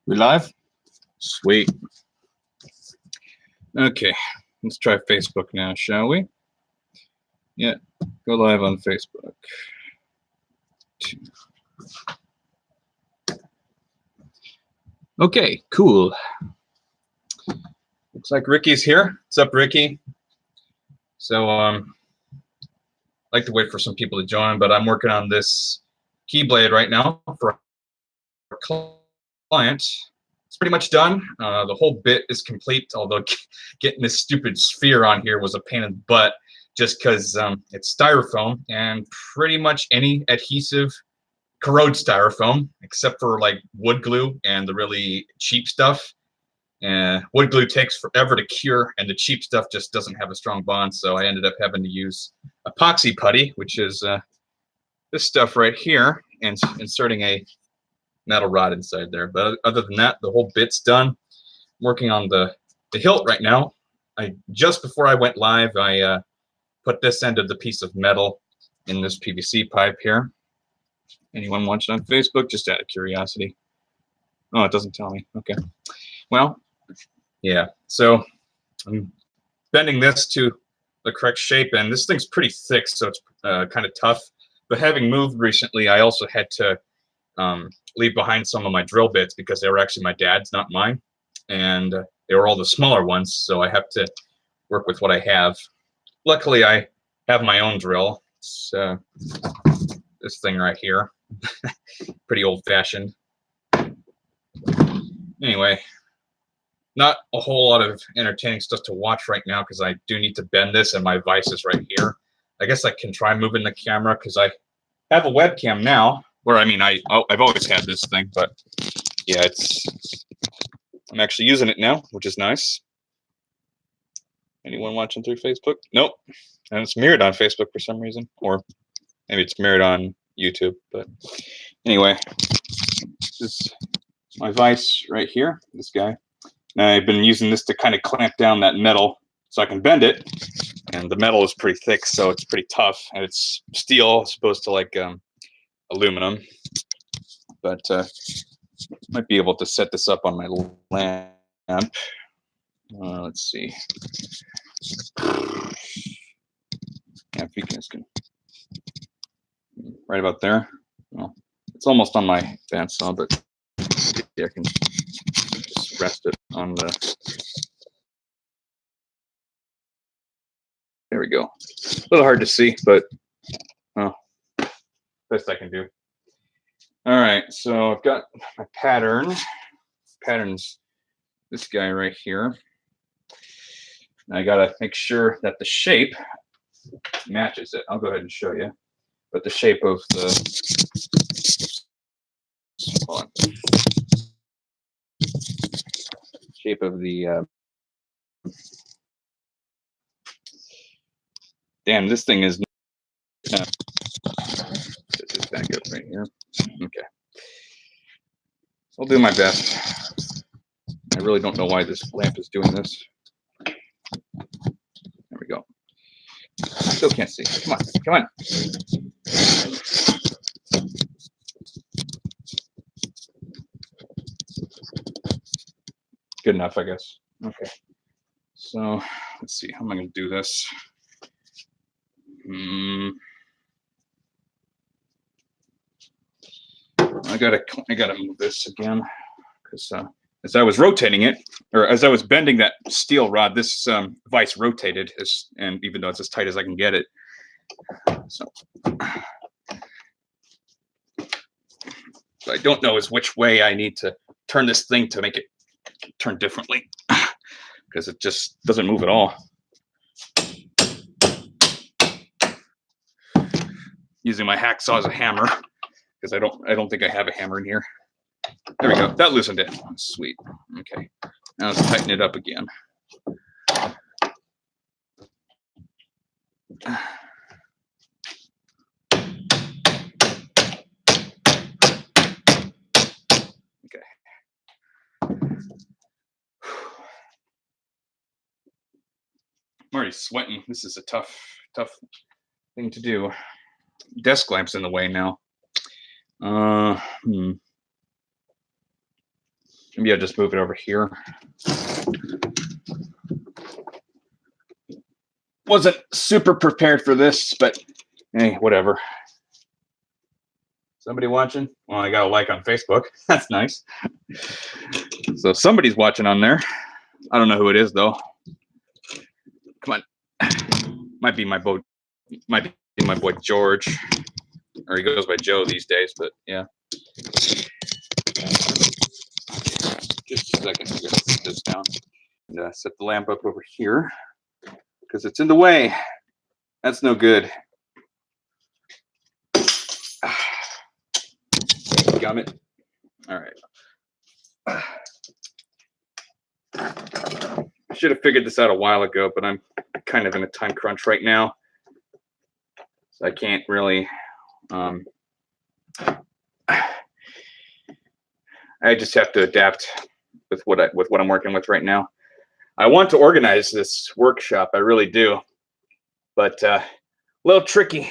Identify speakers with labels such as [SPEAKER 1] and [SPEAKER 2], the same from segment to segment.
[SPEAKER 1] We live? Sweet. Okay, let's try Facebook now, shall we? Yeah, go live on Facebook. Okay, cool. Looks like Ricky's here. What's up, Ricky? So, I'd like to wait for some people to join, but I'm working on this Keyblade right now for a client. It's pretty much done. The whole bit is complete, although getting this stupid sphere on here was a pain in the butt just because it's styrofoam, and pretty much any adhesive corrodes styrofoam except for like wood glue and the really cheap stuff. Wood glue takes forever to cure, and the cheap stuff just doesn't have a strong bond, so I ended up having to use epoxy putty, which is this stuff right here, and inserting a metal rod inside there. But other than that, the whole bit's done. I'm working on the hilt right now. Just before I went live, I put this end of the piece of metal in this PVC pipe here. Anyone watching on Facebook? Just out of curiosity. Oh, it doesn't tell me. Okay. Well, yeah. So I'm bending this to the correct shape, and this thing's pretty thick, so it's kind of tough. But having moved recently, I also had to leave behind some of my drill bits because they were actually my dad's, not mine, and they were all the smaller ones, so I have to work with what I have. Luckily, I have my own drill. It's this thing right here. Pretty old-fashioned. Anyway, not a whole lot of entertaining stuff to watch right now because I do need to bend this, and my vise is right here. I guess I can try moving the camera because I have a webcam now. Where, I mean, I've always had this thing, but yeah, I'm actually using it now, which is nice. Anyone watching through Facebook? Nope. And it's mirrored on Facebook for some reason, or maybe it's mirrored on YouTube. But anyway, this is my vise right here, this guy. And I've been using this to kind of clamp down that metal so I can bend it. And the metal is pretty thick, so it's pretty tough. And it's steel as opposed to like aluminum. But might be able to set this up on my lamp. Let's see. Yeah, Beacons can right about there. Well, it's almost on my bandsaw, but yeah, I can just rest it on the. There we go. A little hard to see, but best I can do. All right, so I've got my pattern. Pattern's this guy right here. And I gotta make sure that the shape matches it. I'll go ahead and show you. But the shape of the hold on. Shape of the damn, this thing is this is back up right here. Okay. So I'll do my best. I really don't know why this lamp is doing this. There we go. Still can't see. Come on, come on. Good enough, I guess. Okay. So let's see. How am I going to do this? I gotta move this again because as I was rotating it, or as I was bending that steel rod, this vise rotated, and even though it's as tight as I can get it, so I don't know is which way I need to turn this thing to make it turn differently because it just doesn't move at all. Using my hacksaw as a hammer because I don't think I have a hammer in here. There we go. That loosened it. Sweet. Okay. Now let's tighten it up again. Okay. I'm already sweating. This is a tough thing to do. Desk lamp's in the way now. Maybe Maybe I'll just move it over here. Wasn't super prepared for this, but hey, whatever. Somebody watching? Well, I got a like on Facebook. That's nice. So somebody's watching on there. I don't know who it is though. Come on. Might be my boy George. Or he goes by Joe these days, but yeah. Just a second. I'm gonna set this down. And, set the lamp up over here because it's in the way. That's no good. Gummit. All right. I should have figured this out a while ago, but I'm kind of in a time crunch right now, so I can't really. I just have to adapt with what I'm working with right now. I want to organize this workshop, I really do, but a little tricky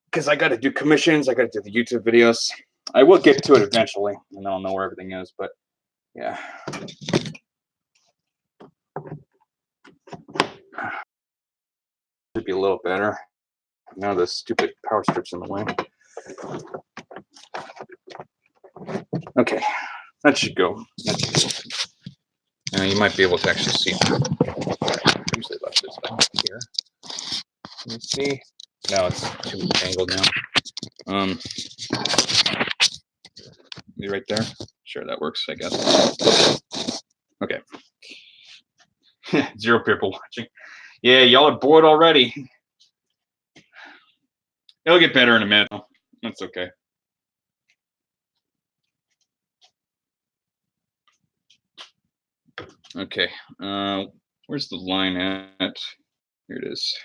[SPEAKER 1] because I got to do commissions, I got to do the YouTube videos. I will get to it eventually, and I'll know where everything is. But yeah. Should be a little better. Now the stupid power strip's in the way. Okay, that should go. You might be able to actually see. Usually left this up here. Can you see? No, it's too angled now. Be right there. Sure, that works, I guess. Okay. 0 people watching. Yeah, y'all are bored already. It'll get better in a minute. That's okay. Okay. Where's the line at? Here it is.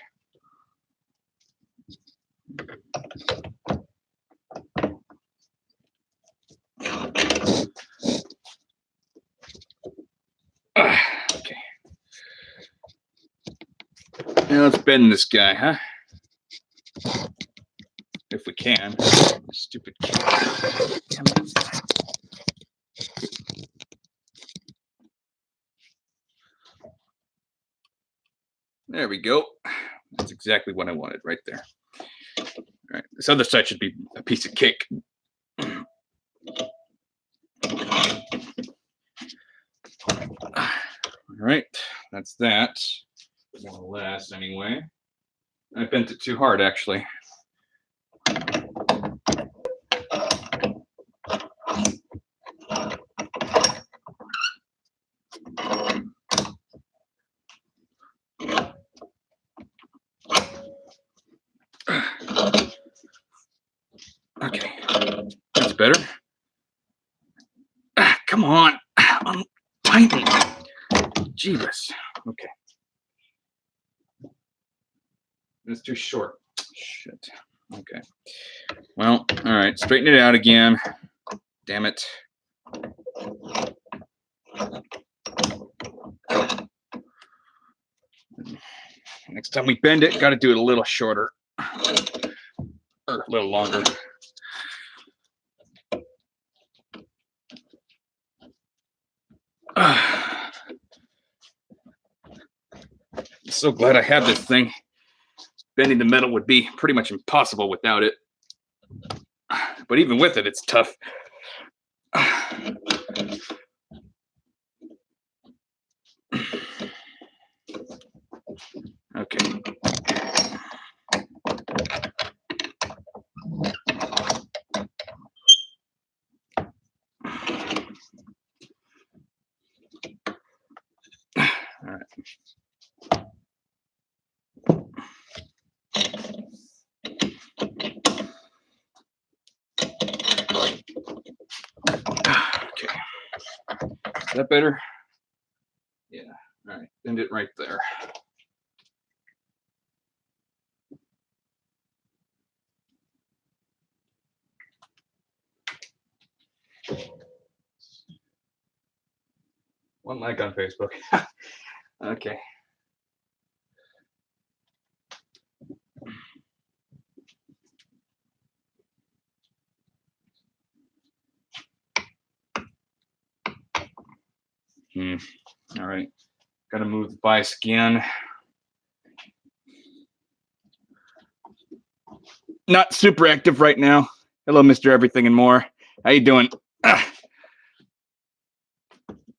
[SPEAKER 1] Okay. Now let's bend this guy, huh? If we can. Stupid kid. There we go. That's exactly what I wanted right there. All right. This other side should be a piece of cake. All right. That's that. More or less, anyway. I bent it too hard, actually. Okay, that's better. Come on, I'm tightening. Jeebus. Okay. That's too short. Shit. Okay. Well, all right. Straighten it out again. Damn it. Next time we bend it, got to do it a little shorter. Or a little longer. So glad I have this thing. Bending the metal would be pretty much impossible without it. But even with it, it's tough. Okay. All right. Okay. Is that better? Yeah. All right. Bend it right there. One like on Facebook. Okay. All right, gotta move the vise again. Not super active right now. Hello, Mr. Everything and More. How you doing?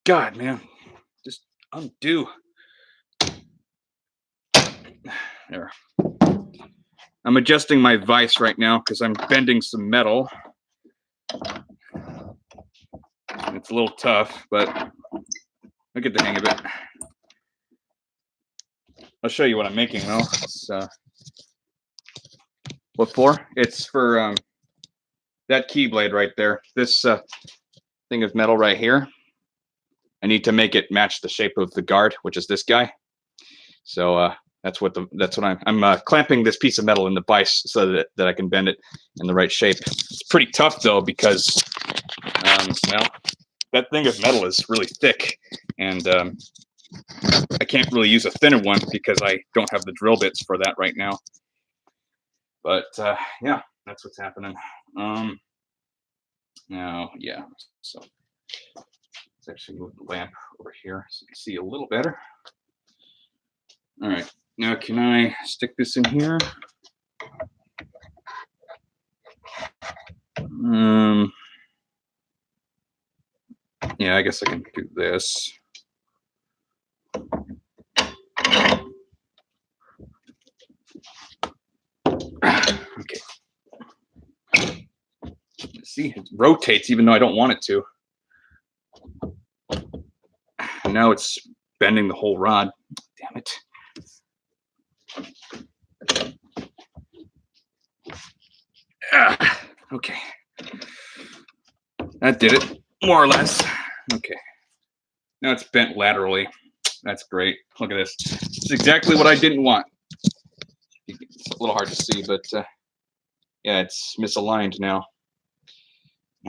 [SPEAKER 1] God, man, just undo. There. I'm adjusting my vise right now because I'm bending some metal. It's a little tough, but I get the hang of it. I'll show you what I'm making though. It's, what for? It's for that Keyblade right there. This thing of metal right here. I need to make it match the shape of the guard, which is this guy. So that's what I'm clamping this piece of metal in the vise so that I can bend it in the right shape. It's pretty tough though because well, that thing of metal is really thick, and I can't really use a thinner one because I don't have the drill bits for that right now. But yeah, that's what's happening. Now, yeah, so let's actually move the lamp over here so you can see a little better. All right, now can I stick this in here? Yeah, I guess I can do this. Okay. See, it rotates even though I don't want it to. And now it's bending the whole rod. Damn it. Okay. That did it, more or less. Okay. Now it's bent laterally. That's great. Look at this. It's exactly what I didn't want. It's a little hard to see, but yeah, it's misaligned now.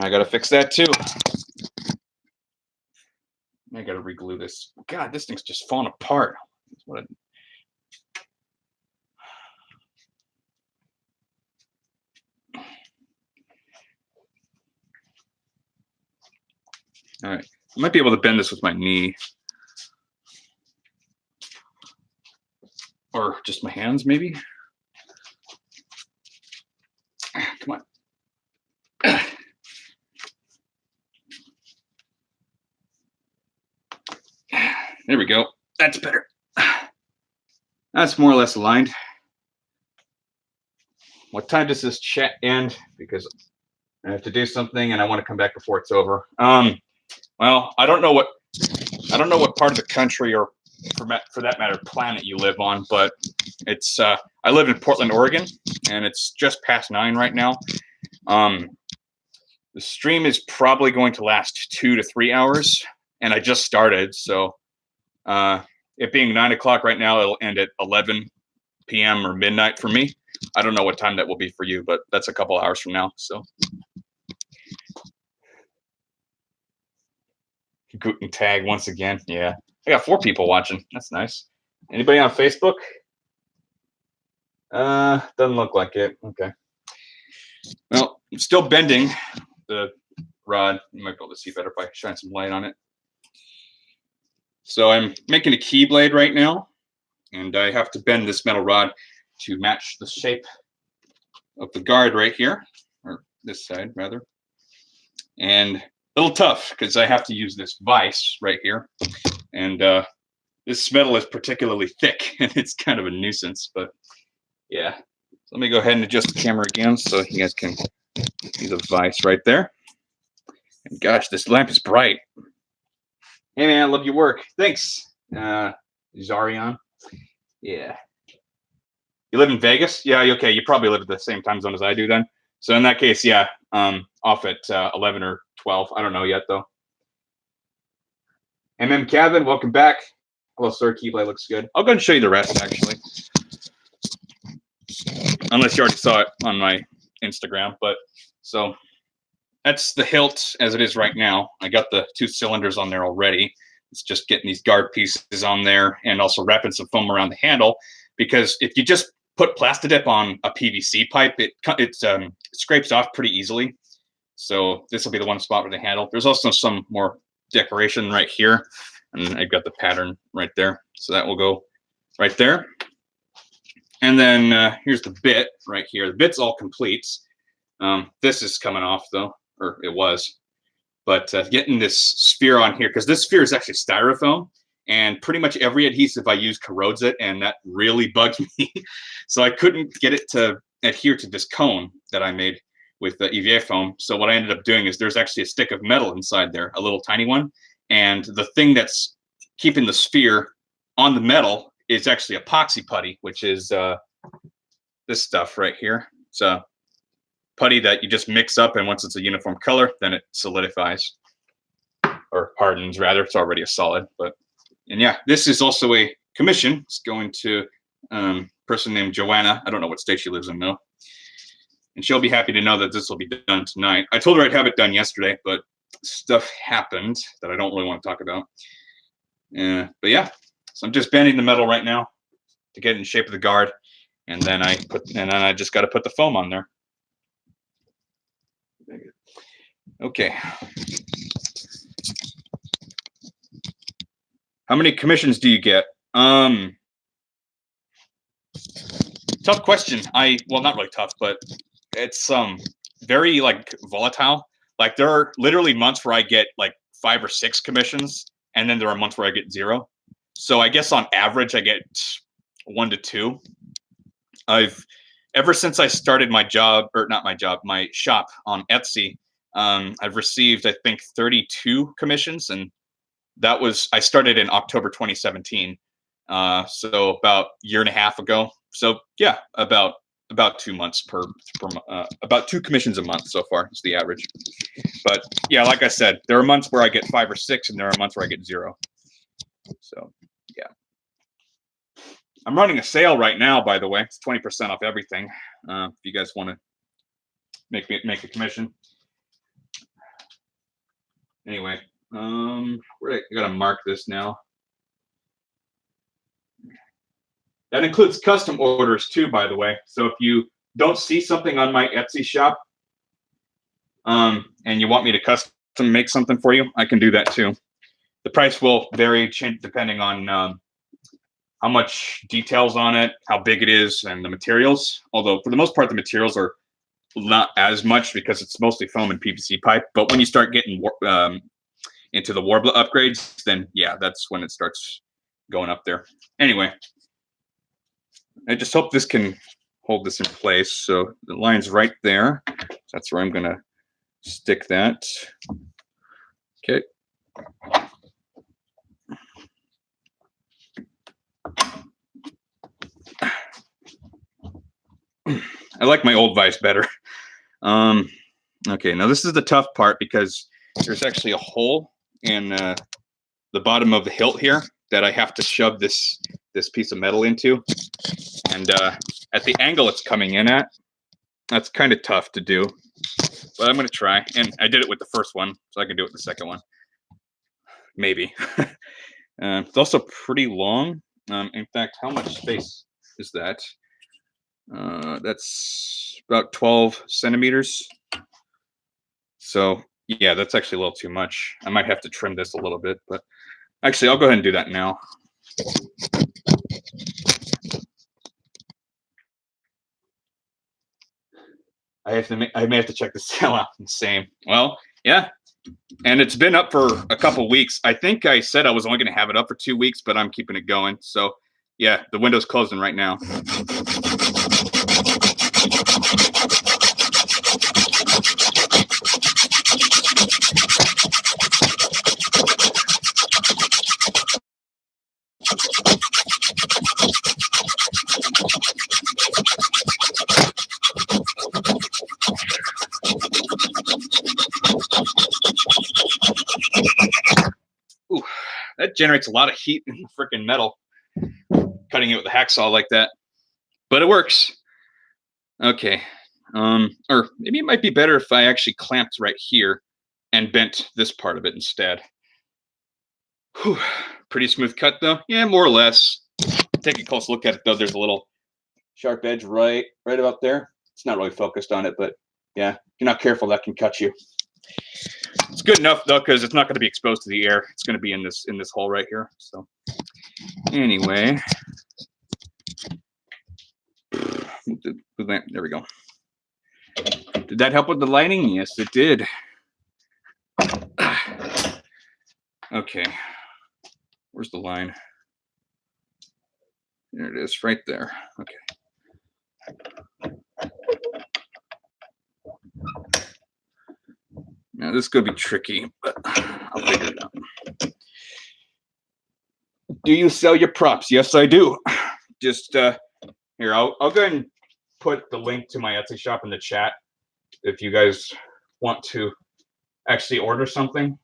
[SPEAKER 1] I gotta fix that too. I gotta reglue this. God, this thing's just falling apart. What All right, I might be able to bend this with my knee. Or just my hands, maybe. Come on. There we go. That's better. That's more or less aligned. What time does this chat end? Because I have to do something and I want to come back before it's over. Well, I don't know what part of the country or for that matter planet you live on, but it's I live in Portland, Oregon, and it's just past 9 right now. The stream is probably going to last 2 to 3 hours, and I just started, so it being 9 o'clock right now, it'll end at 11 p.m. or midnight for me. I don't know what time that will be for you, but that's a couple hours from now. So, Guten Tag once again. Yeah, I got 4 people watching. That's nice. Anybody on Facebook? Doesn't look like it. Okay. Well, I'm still bending the rod. You might be able to see better if I shine some light on it. So I'm making a Keyblade right now, and I have to bend this metal rod to match the shape of the guard right here, or this side rather. And a little tough because I have to use this vise right here, and this metal is particularly thick, and it's kind of a nuisance. But yeah, so let me go ahead and adjust the camera again so you guys can see the vise right there. And gosh, this lamp is bright. Hey man, I love your work. Thanks, Zarion. Yeah. You live in Vegas? Yeah, okay. You probably live at the same time zone as I do then. So in that case, yeah, off at 11 or 12. I don't know yet though. MM Kevin, welcome back. Hello, sir. Keyblade looks good. I'll go and show you the rest actually. Unless you already saw it on my Instagram. But so that's the hilt as it is right now. I got the 2 cylinders on there already. It's just getting these guard pieces on there and also wrapping some foam around the handle, because if you just put Plastidip on a PVC pipe, it scrapes off pretty easily. So this will be the one spot with the handle. There's also some more decoration right here. And I've got the pattern right there. So that will go right there. And then here's the bit right here. The bit's all complete. This is coming off though, or it was. But getting this sphere on here, because this sphere is actually styrofoam, and pretty much every adhesive I use corrodes it, and that really bugs me. So I couldn't get it to adhere to this cone that I made with the EVA foam. So what I ended up doing is there's actually a stick of metal inside there, a little tiny one, and the thing that's keeping the sphere on the metal is actually epoxy putty, which is this stuff right here. It's a putty that you just mix up, and once it's a uniform color, then it solidifies, or hardens rather. It's already a solid. But and yeah, this is also a commission. It's going to a person named Joanna. I don't know what state she lives in though, and she'll be happy to know that this will be done tonight. I told her I'd have it done yesterday, but stuff happened that I don't really want to talk about. But yeah, so I'm just bending the metal right now to get it in shape of the guard, and then I just got to put the foam on there. Okay. How many commissions do you get? Tough question. Well, not really tough, but it's very like volatile. Like there are literally months where I get like 5 or 6 commissions, and then there are months where I get 0. So I guess on average I get 1 to 2. Ever since I started my job, or not my job, my shop on Etsy, I've received, I think, 32 commissions, and I started in October 2017, so about a year and a half ago. So yeah, about 2 months per about 2 commissions a month so far is the average. But yeah, like I said, there are months where I get 5 or 6, and there are months where I get 0. So yeah. I'm running a sale right now, by the way. It's 20% off everything. If you guys want to make a commission. Anyway, I gotta mark this now. That includes custom orders too, by the way. So if you don't see something on my Etsy shop, and you want me to custom make something for you, I can do that too. The price will vary depending on how much details on it, how big it is, and the materials. Although for the most part, the materials are not as much because it's mostly foam and PVC pipe. But when you start getting into the Warbler upgrades, then yeah, that's when it starts going up there. Anyway, I just hope this can hold this in place. So the line's right there. That's where I'm gonna stick that. Okay. I like my old vise better. Okay, now this is the tough part because there's actually a hole in the bottom of the hilt here that I have to shove this piece of metal into. And at the angle it's coming in at, that's kind of tough to do. But I'm going to try. And I did it with the first one, so I can do it with the second one. Maybe. It's also pretty long. In fact, how much space is that? That's about 12 centimeters. So yeah, that's actually a little too much. I might have to trim this a little bit, but actually I'll go ahead and do that now. I may have to check the sale out. Same. Well, yeah. And it's been up for a couple weeks. I think I said I was only going to have it up for 2 weeks, but I'm keeping it going. So yeah, the window's closing right now. Ooh, that generates a lot of heat in the freaking metal, cutting it with a hacksaw like that. But it works. Okay. Or maybe it might be better if I actually clamped right here and bent this part of it instead. Whew. Pretty smooth cut though. Yeah, more or less. Take a close look at it though. There's a little sharp edge right about there. It's not really focused on it, but yeah, if you're not careful, that can cut you. Let's It's good enough though, because it's not going to be exposed to the air. It's going to be in this hole right here. So anyway, there we go. Did that help with the lighting? Yes, it did. Okay, where's the line? There it is, right there. Okay. Now this is gonna be tricky, but I'll figure it out. Do you sell your props? Yes, I do. Just here, I'll go ahead and put the link to my Etsy shop in the chat if you guys want to actually order something.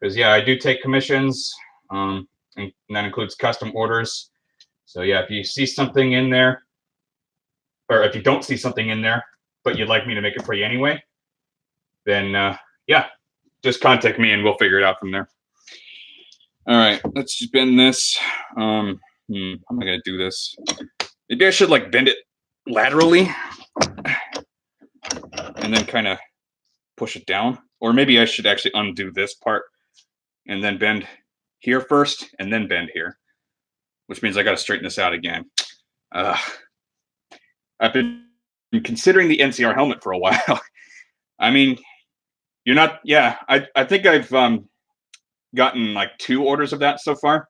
[SPEAKER 1] Because yeah, I do take commissions, and that includes custom orders. So yeah, if you see something in there, or if you don't see something in there, but you'd like me to make it for you anyway, then yeah, just contact me and we'll figure it out from there. All right, let's just bend this. How am I gonna do this? Maybe I should like bend it laterally and then kind of push it down. Or maybe I should actually undo this part and then bend here first and then bend here, which means I got to straighten this out again. I've been considering the NCR helmet for a while. I mean, you're not, yeah, I think I've gotten like 2 orders of that so far.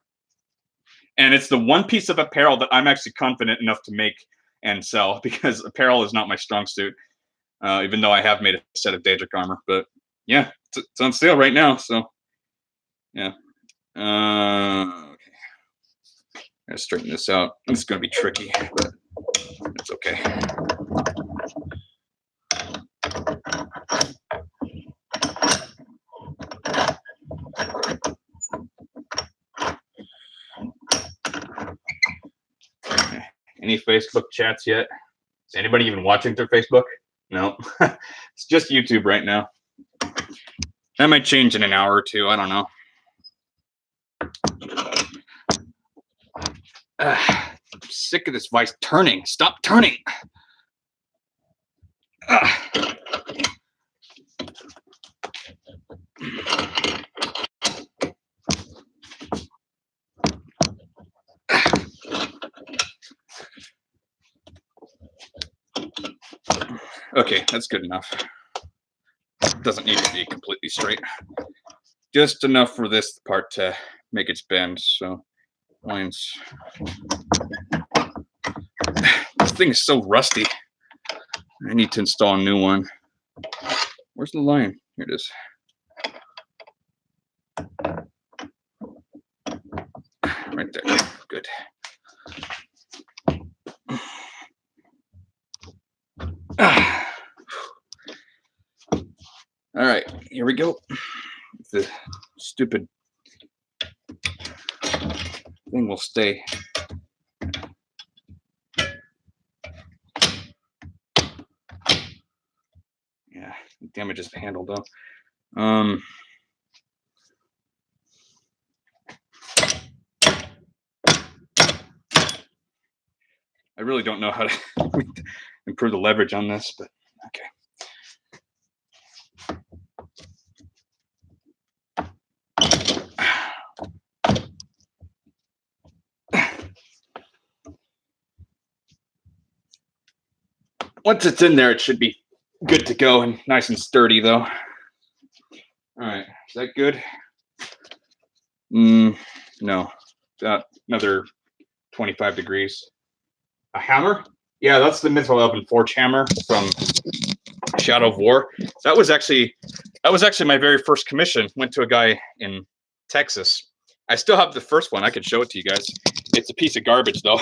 [SPEAKER 1] And it's the one piece of apparel that I'm actually confident enough to make and sell, because apparel is not my strong suit, even though I have made a set of Daedric armor. But yeah, it's on sale right now. So yeah. Okay. Gotta straighten this out. It's gonna be tricky, but it's okay. Any Facebook chats yet? Is anybody even watching through Facebook? No. It's just YouTube right now. That might change in an hour or two. I don't know. I'm sick of this vice turning. Stop turning. Okay, that's good enough. Doesn't need to be completely straight. Just enough for this part to make its bend. So lines. This thing is so rusty. I need to install a new one. Where's the line? Here it is. Right there. Good. All right, here we go. The stupid thing will stay. Yeah, it damages the handle though. I really don't know how to improve the leverage on this, but okay. Once it's in there, it should be good to go and nice and sturdy, though. All right, is that good? No, about another 25 degrees. A hammer? Yeah, that's the Mythal Elven Forge hammer from Shadow of War. That was actually my very first commission. Went to a guy in Texas. I still have the first one. I could show it to you guys. It's a piece of garbage, though.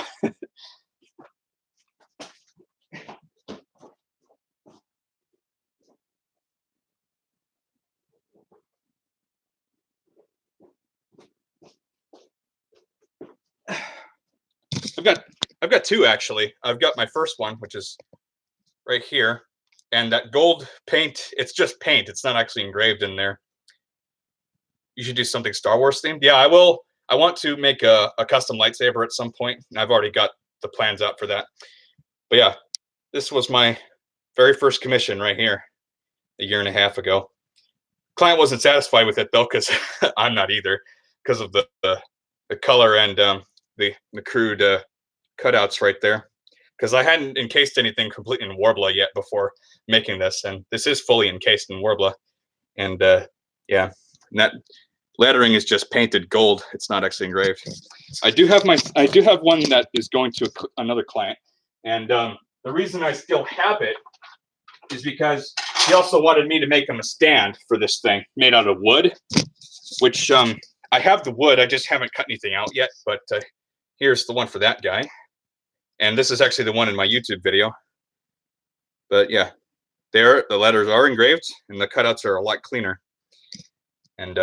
[SPEAKER 1] I've got 2 actually. I've got my first one, which is right here, and that gold paint. It's just paint. It's not actually engraved in there. You should do something Star Wars themed. Yeah, I will. I want to make a custom lightsaber at some point, and I've already got the plans out for that. But yeah, this was my very first commission right here, a year and a half ago. Client wasn't satisfied with it though, because I'm not either, because of the color and the crude cutouts right there. Because I hadn't encased anything completely in Warbler yet before making this, and this is fully encased in Warbler. And yeah, and that lettering is just painted gold. It's not actually engraved. I do have one that is going to another client, and the reason I still have it is because he also wanted me to make him a stand for this thing made out of wood, which I have the wood. I just haven't cut anything out yet. But here's the one for that guy, and this is actually the one in my YouTube video. But yeah, there the letters are engraved, and the cutouts are a lot cleaner, and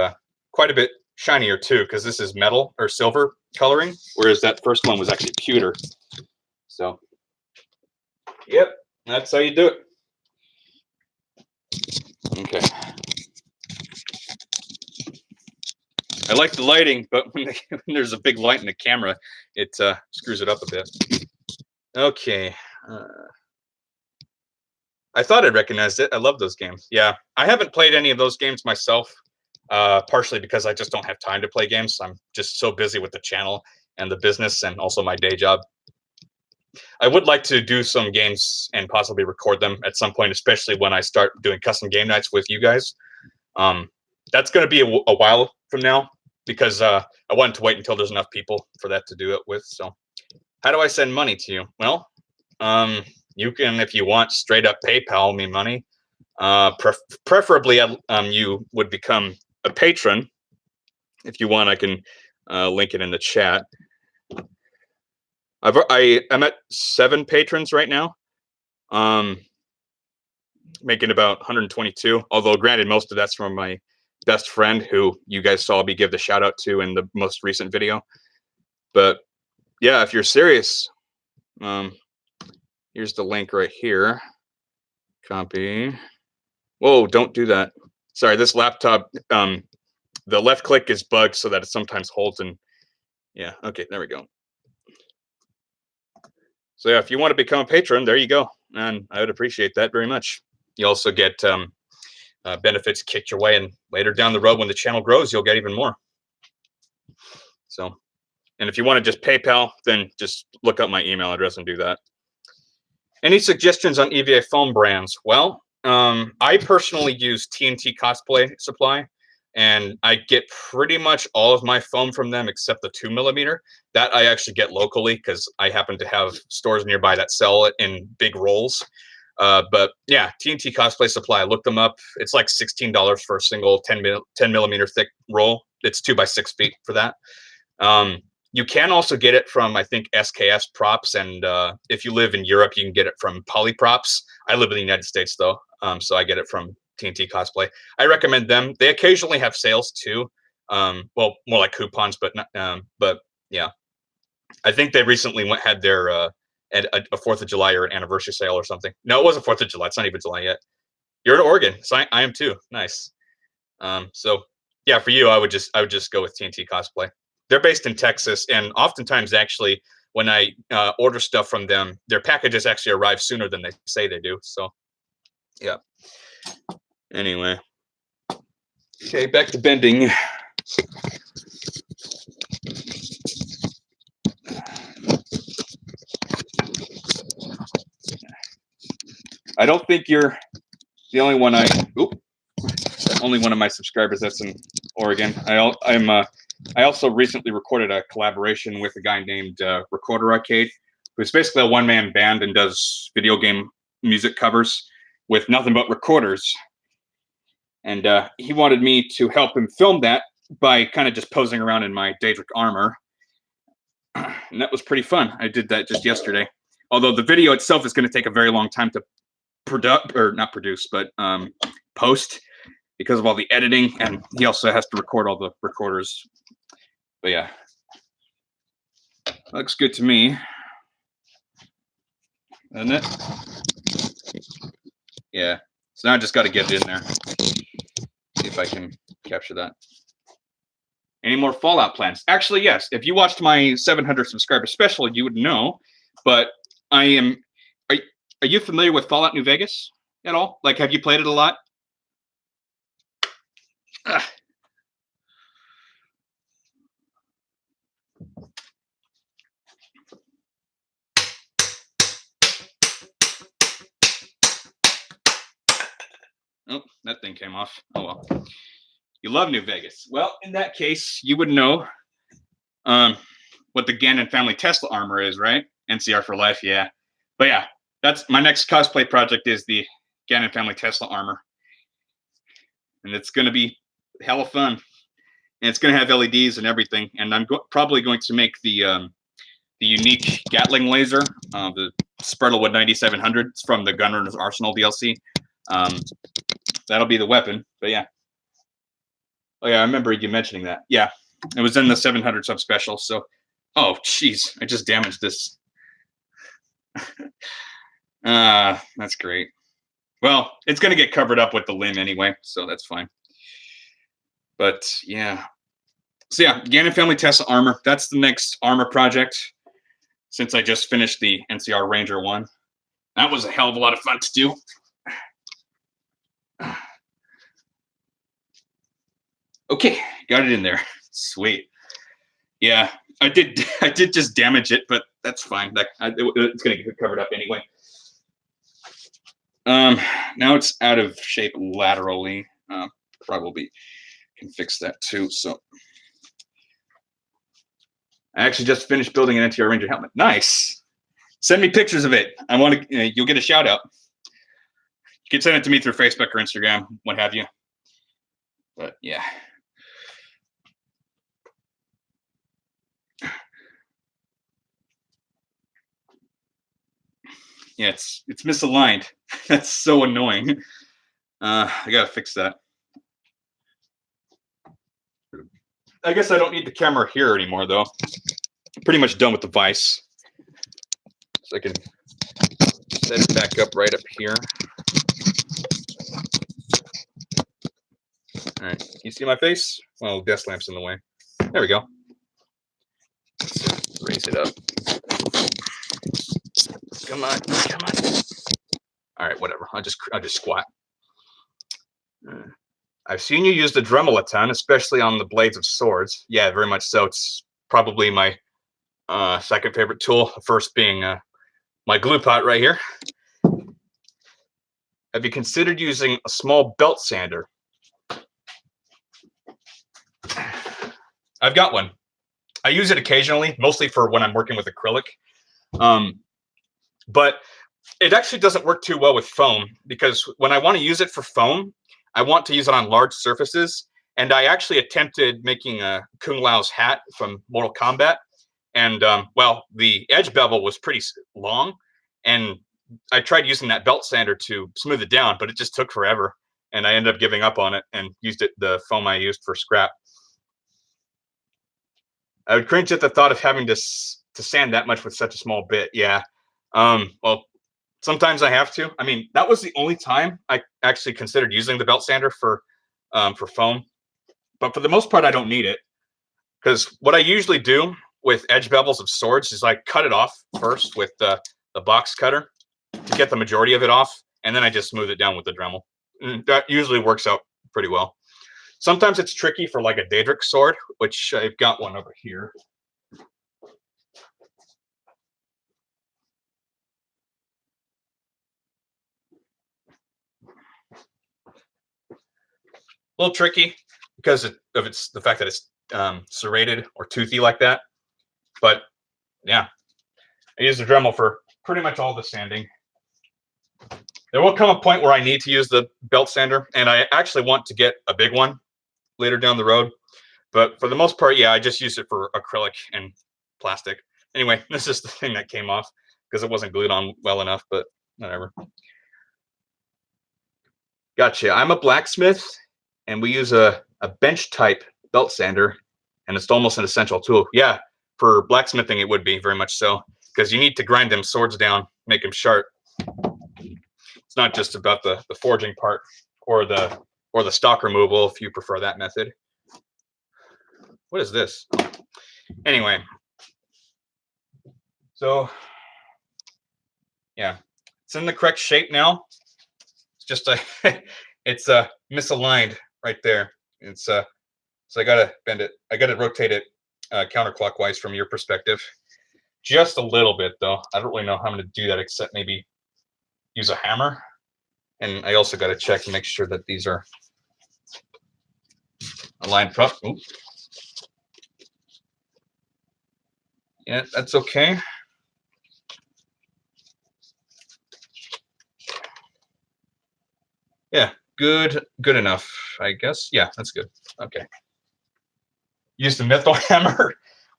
[SPEAKER 1] quite a bit shinier too, because this is metal or silver coloring, whereas that first one was actually pewter. So, yep, that's how you do it. Okay. I like the lighting, but when there's a big light in the camera, it screws it up a bit. Okay. I thought I recognized it. I love those games. Yeah, I haven't played any of those games myself, partially because I just don't have time to play games. I'm just so busy with the channel and the business and also my day job. I would like to do some games and possibly record them at some point, especially when I start doing custom game nights with you guys. That's going to be a while from now, because I wanted to wait until there's enough people for that to do it with. So how do I send money to you? Well, you can, if you want, straight up PayPal me money. Preferably, you would become a patron. If you want, I can link it in the chat. I'm at 7 patrons right now, making about 122. Although, granted, most of that's from my best friend, who you guys saw me give the shout out to in the most recent video. But yeah, if you're serious, here's the link right here. Copy. Whoa, don't do that. Sorry, this laptop, the left click is bugged so that it sometimes holds, and yeah, okay, there we go. So yeah, if you want to become a patron, there you go, and I would appreciate that very much. You also get benefits kicked your way, and later down the road when the channel grows, you'll get even more. So, and if you want to just PayPal, then just look up my email address and do that. Any suggestions on EVA foam brands? Well, I personally use TNT Cosplay Supply, and I get pretty much all of my foam from them except the 2mm. That I actually get locally because I happen to have stores nearby that sell it in big rolls. But yeah, TNT Cosplay Supply, look them up. It's like $16 for a single 10mm thick roll. It's 2 by 6 feet for that. You can also get it from, I think, SKS Props, and if you live in Europe, you can get it from Polyprops. I live in the United States, though, so I get it from TNT Cosplay. I recommend them. They occasionally have sales, too. Well, more like coupons, but yeah. I think they recently had their a 4th of July or an anniversary sale or something. No, it wasn't 4th of July. It's not even July yet. You're in Oregon, so I am too. Nice. So yeah, for you, I would just go with TNT Cosplay. They're based in Texas, and oftentimes, actually, when I order stuff from them, their packages actually arrive sooner than they say they do. So, yeah. Anyway. Okay, back to bending. I don't think you're the only one only one of my subscribers that's in Oregon. I also recently recorded a collaboration with a guy named Recorder Arcade, who's basically a one-man band and does video game music covers with nothing but recorders. And he wanted me to help him film that by kind of just posing around in my Daedric armor. And that was pretty fun. I did that just yesterday. Although the video itself is going to take a very long time to post, because of all the editing, and he also has to record all the recorders. But yeah, looks good to me, doesn't it? Yeah. So now I just got to get it in there. See if I can capture that. Any more Fallout plans? Actually, yes. If you watched my 700 subscriber special, you would know. But I am. Are you familiar with Fallout New Vegas at all? Like, have you played it a lot? thing came off. Oh well. You love New Vegas. Well, in that case, you would know what the Gannon family Tesla armor is, right? NCR for life, yeah. But yeah, that's my next cosplay project is the Gannon family Tesla armor. And it's going to be hella fun. And it's going to have LEDs and everything. And I'm probably going to make the unique Gatling laser, the Spreadlewood 9700. It's from the Gunrunner's Arsenal DLC. That'll be the weapon. But yeah. Oh yeah, I remember you mentioning that. Yeah, it was in the 700 sub special. So, oh jeez, I just damaged this. That's great. Well, it's gonna get covered up with the limb anyway, so that's fine. But yeah, so yeah, Gannon family Tesla armor. That's the next armor project. Since I just finished the NCR Ranger one, that was a hell of a lot of fun to do. Okay, got it in there. Sweet. Yeah, I did just damage it, but that's fine. It's gonna get covered up anyway. Now it's out of shape laterally. Probably can fix that too. So I actually just finished building an NTR Ranger helmet. Nice. Send me pictures of it. I want to. You'll get a shout out. You can send it to me through Facebook or Instagram, what have you. But yeah. Yeah, it's misaligned. That's so annoying. I gotta fix that. I guess I don't need the camera here anymore, though. I'm pretty much done with the vise. So I can set it back up right up here. All right, can you see my face? Well, desk lamp's in the way. There we go. Let's raise it up. Come on, come on. All right, whatever. I'll just squat. I've seen you use the Dremel a ton, especially on the blades of swords. Yeah, very much so. It's probably my second favorite tool. The first being my glue pot right here. Have you considered using a small belt sander? I've got one. I use it occasionally, mostly for when I'm working with acrylic. But it actually doesn't work too well with foam, because when I want to use it for foam, I want to use it on large surfaces. And I actually attempted making a Kung Lao's hat from Mortal Kombat. And, well, the edge bevel was pretty long. And I tried using that belt sander to smooth it down, but it just took forever. And I ended up giving up on it and used the foam I used for scrap. I would cringe at the thought of having to sand that much with such a small bit. Yeah. Well, sometimes I have to. I mean, that was the only time I actually considered using the belt sander for foam. But for the most part, I don't need it, because what I usually do with edge bevels of swords is I cut it off first with the box cutter to get the majority of it off, and then I just smooth it down with the Dremel. And that usually works out pretty well. Sometimes it's tricky for like a Daedric sword, which I've got one over here. A little tricky because of the fact that it's serrated or toothy like that. But yeah, I use the Dremel for pretty much all the sanding. There will come a point where I need to use the belt sander, and I actually want to get a big one later down the road. But for the most part, yeah, I just use it for acrylic and plastic. Anyway, this is the thing that came off because it wasn't glued on well enough, but whatever. Gotcha. I'm a blacksmith, and we use a bench type belt sander, and it's almost an essential tool. Yeah, for blacksmithing, it would be very much so, because you need to grind them swords down, make them sharp. It's not just about the forging part or the stock removal, if you prefer that method. What is this? Anyway, so yeah, it's in the correct shape now. It's just it's misaligned right there. It's so I gotta bend it. I gotta rotate it counterclockwise from your perspective, just a little bit though. I don't really know how I'm gonna do that except maybe use a hammer. And I also got to check and make sure that these are aligned properly. Yeah, that's okay. Yeah, good enough, I guess. Yeah, that's good. Okay. Use the mytho hammer.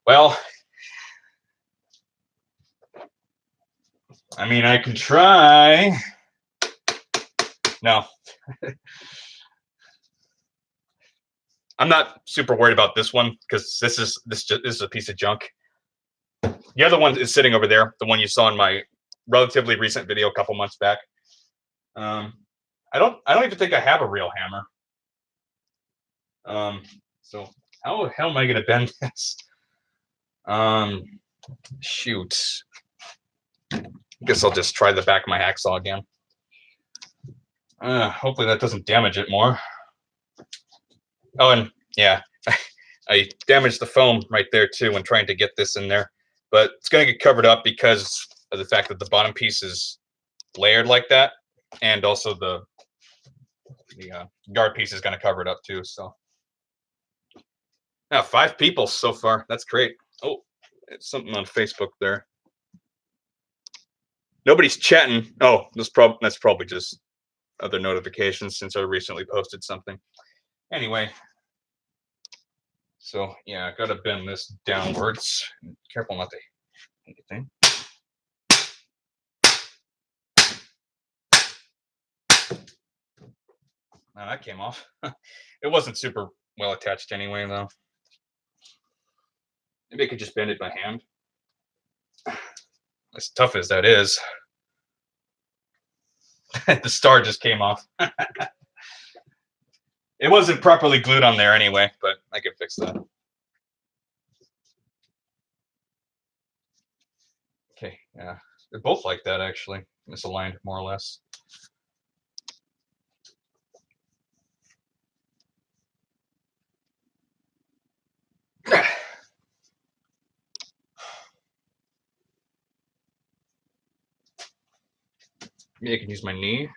[SPEAKER 1] Well, I mean, I can try. No. I'm not super worried about this one because this is a piece of junk. The other one is sitting over there, the one you saw in my relatively recent video a couple months back. I don't even think I have a real hammer. So how the hell am I gonna bend this? Shoot. I guess I'll just try the back of my hacksaw again. Hopefully that doesn't damage it more. Oh, and yeah, I damaged the foam right there too when trying to get this in there. But it's going to get covered up because of the fact that the bottom piece is layered like that. And also the guard piece is going to cover it up too. So now 5 people so far. That's great. Oh, it's something on Facebook there. Nobody's chatting. Oh, that's probably just other notifications since I recently posted something. Anyway. So yeah, I gotta bend this downwards. Careful not to hit anything. Now that came off. It wasn't super well attached anyway, though. Maybe I could just bend it by hand. As tough as that is, the star just came off. It wasn't properly glued on there anyway, but I could fix that. Okay, yeah, they're both like that actually, misaligned more or less. Maybe I can use my knee.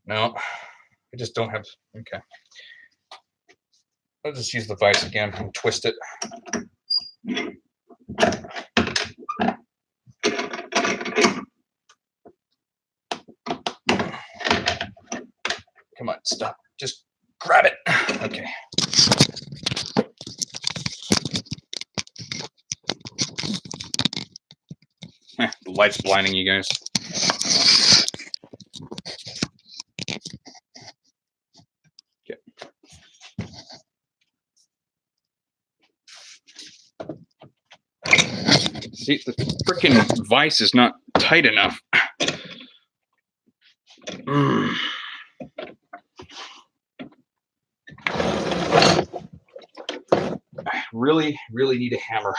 [SPEAKER 1] No, I just don't have. Okay. I'll just use the vise again and twist it. Come on, stop. Just grab it. Okay. The light's blinding you guys. Okay. See, the freaking vise is not tight enough. I really need a hammer.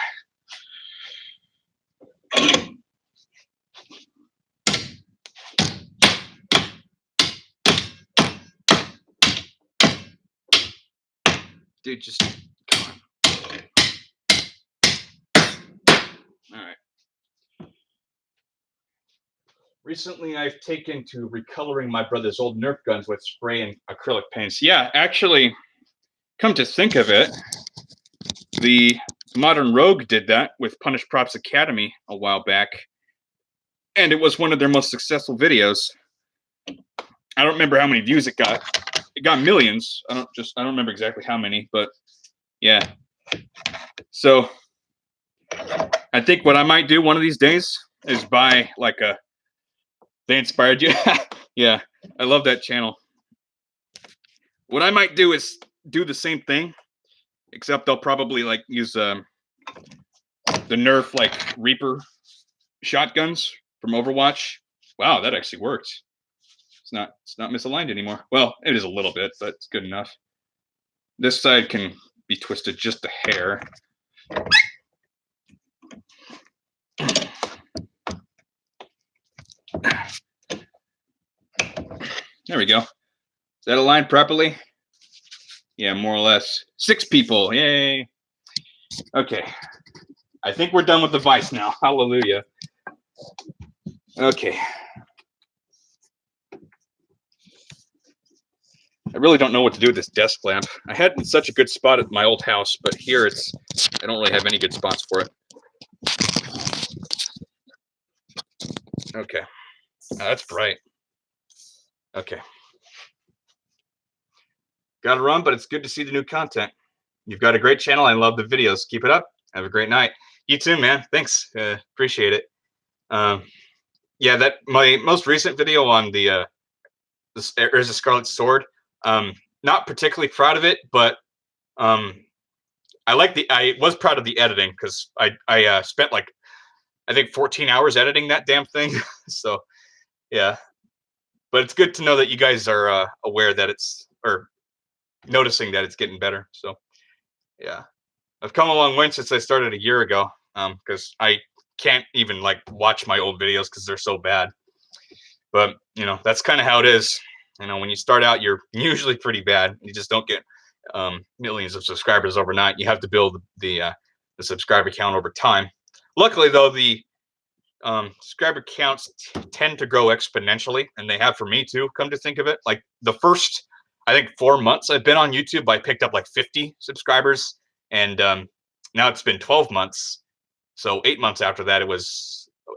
[SPEAKER 1] Dude, just come on. All right. Recently, I've taken to recoloring my brother's old Nerf guns with spray and acrylic paints. Yeah, actually, come to think of it, the Modern Rogue did that with Punish Props Academy a while back, and it was one of their most successful videos. I don't remember how many views it got. It got millions. I don't remember exactly how many, but yeah. So I think what I might do one of these days is buy like a. They inspired you. Yeah, I love that channel. What I might do is do the same thing, except they'll probably like use the Nerf like Reaper shotguns from Overwatch. Wow, that actually worked. It's not misaligned anymore. Well, it is a little bit, but it's good enough. This side can be twisted just a hair. There we go. Is that aligned properly? Yeah, more or less. 6 people. Yay. Okay. I think we're done with the vise now. Hallelujah. Okay. I really don't know what to do with this desk lamp. I had such a good spot at my old house, but here I don't really have any good spots for it. Okay. That's bright. Okay. Gotta run, but it's good to see the new content. You've got a great channel. I love the videos. Keep it up. Have a great night. You too, man. Thanks. Appreciate it. Yeah, that my most recent video on the there's a Scarlet Sword. Not particularly proud of it, but I was proud of the editing because I spent like I think 14 hours editing that damn thing. So yeah, but it's good to know that you guys are aware that or noticing that it's getting better. So yeah, I've come a long way since I started a year ago. Because I can't even like watch my old videos because they're so bad. But you know, that's kind of how it is. You know, when you start out, you're usually pretty bad. You just don't get millions of subscribers overnight. You have to build the subscriber count over time. Luckily, though, the subscriber counts tend to grow exponentially, and they have for me too. Come to think of it, like the first, I think 4 months I've been on YouTube, I picked up like 50 subscribers, and now it's been 12 months. So 8 months after that,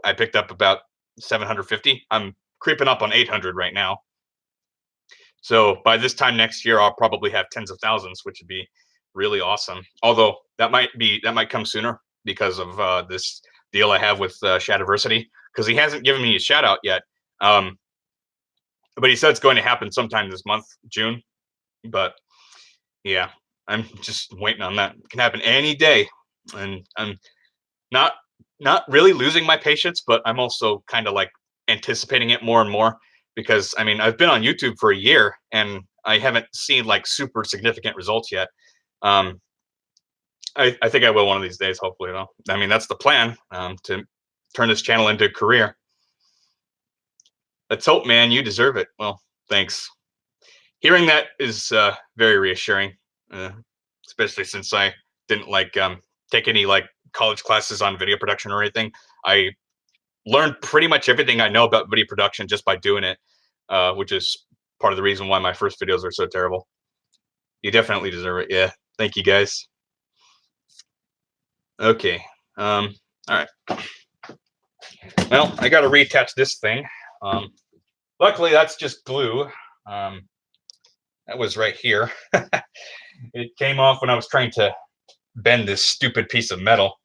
[SPEAKER 1] I picked up about 750. I'm creeping up on 800 right now. So by this time next year, I'll probably have tens of thousands, which would be really awesome. Although that might come sooner because of this deal I have with Shadiversity, because he hasn't given me a shout out yet. But he said it's going to happen sometime this month, June. But yeah, I'm just waiting on that. It can happen any day, and I'm not really losing my patience, but I'm also kind of like anticipating it more and more, because I mean, I've been on YouTube for a year and I haven't seen like super significant results yet. I think I will one of these days, hopefully, though. I mean, that's the plan, to turn this channel into a career. Let's hope, man. You deserve it. Well, thanks. Hearing that is very reassuring, especially since I didn't like take any like college classes on video production or anything. I learned pretty much everything I know about video production just by doing it, which is part of the reason why my first videos are so terrible. You definitely deserve it. Yeah. Thank you, guys. Okay. All right. Well, I got to reattach this thing. Luckily, that's just glue. That was right here. It came off when I was trying to bend this stupid piece of metal,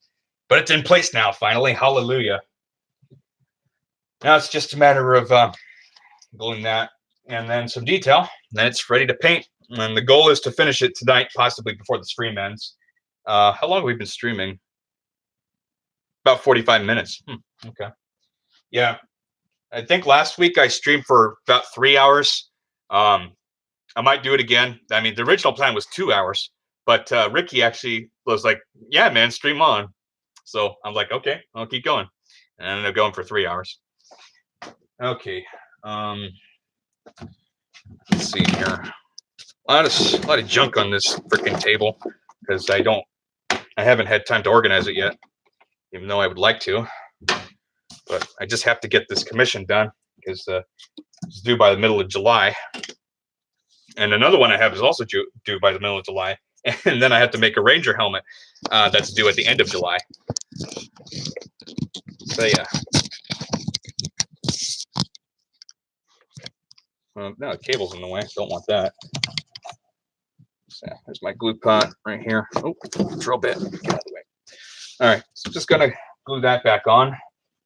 [SPEAKER 1] but it's in place now, finally. Hallelujah. Now it's just a matter of gluing that and then some detail. Then it's ready to paint. And the goal is to finish it tonight, possibly before the stream ends. How long have we been streaming? About 45 minutes. Okay. Yeah. I think last week I streamed for about 3 hours. I might do it again. I mean, the original plan was 2 hours, but Ricky actually was like, yeah, man, stream on. So I'm like, okay, I'll keep going. And I ended up going for 3 hours. Okay. Let's see here. A lot of junk on this freaking table because I haven't had time to organize it yet, even though I would like to. But I just have to get this commission done because it's due by the middle of July. And another one I have is also due by the middle of July. And then I have to make a Ranger helmet that's due at the end of July. So yeah. No, the cable's in the way. Don't want that. So there's my glue pot right here. Oh, drill bit. Get out of the way. All right, so just gonna glue that back on.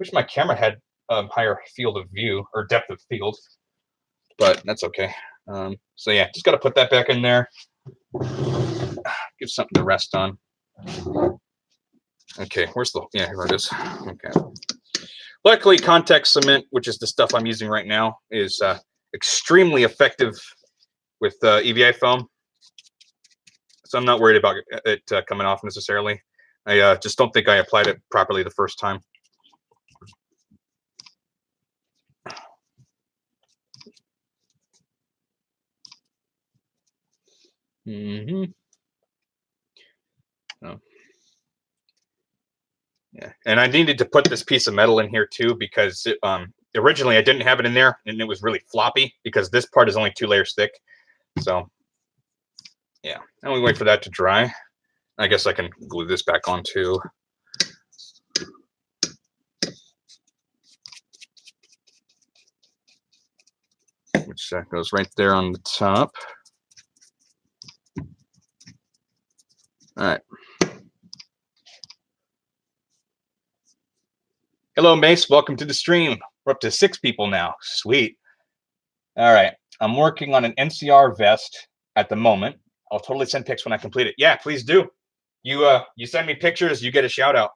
[SPEAKER 1] Wish my camera had higher field of view or depth of field, but that's okay. So yeah, just gotta put that back in there. Give something to rest on. Okay, where's yeah, here it is. Okay. Luckily, contact cement, which is the stuff I'm using right now, is extremely effective with EVA foam. So I'm not worried about it coming off necessarily. I just don't think I applied it properly the first time. Oh. And I needed to put this piece of metal in here too because originally I didn't have it in there and it was really floppy because this part is only 2 layers thick. So yeah, and we wait for that to dry. I guess I can glue this back on too. Which goes right there on the top. All right. Hello, Mace. Welcome to the stream. We're up to 6 people now. Sweet. All right. I'm working on an NCR vest at the moment. I'll totally send pics when I complete it. Yeah, please do. You send me pictures, you get a shout out.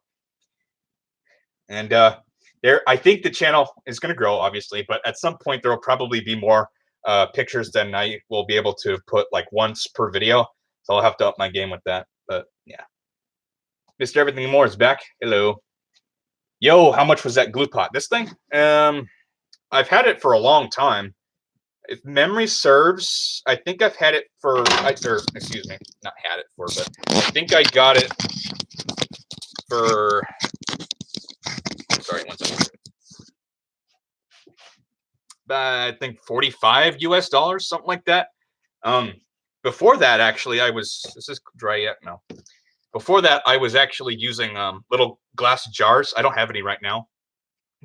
[SPEAKER 1] And I think the channel is going to grow, obviously, but at some point there will probably be more pictures than I will be able to put like once per video. So I'll have to up my game with that. But yeah. Mr. Everything More is back. Hello. Yo, how much was that glue pot? This thing? I've had it for a long time. If memory serves, I think I've had it for, excuse me, not had it for, but I think I got it for, sorry, one second. I think $45 US, something like that. Before that, actually, is this dry yet? No. Before that, I was actually using little glass jars. I don't have any right now,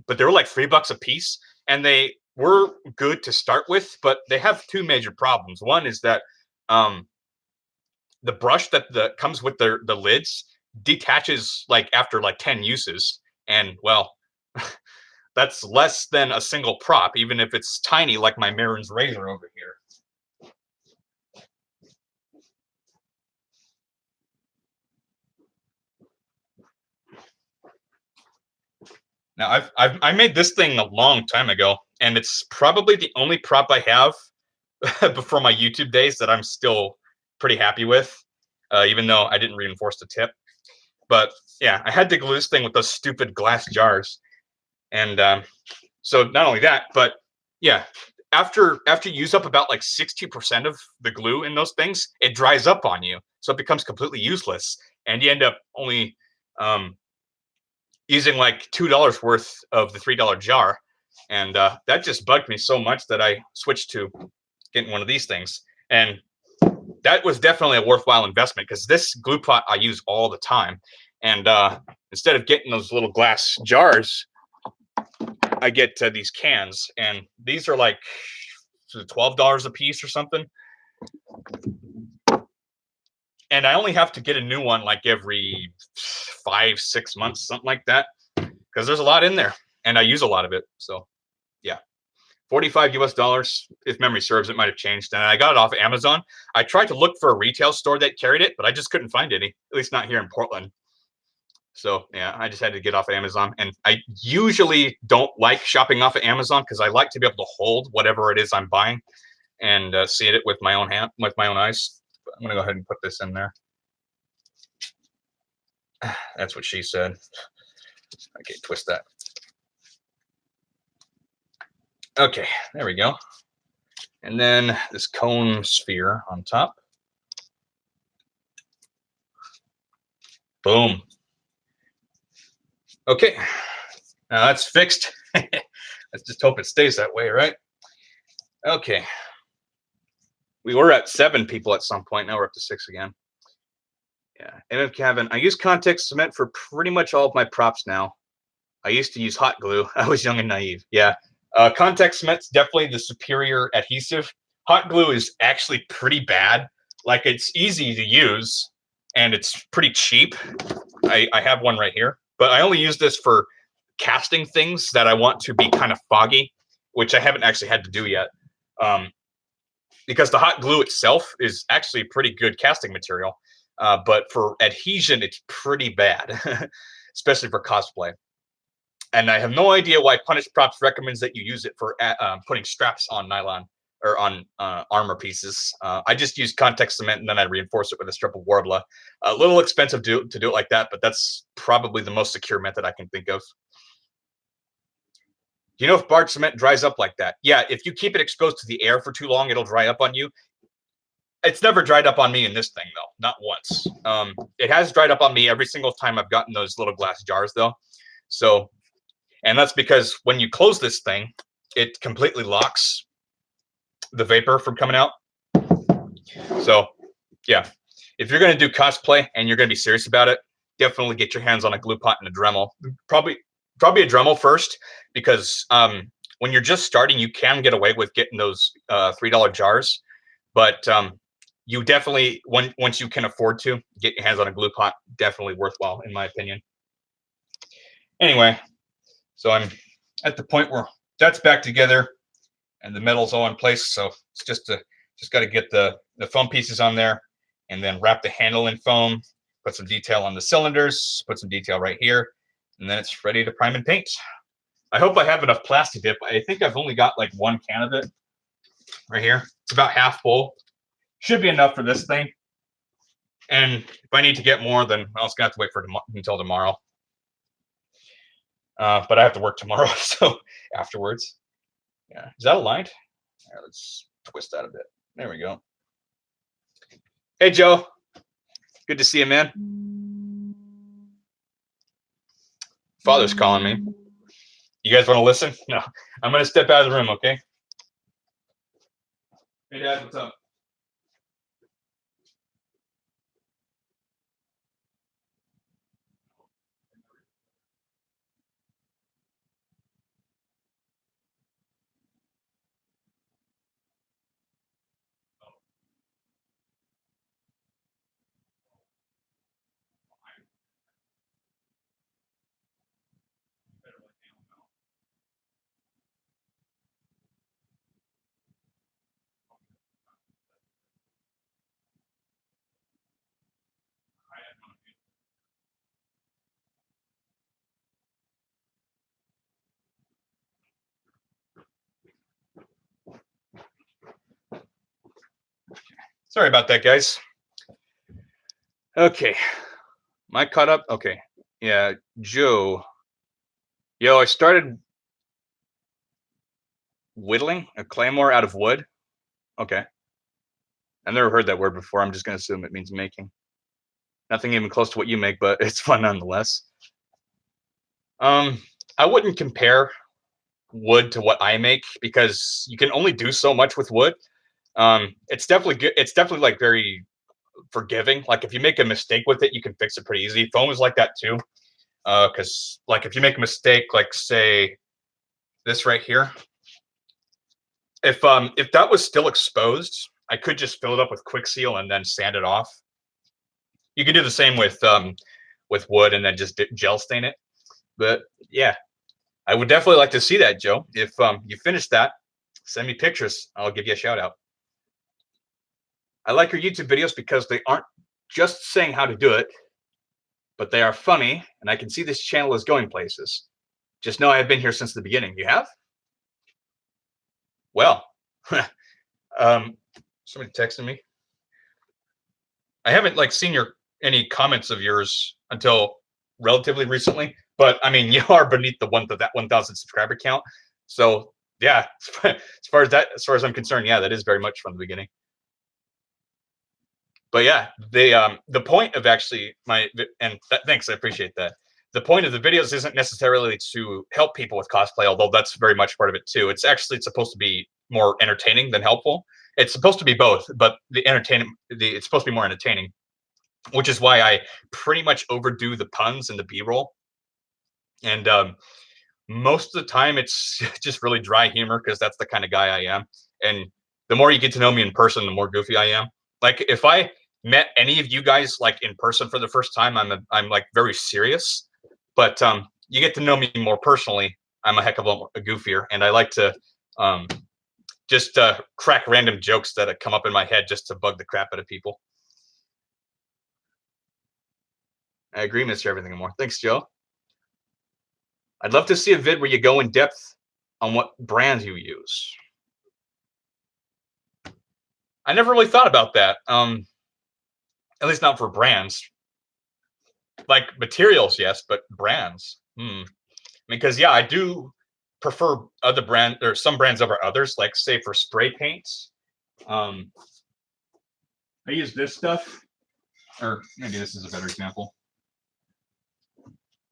[SPEAKER 1] but they were like $3 a piece, and they were good to start with, but they have 2 major problems. One is that the brush that comes with the lids detaches like after like 10 uses, and well, that's less than a single prop, even if it's tiny, like my Marin's razor over here. Now, I made this thing a long time ago, and it's probably the only prop I have before my YouTube days that I'm still pretty happy with, even though I didn't reinforce the tip. But yeah, I had to glue this thing with those stupid glass jars, and so not only that, but yeah, after you use up about like 60% of the glue in those things, it dries up on you, so it becomes completely useless, and you end up only using like $2 worth of the $3 jar, and that just bugged me so much that I switched to getting one of these things, and that was definitely a worthwhile investment because this glue pot I use all the time, and instead of getting those little glass jars, I get these cans, and these are like $12 a piece or something. And I only have to get a new one like every 5-6 months, something like that, because there's a lot in there, and I use a lot of it. So, yeah, $45 US, if memory serves. It might have changed, and I got it off of Amazon. I tried to look for a retail store that carried it, but I just couldn't find any, at least not here in Portland. So yeah, I just had to get off of Amazon, and I usually don't like shopping off of Amazon because I like to be able to hold whatever it is I'm buying and see it with my own hand, with my own eyes. But I'm gonna go ahead and put this in there. That's what she said. Okay, twist that. Okay, there we go. And then this cone sphere on top. Boom. Okay, now that's fixed. Let's just hope it stays that way, right? Okay. We were at 7 people at some point. Now we're up to 6 again. Yeah. MF Cabin. I use context cement for pretty much all of my props now. I used to use hot glue. I was young and naive. Yeah. Context cement's definitely the superior adhesive. Hot glue is actually pretty bad. Like, it's easy to use, and it's pretty cheap. I have one right here, but I only use this for casting things that I want to be kind of foggy, which I haven't actually had to do yet. Because the hot glue itself is actually a pretty good casting material. But for adhesion, it's pretty bad, especially for cosplay. And I have no idea why Punish Props recommends that you use it for putting straps on nylon or on armor pieces. I just use context cement, and then I reinforce it with a strip of Warbler. A little expensive to do it like that, but that's probably the most secure method I can think of. Do you know if barge cement dries up like that? Yeah, if you keep it exposed to the air for too long, it'll dry up on you. It's never dried up on me in this thing though, not once. It has dried up on me every single time I've gotten those little glass jars though. So, and that's because when you close this thing, it completely locks the vapor from coming out. So, yeah, if you're gonna do cosplay and you're gonna be serious about it, definitely get your hands on a glue pot and a Dremel. Probably a Dremel first, because when you're just starting, you can get away with getting those $3 jars, but you definitely, once you can afford to, get your hands on a glue pot. Definitely worthwhile, in my opinion. Anyway, so I'm at the point where that's back together and the metal's all in place. So it's just got to get the foam pieces on there, and then wrap the handle in foam, put some detail on the cylinders, put some detail right here, and then it's ready to prime and paint. I hope I have enough plastic dip. I think I've only got like 1 can of it right here. It's about half full. Should be enough for this thing. And if I need to get more, then I'll just have to wait for until tomorrow. But I have to work tomorrow, so afterwards. Yeah, is that aligned? All right, let's twist that a bit. There we go. Hey, Joe. Good to see you, man. Father's calling me. You guys want to listen? No. I'm going to step out of the room, okay? Hey, Dad, what's up? Sorry about that, guys. Okay. Am I caught up? Okay. Yeah, Joe. Yo, I started whittling a claymore out of wood. Okay. I've never heard that word before. I'm just going to assume it means making. Nothing even close to what you make, but it's fun nonetheless. I wouldn't compare wood to what I make, because you can only do so much with wood. It's definitely good. It's definitely like very forgiving. Like if you make a mistake with it, you can fix it pretty easy. Foam is like that too. Because like if you make a mistake, like say this right here, if that was still exposed, I could just fill it up with quick seal and then sand it off. You can do the same with wood and then just gel stain it. But yeah, I would definitely like to see that, Joe. If you finish that, send me pictures. I'll give you a shout out. I like your YouTube videos because they aren't just saying how to do it, but they are funny, and I can see this channel is going places. Just know I've been here since the beginning. You have? Well, somebody texted me. I haven't like seen any comments of yours until relatively recently, but I mean, you are beneath the 1,000 subscriber count. So yeah, as far as I'm concerned, yeah, that is very much from the beginning. But yeah, the point of actually thanks, I appreciate that. The point of the videos isn't necessarily to help people with cosplay, although that's very much part of it too. It's supposed to be more entertaining than helpful. It's supposed to be both, but it's supposed to be more entertaining, which is why I pretty much overdo the puns and the B-roll. And most of the time, it's just really dry humor, because that's the kind of guy I am. And the more you get to know me in person, the more goofy I am. Like if I met any of you guys like in person for the first time, I'm like very serious. But you get to know me more personally, I'm a heck of a lot goofier, and I like to just crack random jokes that come up in my head just to bug the crap out of people. I agree, Mr. Everything and More. Thanks, Joe. I'd love to see a vid where you go in depth on what brands you use. I never really thought about that. At least not for brands. Like materials, yes, but brands. Because yeah, I do prefer other brands or some brands over others. Like say for spray paints, I use this stuff, or maybe this is a better example.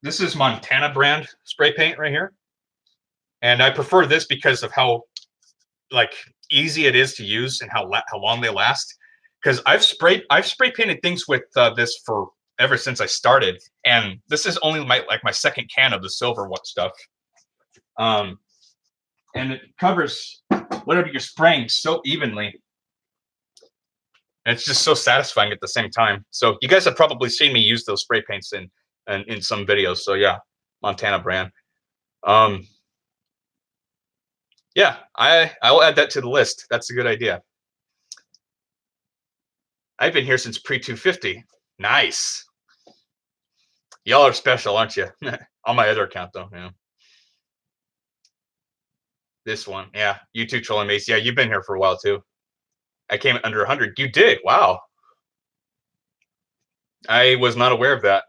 [SPEAKER 1] This is Montana brand spray paint right here. And I prefer this because of how like easy it is to use and how long they last. Because I've spray painted things with this for ever since I started, and this is only my second can of the silver stuff. And it covers whatever you're spraying so evenly. And it's just so satisfying at the same time. So you guys have probably seen me use those spray paints in some videos. So yeah, Montana brand. Yeah, I will add that to the list. That's a good idea. I've been here since pre-250. Nice. Y'all are special, aren't you? On my other account, though. Yeah. This one, yeah. You too, Trolling Mace. Yeah, you've been here for a while too. I came under 100. You did. Wow. I was not aware of that,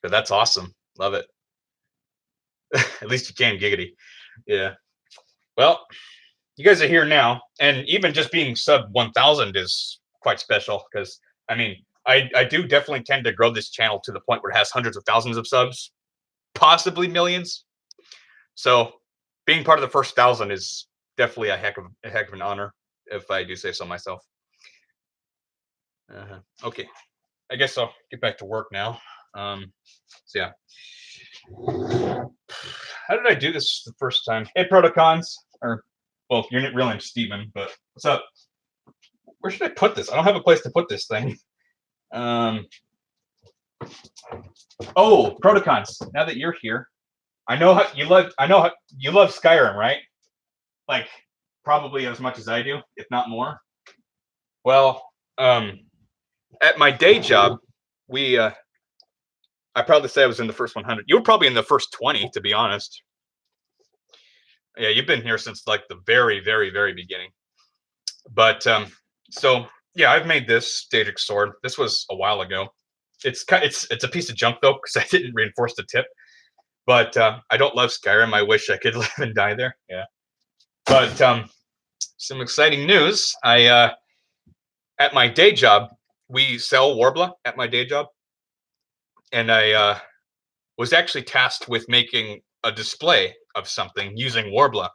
[SPEAKER 1] but that's awesome. Love it. At least you can, giggity. Yeah. Well, you guys are here now, and even just being sub 1,000 is quite special because I mean, I do definitely tend to grow this channel to the point where it has hundreds of thousands of subs, possibly millions. So being part of the first 1,000 is definitely a heck of an honor, if I do say so myself. Okay, I guess I'll get back to work now. So yeah, how did I do this the first time? Hey, Protocons, or well, your real name's Steven, but what's up? Where should I put this? I don't have a place to put this thing. Oh, Protocons, now that you're here, I know how you love Skyrim, right? Like probably as much as I do, if not more. Well, at my day job, I probably say I was in the first 100. You were probably in the first 20, to be honest. Yeah, you've been here since like the very, very, very beginning. But so yeah, I've made this Daedric sword. This was a while ago. It's a piece of junk though because I didn't reinforce the tip. But I don't love Skyrim. I wish I could live and die there. Yeah. But some exciting news. I at my day job, we sell Warbler at my day job, and I was actually tasked with making a display of something using Warbler.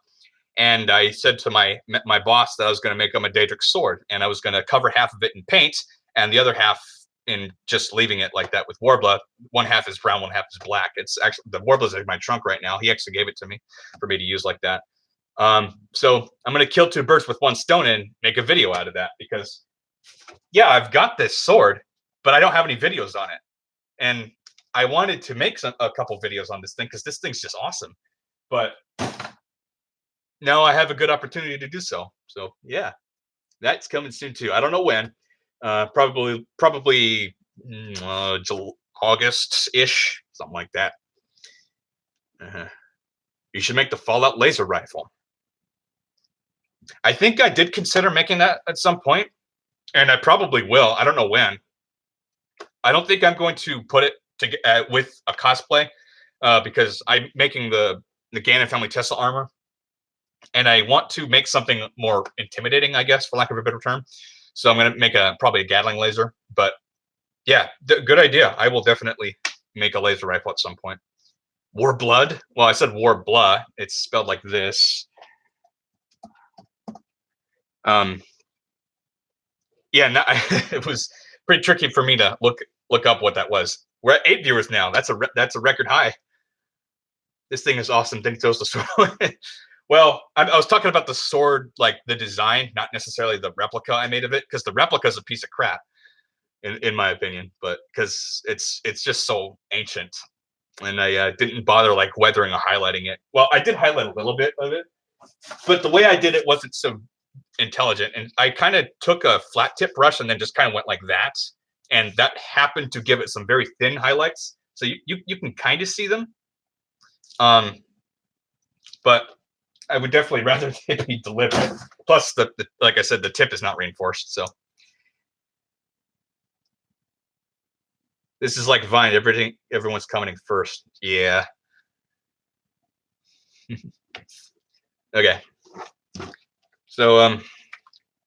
[SPEAKER 1] And I said to my boss that I was going to make him a Daedric sword, and I was going to cover half of it in paint, and the other half in just leaving it like that with Warbler. One half is brown, one half is black. It's actually the Warbler's in my trunk right now. He actually gave it to me for me to use like that. So I'm going to kill two birds with one stone and make a video out of that because, yeah, I've got this sword, but I don't have any videos on it, and I wanted to make a couple videos on this thing because this thing's just awesome, but now I have a good opportunity to do so. So yeah, that's coming soon too. I don't know when. Probably August-ish, something like that. You should make the Fallout laser rifle. I think I did consider making that at some point, and I probably will. I don't know when. I don't think I'm going to put it with a cosplay because I'm making the Ganon family Tesla armor, and I want to make something more intimidating, I guess, for lack of a better term. So I'm going to make probably a Gatling laser. But yeah, good idea. I will definitely make a laser rifle at some point. War Blood? Well, I said War Blah. It's spelled like this. Yeah, no, it was pretty tricky for me to look up what that was. We're at 8 viewers now. That's a record high. This thing is awesome. Then throws the sword. Well, I was talking about the sword, like the design, not necessarily the replica I made of it, because the replica is a piece of crap, in my opinion. But because it's just so ancient, and I didn't bother like weathering or highlighting it. Well, I did highlight a little bit of it, but the way I did it wasn't so intelligent. And I kind of took a flat tip brush and then just kind of went like that, and that happened to give it some very thin highlights, so you can kind of see them. But I would definitely rather it be deliberate. Plus, the like I said, the tip is not reinforced. So this is like Vine. Everyone's coming first. Yeah. Okay. So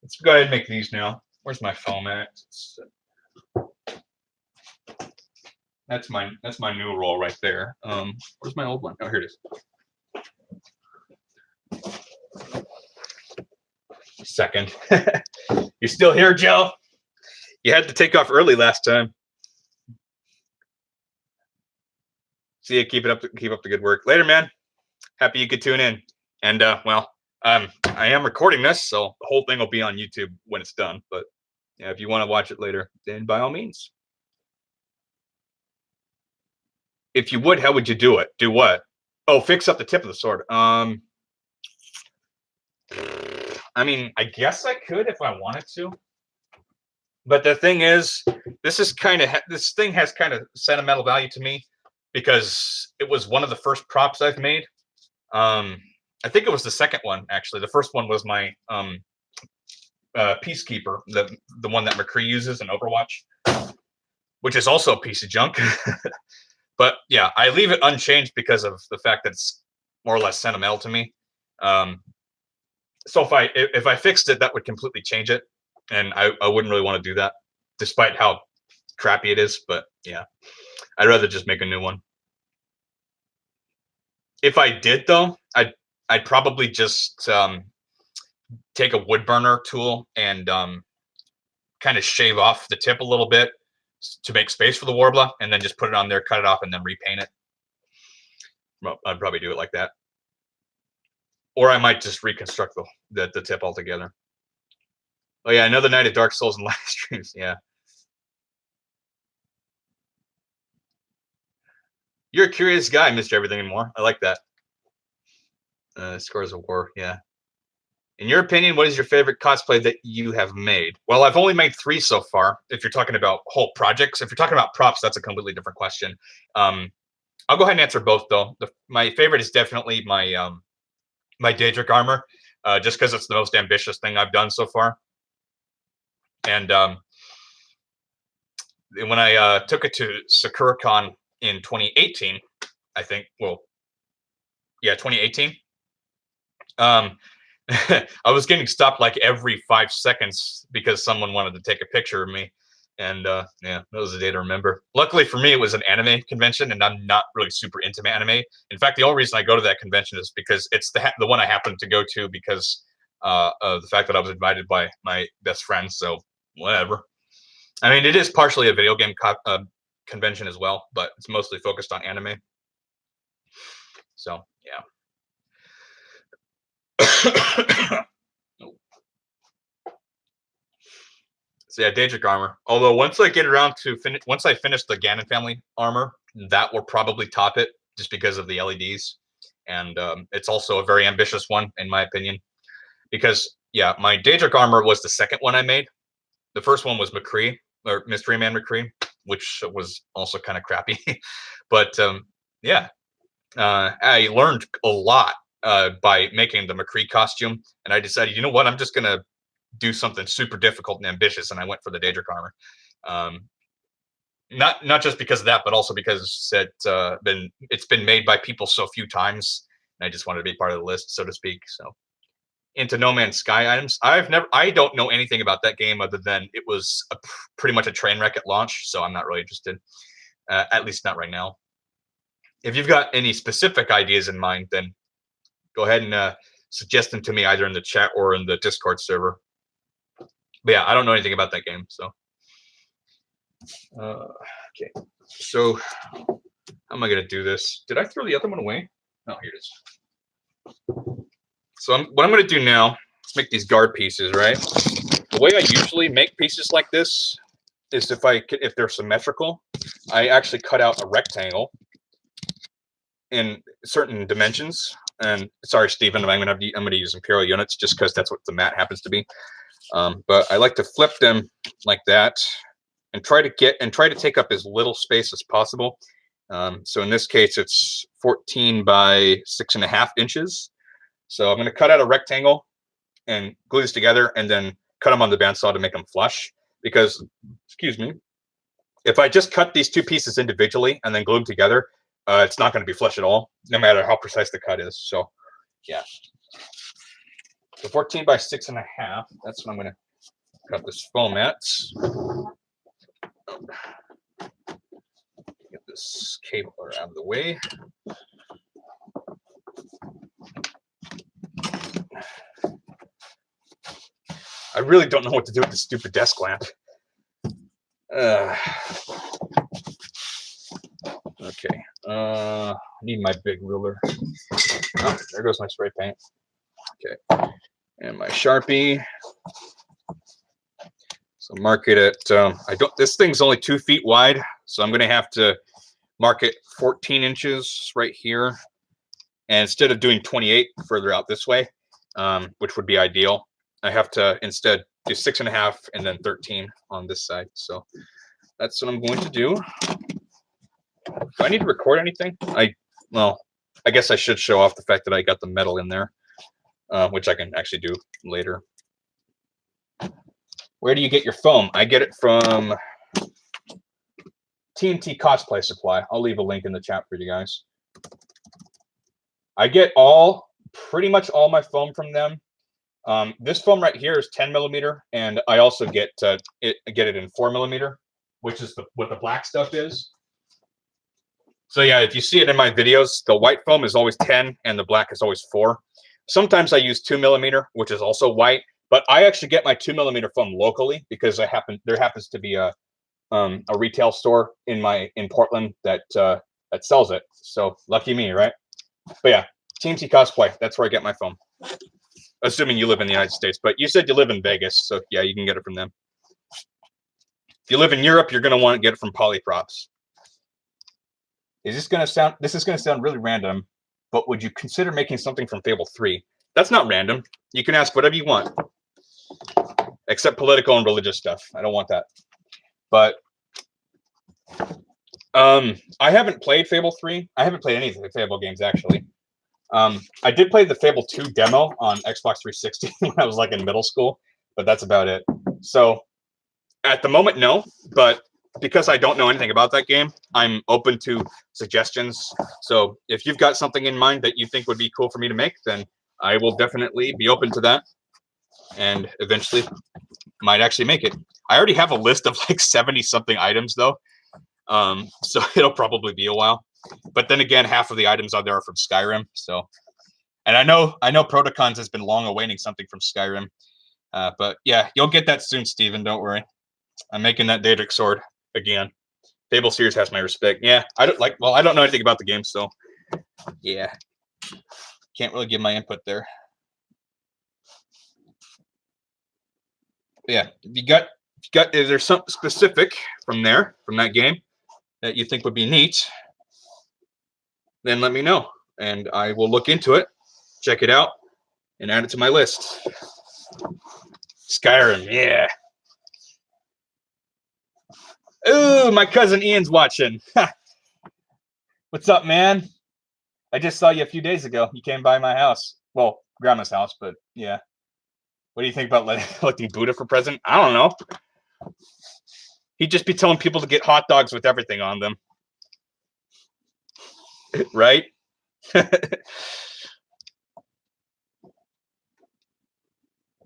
[SPEAKER 1] let's go ahead and make these now. Where's my foam at? That's my new roll right there. Where's my old one? Oh, here it is. Second. You still here, Joe? You had to take off early last time. See you. Keep up the good work. Later, man. Happy you could tune in. And well, I am recording this, so the whole thing will be on YouTube when it's done. But yeah, if you want to watch it later, then by all means. If you would, how would you do it? Do what? Oh, fix up the tip of the sword. I mean, I guess I could if I wanted to. But the thing is, this thing has kind of sentimental value to me because it was one of the first props I've made. I think it was the second one, actually. The first one was my Peacekeeper, the one that McCree uses in Overwatch, which is also a piece of junk. But yeah, I leave it unchanged because of the fact that it's more or less sentimental to me. So if I fixed it, that would completely change it, and I wouldn't really want to do that, despite how crappy it is. But yeah, I'd rather just make a new one. If I did, though, I'd probably just take a wood burner tool and kind of shave off the tip a little bit to make space for the Warbler, and then just put it on there, cut it off, and then repaint it. Well, I'd probably do it like that. Or I might just reconstruct the tip altogether. Oh yeah, another night of Dark Souls and live streams. Yeah. You're a curious guy, Mr. Everything and More. I like that. Scores of War, yeah. In your opinion, what is your favorite cosplay that you have made? Well, I've only made 3 so far. If you're talking about whole projects, if you're talking about props, that's a completely different question. I'll go ahead and answer both, though. My favorite is definitely my my Daedric armor, just because it's the most ambitious thing I've done so far. And when I took it to SakuraCon in 2018, I think, well, yeah, 2018. I was getting stopped like every 5 seconds because someone wanted to take a picture of me. And yeah, that was a day to remember. Luckily for me, it was an anime convention, and I'm not really super into anime. In fact, the only reason I go to that convention is because it's the one I happened to go to because of the fact that I was invited by my best friend. So whatever. I mean, it is partially a video game convention as well, but it's mostly focused on anime. So yeah. So yeah, Daedric armor. Although once I get around to once I finish the Ganon family armor, that will probably top it just because of the LEDs, and it's also a very ambitious one in my opinion. Because yeah, my Daedric armor was the second one I made. The first one was McCree or Mystery Man McCree, which was also kind of crappy. But yeah, I learned a lot by making the McCree costume, and I decided, you know what, I'm just gonna do something super difficult and ambitious, and I went for the Daedric armor. Not just because of that, but also because it's been made by people so few times, and I just wanted to be part of the list, so to speak. So into No Man's Sky items, I don't know anything about that game other than it was pretty much a train wreck at launch, so I'm not really interested, at least not right now. If you've got any specific ideas in mind, then go ahead and suggest them to me either in the chat or in the Discord server. But yeah, I don't know anything about that game, so. Okay, so how am I going to do this? Did I throw the other one away? Oh, here it is. So what I'm going to do now is make these guard pieces, right? The way I usually make pieces like this is if they're symmetrical, I actually cut out a rectangle in certain dimensions. And sorry, Stephen, I'm going to use imperial units just because that's what the mat happens to be. But I like to flip them like that and try to take up as little space as possible. So in this case, it's 14 by 6.5 inches. So I'm going to cut out a rectangle and glue this together, and then cut them on the bandsaw to make them flush. Because, excuse me, if I just cut these 2 pieces individually and then glue them together, it's not going to be flush at all, no matter how precise the cut is. So, yeah. So 14 by 6.5. That's what I'm going to Cut this foam out. Get this cable out of the way. I really don't know what to do with this stupid desk lamp. Okay. I need my big ruler. Oh, there goes my spray paint. Okay. And my Sharpie. So mark it at, this thing's only 2 feet wide, so I'm gonna have to mark it 14 inches right here. And instead of doing 28 further out this way, which would be ideal, I have to instead do 6.5 and then 13 on this side. So that's what I'm going to do. Do I need to record anything? Well, I guess I should show off the fact that I got the metal in there, which I can actually do later. Where do you get your foam? I get it from TNT Cosplay Supply. I'll leave a link in the chat for you guys. I get pretty much all my foam from them. This foam right here is 10 millimeter, and I also get it in 4 millimeter, which is what the black stuff is. So yeah, if you see it in my videos, the white foam is always 10 and the black is always 4. Sometimes I use 2 millimeter, which is also white, but I actually get my 2 millimeter foam locally because there happens to be a retail store in Portland that sells it. So lucky me, right? But yeah, TNT Cosplay, that's where I get my foam. Assuming you live in the United States, but you said you live in Vegas, so yeah, you can get it from them. If you live in Europe, you're going to want to get it from Polyprops. This is going to sound really random, but would you consider making something from Fable 3? That's not random. You can ask whatever you want, except political and religious stuff. I don't want that. But I haven't played Fable 3. I haven't played any of the Fable games, actually. I did play the Fable 2 demo on Xbox 360 when I was like in middle school, but that's about it. So at the moment, no, but because I don't know anything about that game, I'm open to suggestions. So if you've got something in mind that you think would be cool for me to make, then I will definitely be open to that and eventually might actually make it. I already have a list of like 70 something items though. So it'll probably be a while. But then again, half of the items on there are from Skyrim. So, and I know Protocons has been long awaiting something from Skyrim. But yeah, you'll get that soon, Steven. Don't worry. I'm making that Daedric sword again. Fable series has my respect. Yeah, I don't know anything about the game, so yeah, can't really give my input there. But yeah, if there's something specific from that game that you think would be neat, then let me know, and I will look into it, check it out, and add it to my list. Skyrim, yeah. Ooh, my cousin Ian's watching. What's up, man? I just saw you a few days ago. You came by my house. Well, grandma's house, but yeah. What do you think about electing Buddha for president? I don't know. He'd just be telling people to get hot dogs with everything on them. Right?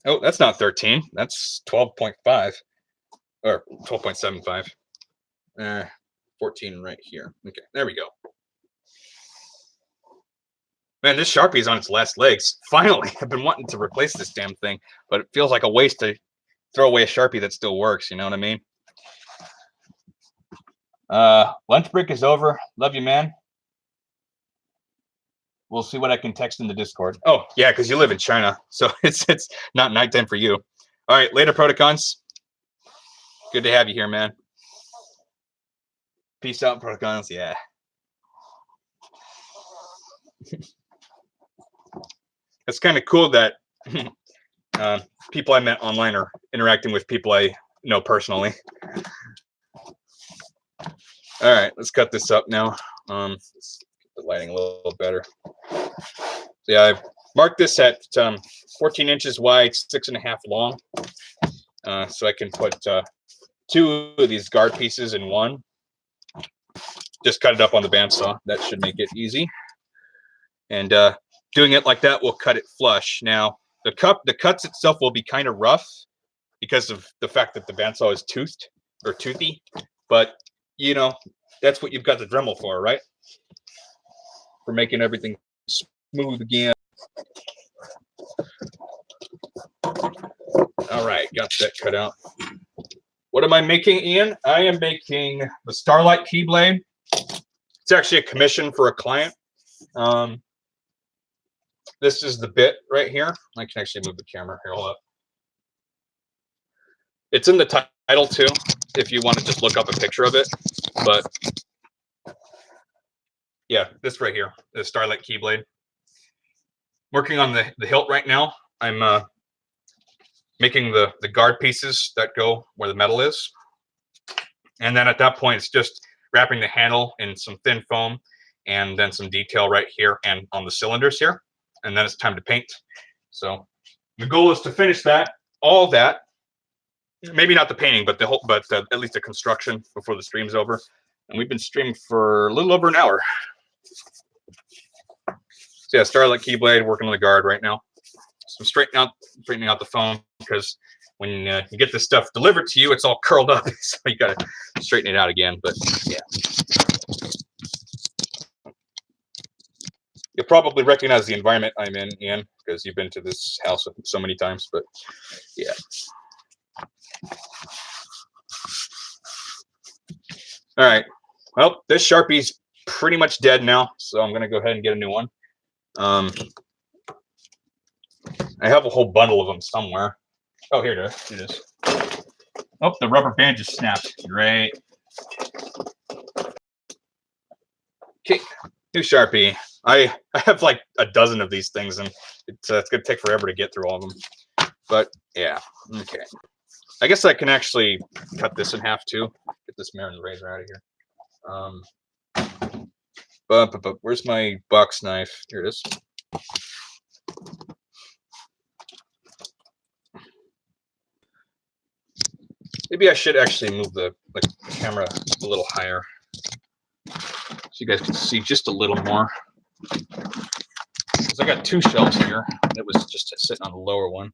[SPEAKER 1] Oh, that's not 13. That's 12.5. Or 12.75. 14 right here. Okay, there we go. Man, this Sharpie is on its last legs. Finally, I've been wanting to replace this damn thing, but it feels like a waste to throw away a Sharpie that still works. You know what I mean? Lunch break is over. Love you, man. We'll see what I can text in the Discord. Oh, yeah, because you live in China, so it's not nighttime for you. All right, later, Protocons. Good to have you here, man. Peace out, Protocons. Yeah. It's kind of cool that people I met online are interacting with people I know personally. All right, let's cut this up now. Let's get the lighting a little better. So yeah, I've marked this at 14 inches wide, 6.5 long. So I can put 2 of these guard pieces in one. Just cut it up on the bandsaw. That should make it easy. And doing it like that will cut it flush. Now, the cuts itself will be kind of rough, because of the fact that the bandsaw is toothed or toothy. But you know, that's what you've got the Dremel for, right? For making everything smooth again. All right, got that cut out. What am I making, Ian? I am making the Starlight Keyblade. It's actually a commission for a client. This is the bit right here. I can actually move the camera here. Hold up. It's in the title too, if you want to just look up a picture of it. But yeah, this right here, the Starlight Keyblade. Working on the hilt right now. I'm making the guard pieces that go where the metal is. And then at that point, it's just wrapping the handle in some thin foam and then some detail right here and on the cylinders here. And then it's time to paint. So the goal is to finish that, all that. Maybe not the painting, but at least the construction before the stream's over. And we've been streaming for a little over an hour. So yeah, Starlight Keyblade, working on the guard right now. So I'm straightening out the foam because when you get this stuff delivered to you, it's all curled up. So you got to straighten it out again. But yeah. You'll probably recognize the environment I'm in, Ian, because you've been to this house so many times. But yeah. All right. Well, this Sharpie's pretty much dead now, so I'm going to go ahead and get a new one. I have a whole bundle of them somewhere. Oh, here it is. It is. Oh, the rubber band just snapped. Great. Okay, new Sharpie. I have like a dozen of these things, and it's going to take forever to get through all of them. But yeah, okay. I guess I can actually cut this in half too. Get this Marin razor out of here. But where's my box knife? Here it is. Maybe I should actually move the camera a little higher so you guys can see just a little more. Because I got two shelves here. That was just sitting on the lower one.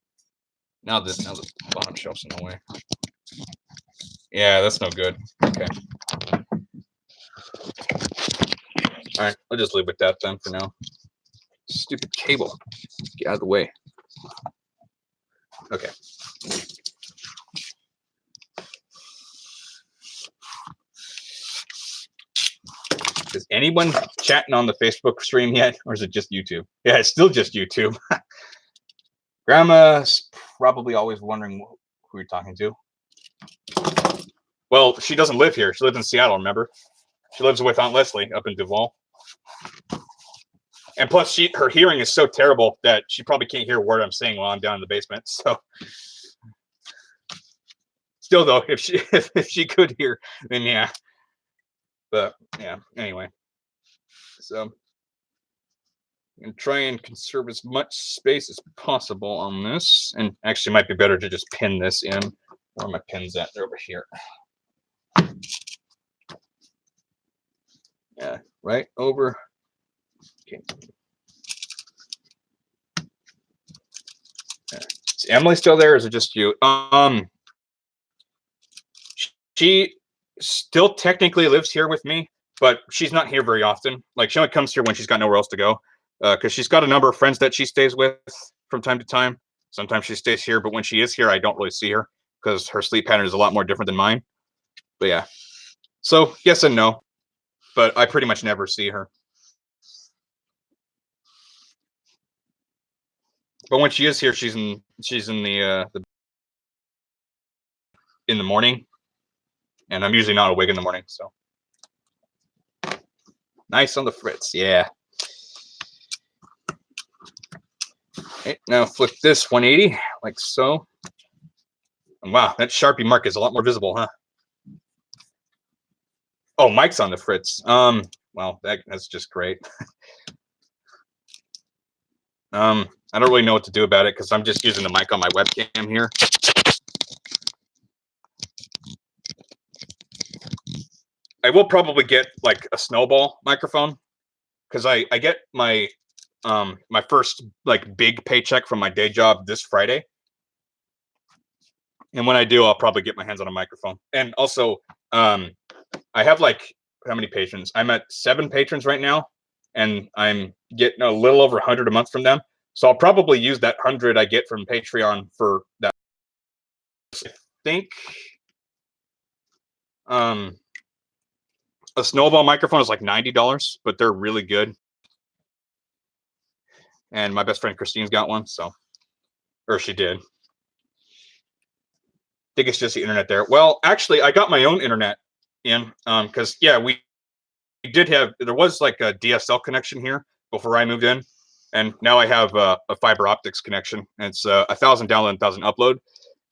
[SPEAKER 1] Now the bottom shelf's in the way. Yeah, that's no good. Okay. All right, I'll just leave with that then for now. Stupid cable. Get out of the way. Okay. Is anyone chatting on the Facebook stream yet, or is it just YouTube? Yeah, it's still just YouTube. Grandma's probably always wondering who you're talking to. Well, she doesn't live here. She lives in Seattle, remember? She lives with Aunt Leslie up in Duval. And plus, her hearing is so terrible that she probably can't hear a word I'm saying while I'm down in the basement. So, still though, if she could hear, then yeah. But yeah, anyway. So, I'm going to try and conserve as much space as possible on this. And actually, it might be better to just pin this in. Where are my pins at? They're over here. Yeah, right over. Okay. Is Emily still there, or is it just you? She still technically lives here with me, but she's not here very often. Like, she only comes here when she's got nowhere else to go, because she's got a number of friends that she stays with from time to time. Sometimes she stays here, but when she is here, I don't really see her because her sleep pattern is a lot more different than mine. But yeah, so yes and no, but I pretty much never see her. But when she is here, she's in the morning, and I'm usually not awake in the morning. So nice on the fritz, yeah. Okay, now flip this 180 like so. And wow, that Sharpie mark is a lot more visible, huh? Oh, Mike's on the fritz. Well, that's just great. I don't really know what to do about it because I'm just using the mic on my webcam here. I will probably get like a snowball microphone because I get my my first like big paycheck from my day job this Friday. And when I do, I'll probably get my hands on a microphone. And also, I have like how many patrons? I'm at 7 patrons right now, and I'm getting a little over 100 a month from them. So I'll probably use that 100 I get from Patreon for that. I think a snowball microphone is like $90, but they're really good. And my best friend Christine's got one, so, or she did. I think it's just the internet there. Well, actually, I got my own internet in, because yeah, we did have, there was like a DSL connection here before I moved in, and now I have a fiber optics connection. And it's 1,000 download, 1,000 upload.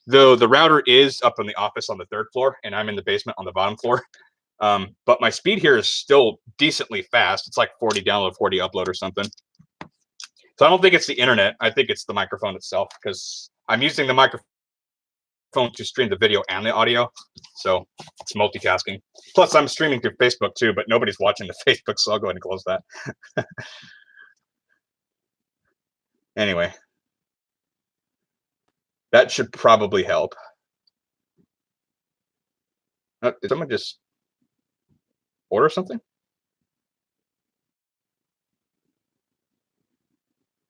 [SPEAKER 1] Though the router is up in the office on the 3rd floor, and I'm in the basement on the bottom floor. But my speed here is still decently fast. It's like 40 download, 40 upload or something. So I don't think it's the internet. I think it's the microphone itself, because I'm using the microphone to stream the video and the audio. So it's multitasking. Plus, I'm streaming through Facebook too, but nobody's watching the Facebook, so I'll go ahead and close that. Anyway, that should probably help. Did someone just order something?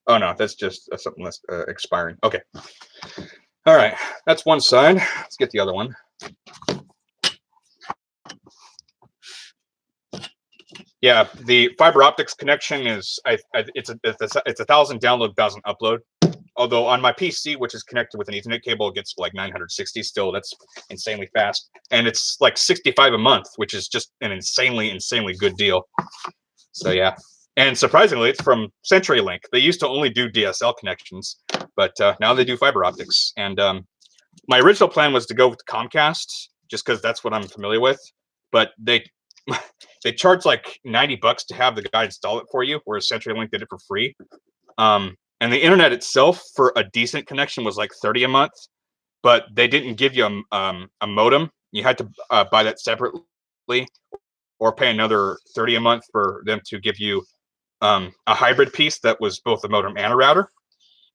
[SPEAKER 1] Oh no, that's just something that's expiring. Okay. All right, that's one side. Let's get the other one. Yeah, the fiber optics connection is it's 1,000 download, 1,000 upload. Although on my PC, which is connected with an Ethernet cable, it gets like 960 still. That's insanely fast, and it's like 65 a month, which is just an insanely good deal. So yeah, and surprisingly, it's from CenturyLink. They used to only do DSL connections, but now they do fiber optics. And my original plan was to go with Comcast, just because that's what I'm familiar with. But they charge like $90 to have the guy install it for you, whereas CenturyLink did it for free. And the internet itself for a decent connection was like 30 a month, but they didn't give you a modem. You had to buy that separately, or pay another 30 a month for them to give you a hybrid piece that was both a modem and a router.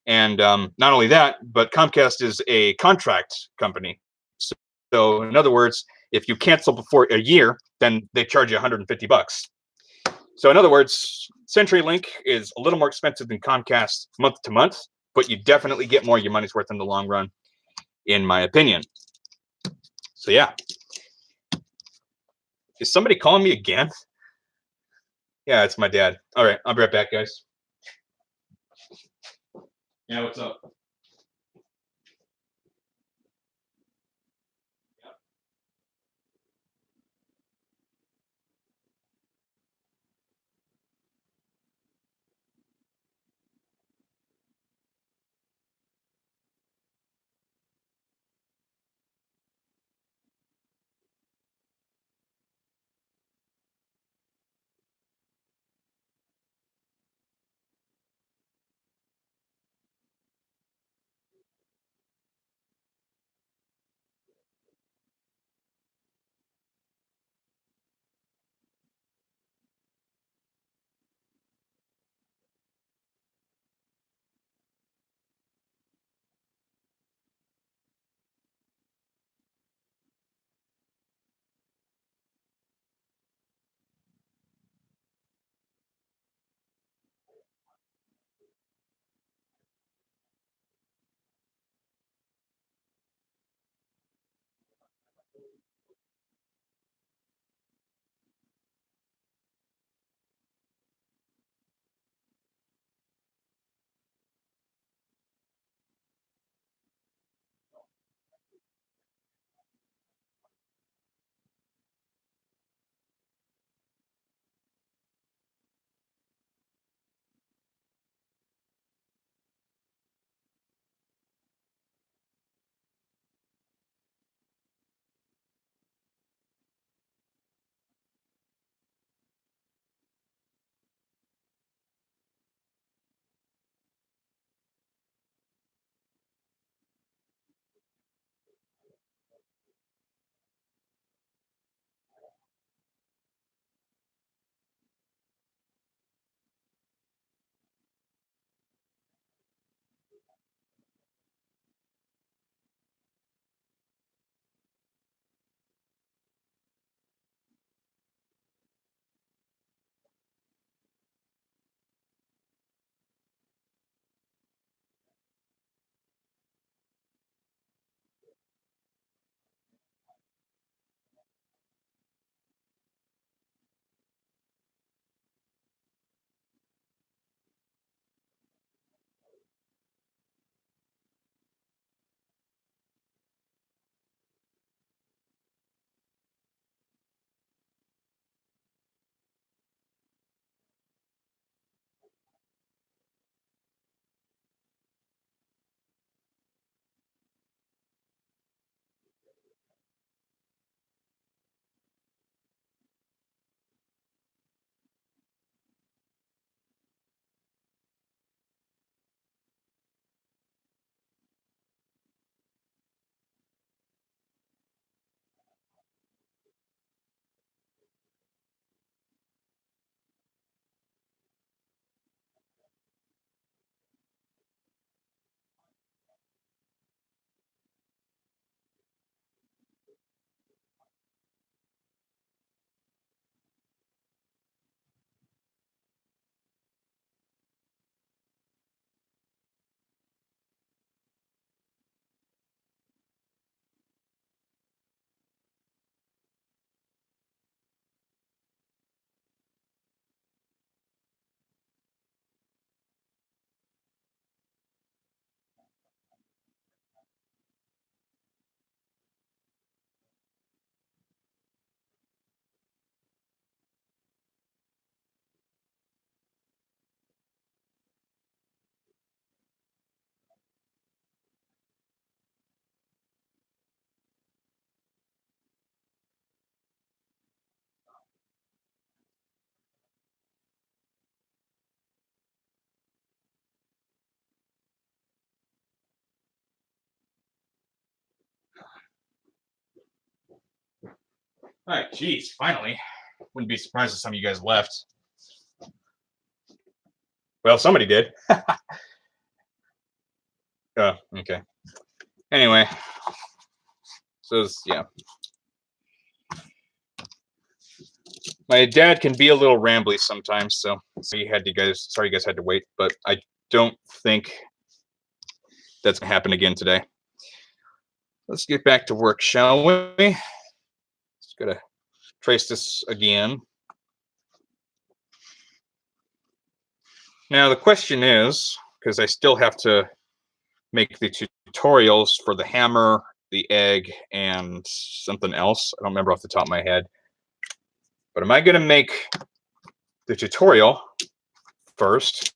[SPEAKER 1] And not only that, but Comcast is a contract company. So in other words, if you cancel before a year, then they charge you $150. So in other words, CenturyLink is a little more expensive than Comcast month to month, but you definitely get more of your money's worth in the long run, in my opinion. So yeah. Is somebody calling me again? Yeah, it's my dad. All right, I'll be right back, guys. Yeah, what's up? All right, geez, finally. Wouldn't be surprised if some of you guys left. Well, somebody did. Oh, okay. Anyway, so yeah. My dad can be a little rambly sometimes, so sorry you guys had to wait, but I don't think that's gonna happen again today. Let's get back to work, shall we? Just gotta trace this again. Now the question is, because I still have to make the tutorials for the hammer, the egg, and something else. I don't remember off the top of my head. But am I going to make the tutorial first,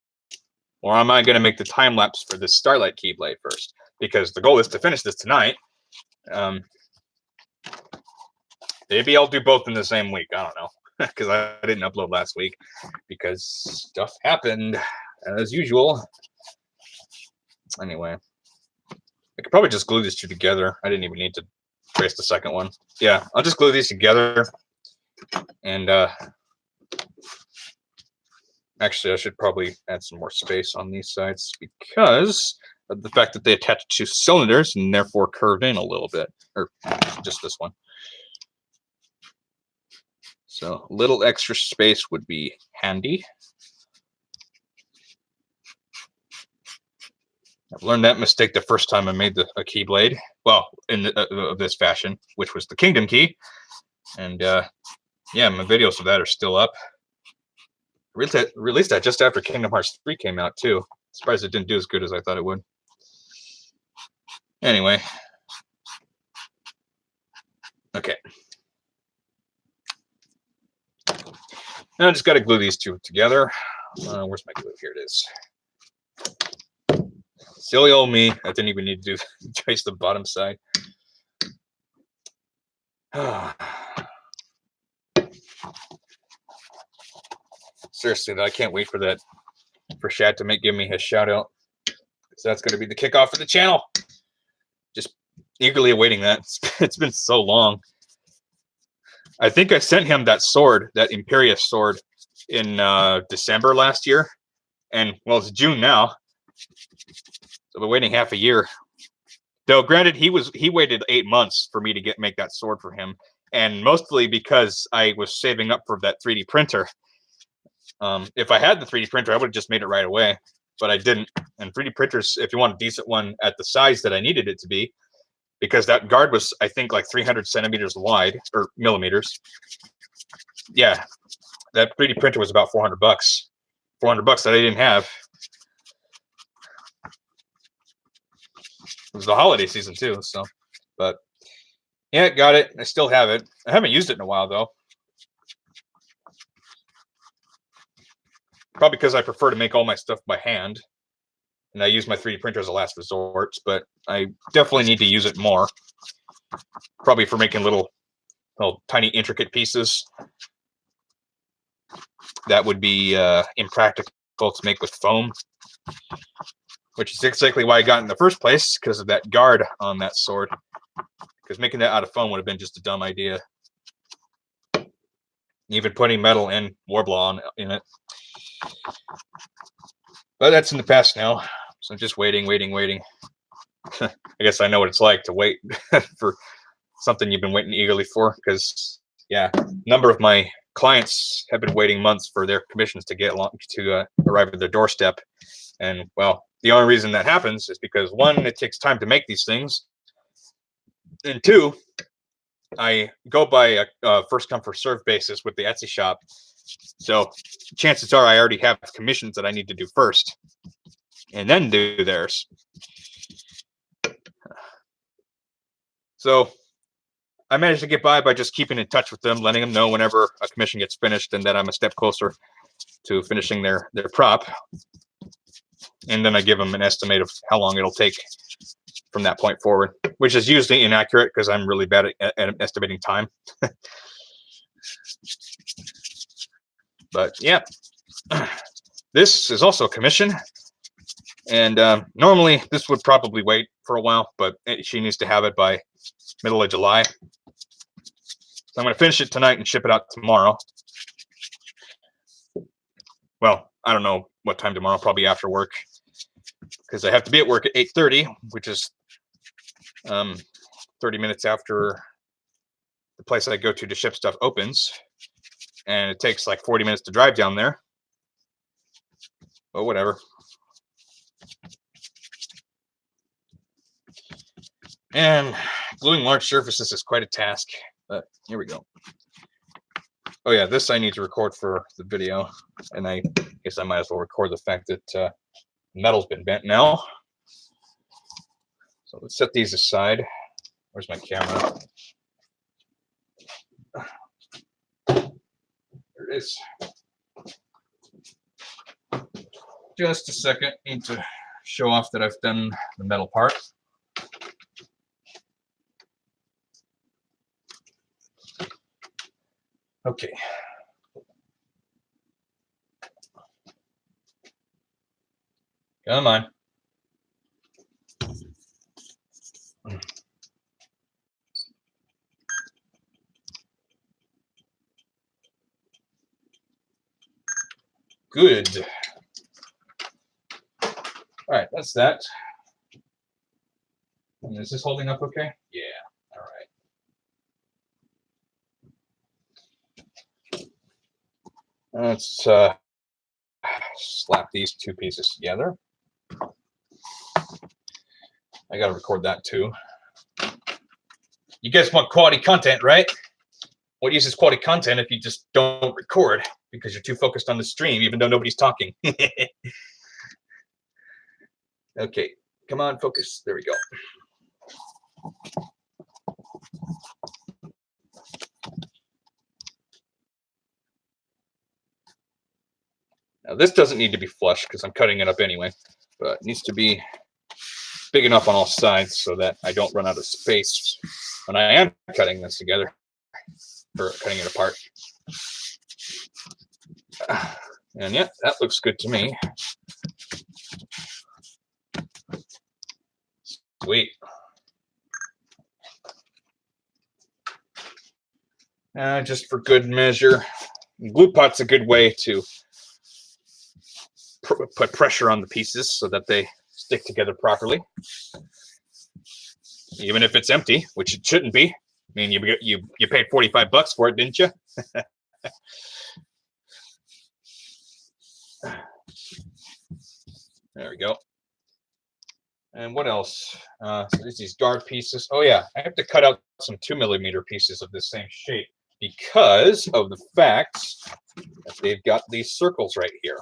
[SPEAKER 1] or am I going to make the time lapse for this Starlight Keyblade first? Because the goal is to finish this tonight. Maybe I'll do both in the same week. I don't know, because I didn't upload last week because stuff happened as usual. Anyway, I could probably just glue these two together. I didn't even need to trace the second one. Yeah, I'll just glue these together. And actually, I should probably add some more space on these sides because of the fact that they attach to cylinders and therefore curved in a little bit, or just this one. So a little extra space would be handy. I've learned that mistake the first time I made a Keyblade. Well, in this fashion, which was the Kingdom Key. And yeah, my videos of that are still up. Released that just after Kingdom Hearts 3 came out, too. Surprised it didn't do as good as I thought it would. Anyway. Okay. Now I just got to glue these two together. Where's my glue? Here it is. Silly old me. I didn't even need to trace the bottom side. Seriously, I can't wait for Shad to give me his shout out. So that's going to be the kickoff for the channel. Just eagerly awaiting that. It's been so long. I think I sent him that sword, that Imperious sword, in December last year. And, well, it's June now. So we're waiting half a year. Though, granted, he waited 8 months for me to make that sword for him. And mostly because I was saving up for that 3D printer. If I had the 3D printer, I would have just made it right away. But I didn't. And 3D printers, if you want a decent one at the size that I needed it to be, because that guard was, I think, like 300 centimeters wide, or millimeters. Yeah, that 3D printer was about $400. $400 that I didn't have. It was the holiday season too, so. But yeah, got it. I still have it. I haven't used it in a while though. Probably because I prefer to make all my stuff by hand. And I use my 3D printer as a last resort, but I definitely need to use it more. Probably for making little tiny intricate pieces. That would be impractical to make with foam. Which is exactly why I got it in the first place, because of that guard on that sword. Because making that out of foam would have been just a dumb idea. Even putting metal and Warblaw in it. But that's in the past now. So I'm just waiting. I guess I know what it's like to wait for something you've been waiting eagerly for. Because, yeah, a number of my clients have been waiting months for their commissions to arrive at their doorstep. And, well, the only reason that happens is because, one, it takes time to make these things. And two, I go by a first come first serve basis with the Etsy shop. So chances are I already have commissions that I need to do first and then do theirs. So I managed to get by just keeping in touch with them, letting them know whenever a commission gets finished and that I'm a step closer to finishing their prop. And then I give them an estimate of how long it'll take from that point forward, which is usually inaccurate because I'm really bad at estimating time. But yeah, this is also a commission. And normally this would probably wait for a while, but she needs to have it by middle of July. So I'm going to finish it tonight and ship it out tomorrow. Well, I don't know what time tomorrow, probably after work, because I have to be at work at 8:30, which is 30 minutes after the place I go to ship stuff opens. And it takes like 40 minutes to drive down there. But whatever. And gluing large surfaces is quite a task. But here we go. Oh yeah, this I need to record for the video. And I guess I might as well record the fact that metal's been bent now. So let's set these aside. Where's my camera? There it is. Just a second. Need to show off that I've done the metal part. Okay. Come on. Good. All right, that's that. And is this holding up okay? Yeah. All right. Let's slap these two pieces together. I gotta record that too. You guys want quality content, right? What use is quality content if you just don't record because you're too focused on the stream, even though nobody's talking? Okay, come on, focus. There we go. Now this doesn't need to be flush because I'm cutting it up anyway, but it needs to be big enough on all sides so that I don't run out of space when I am cutting this together, or cutting it apart. And yeah, that looks good to me. Sweet. Just for good measure, glue pot's a good way to put pressure on the pieces so that they stick together properly, even if it's empty, which it shouldn't be. I mean, you paid $45 for it, didn't you? There we go. And what else? So there's these guard pieces. Oh yeah, I have to cut out some 2mm pieces of the same shape because of the fact that they've got these circles right here,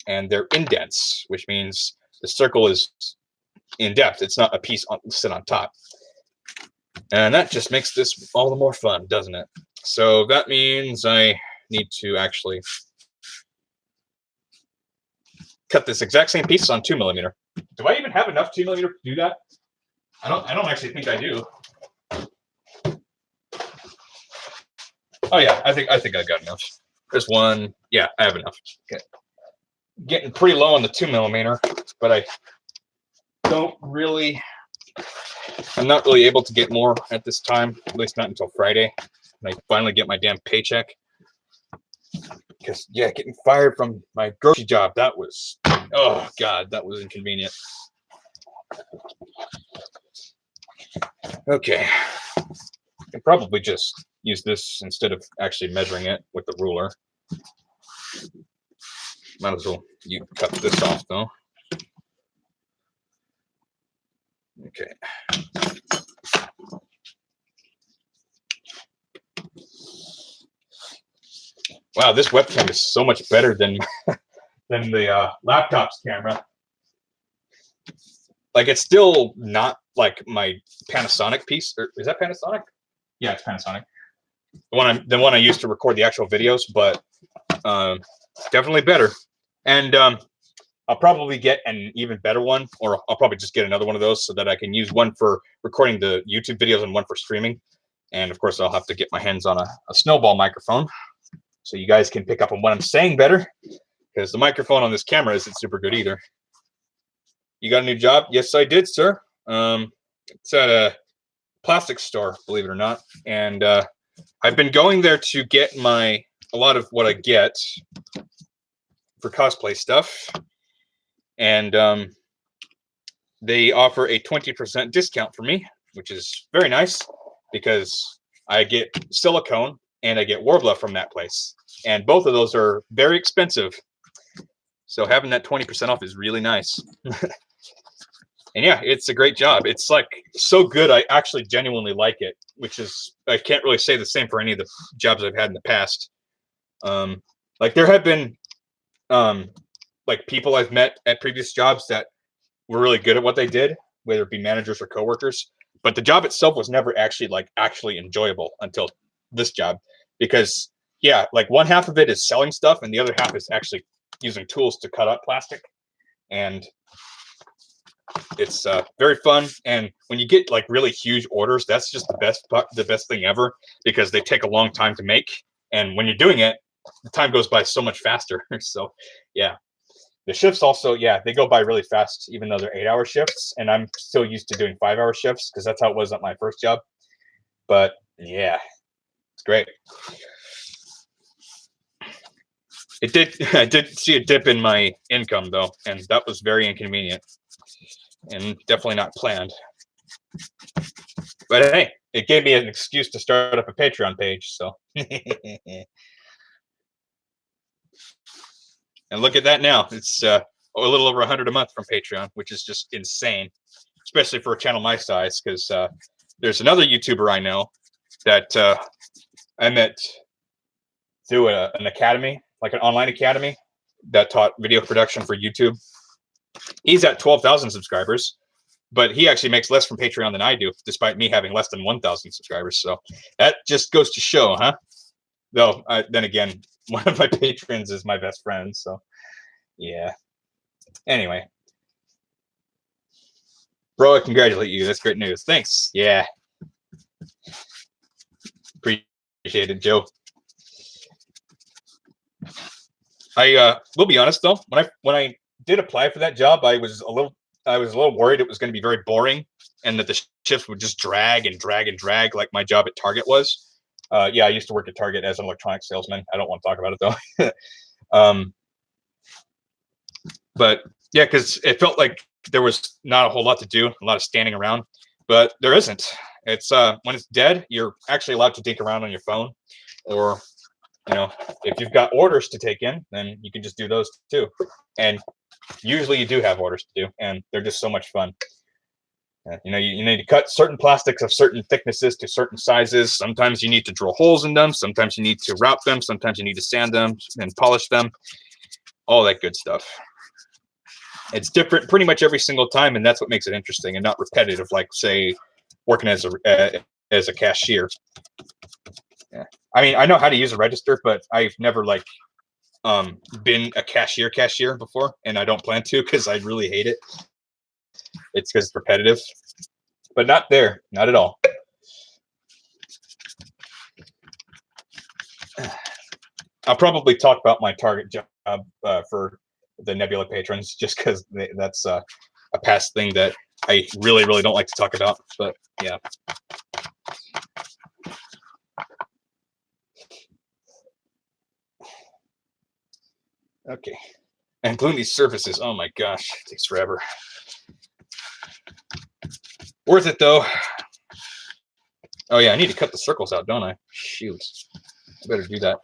[SPEAKER 1] and they're indents, which means the circle is in depth. It's not a piece sit on top. And that just makes this all the more fun, doesn't it? So that means I need to actually cut this exact same piece on 2mm. Do I even have enough 2mm to do that? I don't actually think I do. Oh yeah, I think I got enough. There's one. Yeah, I have enough. Okay. Getting pretty low on the 2mm, but I'm not really able to get more at this time, at least not until Friday, when I finally get my damn paycheck. Because, yeah, getting fired from my grocery job, that was, oh, God, that was inconvenient. Okay. I can probably just use this instead of actually measuring it with the ruler. Might as well cut this off, though. Okay. Wow, this webcam is so much better than the laptop's camera. Like, it's still not like my Panasonic piece. Or is that Panasonic? Yeah, it's Panasonic. The one I used to record the actual videos, but definitely better. And I'll probably get an even better one, or I'll probably just get another one of those so that I can use one for recording the YouTube videos and one for streaming. And of course, I'll have to get my hands on a snowball microphone so you guys can pick up on what I'm saying better, because the microphone on this camera isn't super good either. You got a new job? Yes, I did, sir. It's at a plastic store, believe it or not. And I've been going there to get a lot of what I get for cosplay stuff, and they offer a 20% discount for me, which is very nice because I get silicone and I get Warbler from that place, and both of those are very expensive. So having that 20% off is really nice. And yeah, it's a great job. It's like so good. I actually genuinely like it, which is, I can't really say the same for any of the jobs I've had in the past. Like there have been like people I've met at previous jobs that were really good at what they did, whether it be managers or coworkers. But the job itself was never actually enjoyable until this job, because yeah, like one half of it is selling stuff and the other half is actually using tools to cut up plastic. And it's very fun. And when you get like really huge orders, that's just the best thing ever, because they take a long time to make. And when you're doing it, the time goes by so much faster. So yeah, the shifts also, yeah, they go by really fast, even though they're 8-hour shifts. And I'm still used to doing 5-hour shifts because that's how it was at my first job. But yeah, it's great. I did see a dip in my income though, and that was very inconvenient and definitely not planned. But hey, it gave me an excuse to start up a Patreon page, so. And look at that now. It's a little over 100 a month from Patreon, which is just insane, especially for a channel my size, because there's another YouTuber I know that I met through an academy, like an online academy that taught video production for YouTube. He's at 12,000 subscribers, but he actually makes less from Patreon than I do, despite me having less than 1,000 subscribers. So that just goes to show, huh? Though, then again, one of my patrons is my best friend, so yeah. Anyway. Bro, I congratulate you. That's great news. Thanks. Yeah. Appreciate it, Joe. I will be honest though, when I did apply for that job, I was a little worried it was going to be very boring and that the shifts would just drag and drag and drag like my job at Target was. Yeah, I used to work at Target as an electronics salesman. I don't want to talk about it though. But yeah, because it felt like there was not a whole lot to do, a lot of standing around, but there isn't. It's when it's dead, you're actually allowed to dink around on your phone, or you know, if you've got orders to take in, then you can just do those too. And usually you do have orders to do, and they're just so much fun. You know, you need to cut certain plastics of certain thicknesses to certain sizes. Sometimes you need to drill holes in them. Sometimes you need to route them. Sometimes you need to sand them and polish them. All that good stuff. It's different pretty much every single time, and that's what makes it interesting and not repetitive, like, say, working as a cashier. Yeah. I mean, I know how to use a register, but I've never, like, been a cashier before, and I don't plan to because I really hate it. It's because it's repetitive. But not there. Not at all. I'll probably talk about my Target job for the Nebula patrons, just because that's a past thing that I really, really don't like to talk about. But yeah. Okay. And gluing these surfaces, oh my gosh, it takes forever. Worth it though. Oh yeah, I need to cut the circles out, don't I? Shoot. I better do that.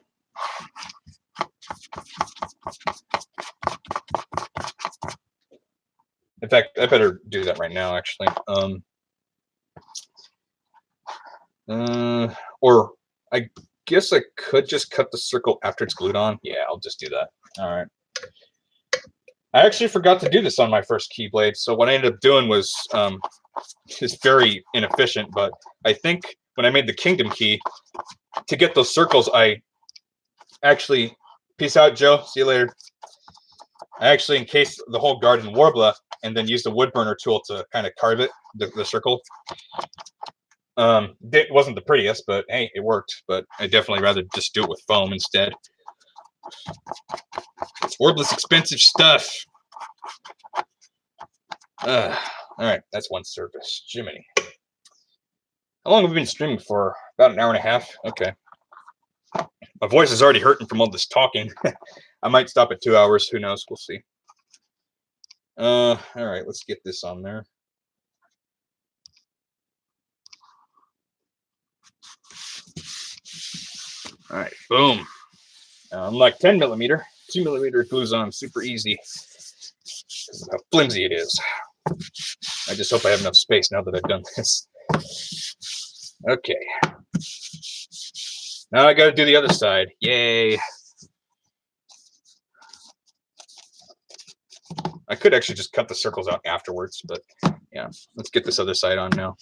[SPEAKER 1] In fact, I better do that right now, actually. Or I guess I could just cut the circle after it's glued on. Yeah, I'll just do that. All right. I actually forgot to do this on my first Keyblade, so what I ended up doing was it's very inefficient, but I think when I made the Kingdom Key, to get those circles, I actually, peace out, Joe, see you later. I actually encased the whole garden Warbler and then used a wood burner tool to kind of carve it, the circle. It wasn't the prettiest, but hey, it worked. But I definitely rather just do it with foam instead. Warbler's expensive stuff. All right, that's one surface. Jiminy. How long have we been streaming for? About an hour and a half. Okay. My voice is already hurting from all this talking. I might stop at 2 hours. Who knows? We'll see. All right. Let's get this on there. All right. Boom. Unlike 10 millimeter, 2 millimeter glues on super easy. This is how flimsy it is. I just hope I have enough space now that I've done this. Okay. Now I got to do the other side. Yay. I could actually just cut the circles out afterwards, but yeah, let's get this other side on now.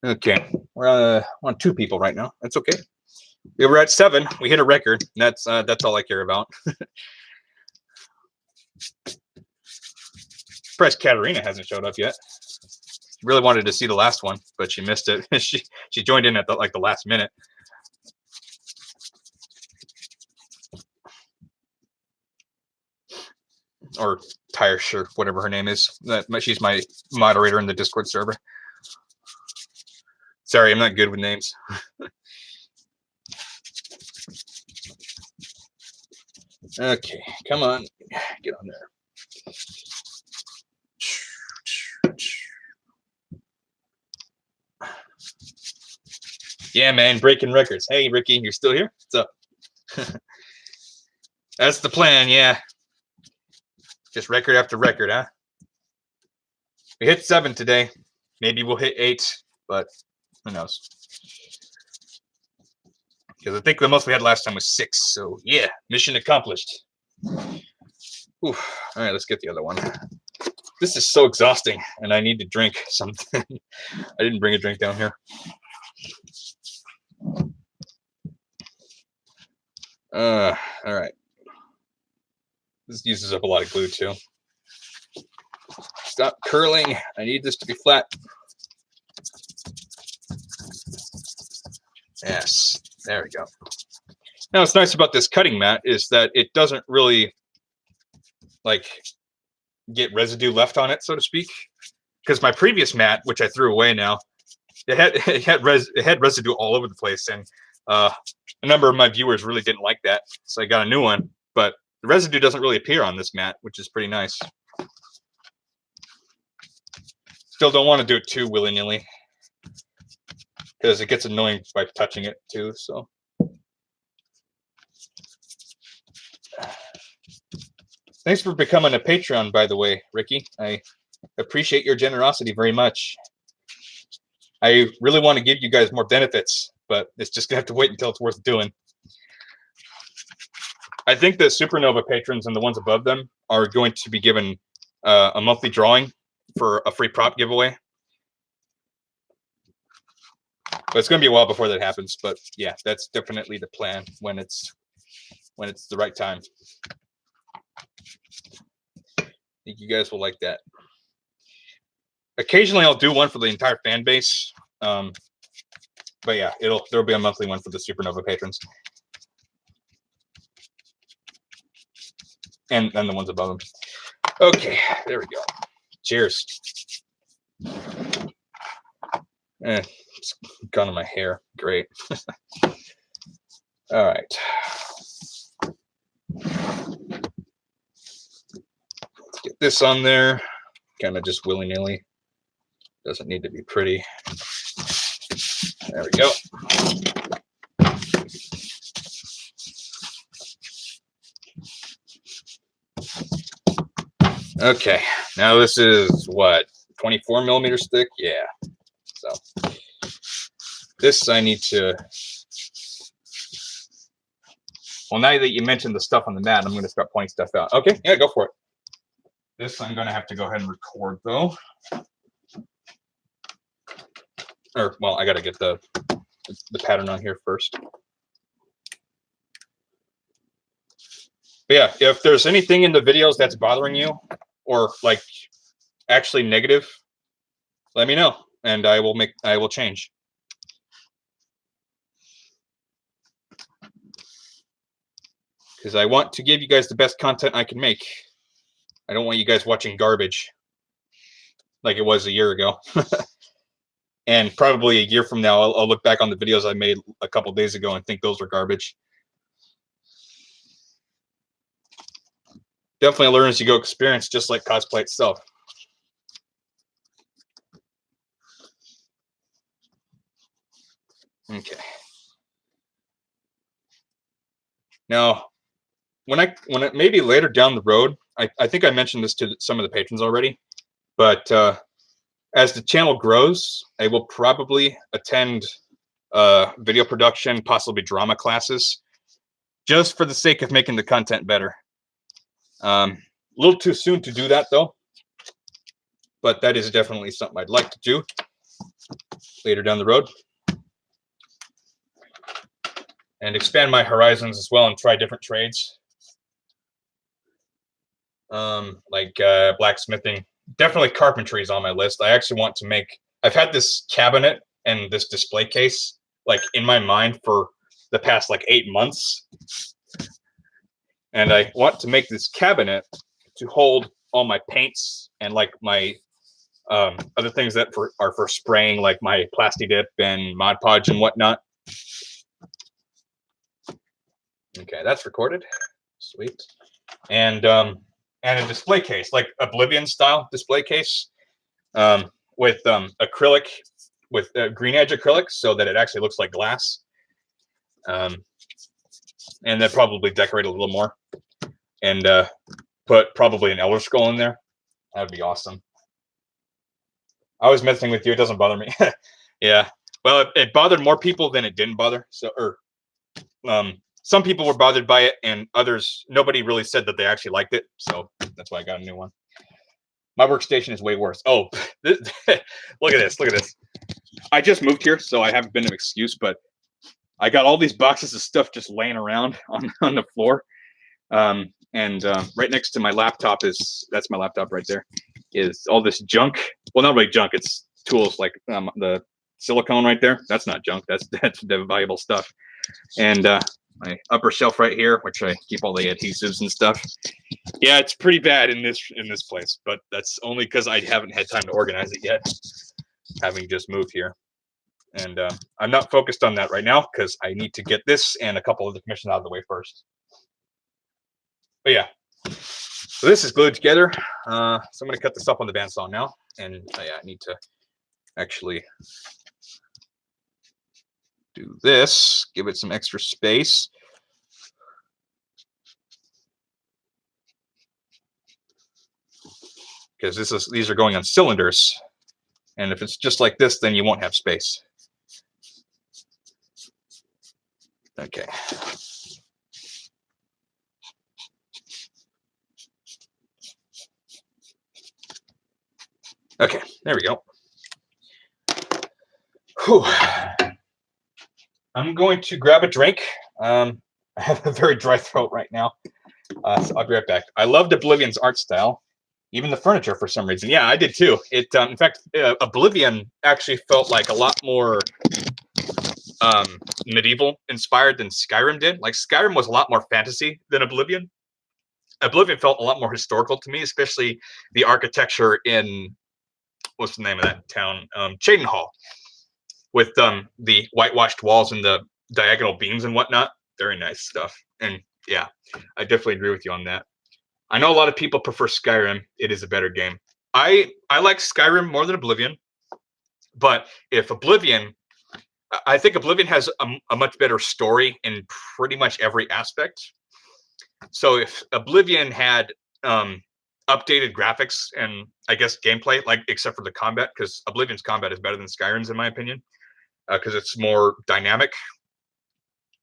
[SPEAKER 1] Okay, we're on 2 people right now. That's okay. We were at 7. We hit a record. That's all I care about. Surprised Katarina hasn't showed up yet. Really wanted to see the last one, but she missed it. she joined in at the last minute. Or Tyrish, or whatever her name is. She's my moderator in the Discord server. Sorry, I'm not good with names. Okay, come on, get on there. Yeah, man, breaking records. Hey, Ricky, you're still here? What's up? That's the plan, yeah. Just record after record, huh? We hit 7 today. Maybe we'll hit 8, but who knows? Because I think the most we had last time was 6. So yeah, mission accomplished. Ooh. All right, let's get the other one. This is so exhausting, and I need to drink something. I didn't bring a drink down here. All right. This uses up a lot of glue too. Stop curling. I need this to be flat. Yes, there we go. Now, what's nice about this cutting mat is that it doesn't really like get residue left on it, so to speak. Because my previous mat, which I threw away now, it had residue all over the place, and a number of my viewers really didn't like that, so I got a new one. But the residue doesn't really appear on this mat, which is pretty nice. Still don't want to do it too willy-nilly, because it gets annoying by touching it too. So thanks for becoming a Patreon, by the way, Ricky. I appreciate your generosity very much. I really want to give you guys more benefits, but it's just gonna have to wait until it's worth doing. I think the Supernova patrons and the ones above them are going to be given a monthly drawing for a free prop giveaway. But it's going to be a while before that happens. But yeah, that's definitely the plan when it's the right time. I think you guys will like that. Occasionally, I'll do one for the entire fan base. But yeah, there'll be a monthly one for the Supernova patrons. And the ones above them. Okay, there we go. Cheers. It's gone in my hair. Great. All right. Let's get this on there. Kind of just willy-nilly. Doesn't need to be pretty. There we go. Okay, now this is what, 24 millimeters thick? Yeah. So this I need to. Well, now that you mentioned the stuff on the mat, I'm going to start pointing stuff out. Okay, yeah, go for it. This I'm going to have to go ahead and record though. Or well, I got to get the pattern on here first. But yeah, if there's anything in the videos that's bothering you, or like actually negative, let me know, and I will change. because I want to give you guys the best content I can make. I don't want you guys watching garbage like it was a year ago. And probably a year from now, I'll look back on the videos I made a couple days ago and think those are garbage. Definitely a learn as you go experience, just like cosplay itself. Okay. Now, when maybe later down the road, I think I mentioned this to some of the patrons already, but as the channel grows, I will probably attend video production, possibly drama classes, just for the sake of making the content better. A little too soon to do that, though, but that is definitely something I'd like to do later down the road. And expand my horizons as well and try different trades. Like blacksmithing. Definitely carpentry is on my list. I actually want to make... I've had this cabinet and this display case like in my mind for the past like 8 months. And I want to make this cabinet to hold all my paints and like my other things that are for spraying, like my Plasti Dip and Mod Podge and whatnot. Okay, that's recorded. Sweet. And a display case, like Oblivion style display case, with acrylic, with green edge acrylic, so that it actually looks like glass. And then probably decorate a little more, and put probably an Elder Scroll in there. That'd be awesome. I was messing with you. It doesn't bother me. Yeah. Well, it bothered more people than it didn't bother. So, some people were bothered by it, and others, nobody really said that they actually liked it. So that's why I got a new one. My workstation is way worse. Oh, look at this. Look at this. I just moved here, so I haven't been an excuse, but I got all these boxes of stuff just laying around on the floor. Right next to my laptop that's my laptop right there, is all this junk. Well, not really junk. It's tools like the silicone right there. That's not junk. That's the valuable stuff. And my upper shelf right here, which I keep all the adhesives and stuff. Yeah, it's pretty bad in this place, but that's only because I haven't had time to organize it yet, having just moved here. And I'm not focused on that right now because I need to get this and a couple of the commissions out of the way first. But yeah, so this is glued together. So I'm going to cut this up on the bandsaw now, and yeah, I need to actually do this, give it some extra space. Because these are going on cylinders, and if it's just like this, then you won't have space. Okay. Okay, there we go. Whew. I'm going to grab a drink. I have a very dry throat right now, so I'll be right back. I loved Oblivion's art style, even the furniture for some reason. Yeah, I did too. It, in fact, Oblivion actually felt like a lot more medieval inspired than Skyrim did. Like Skyrim was a lot more fantasy than Oblivion. Oblivion felt a lot more historical to me, especially the architecture in, what's the name of that town? Cheydinhal, with the whitewashed walls and the diagonal beams and whatnot. Very nice stuff. And yeah, I definitely agree with you on that. I know a lot of people prefer Skyrim. It is a better game. I like Skyrim more than Oblivion, but if Oblivion, I think Oblivion has a much better story in pretty much every aspect. So if Oblivion had updated graphics and I guess gameplay, like except for the combat, because Oblivion's combat is better than Skyrim's in my opinion, because it's more dynamic,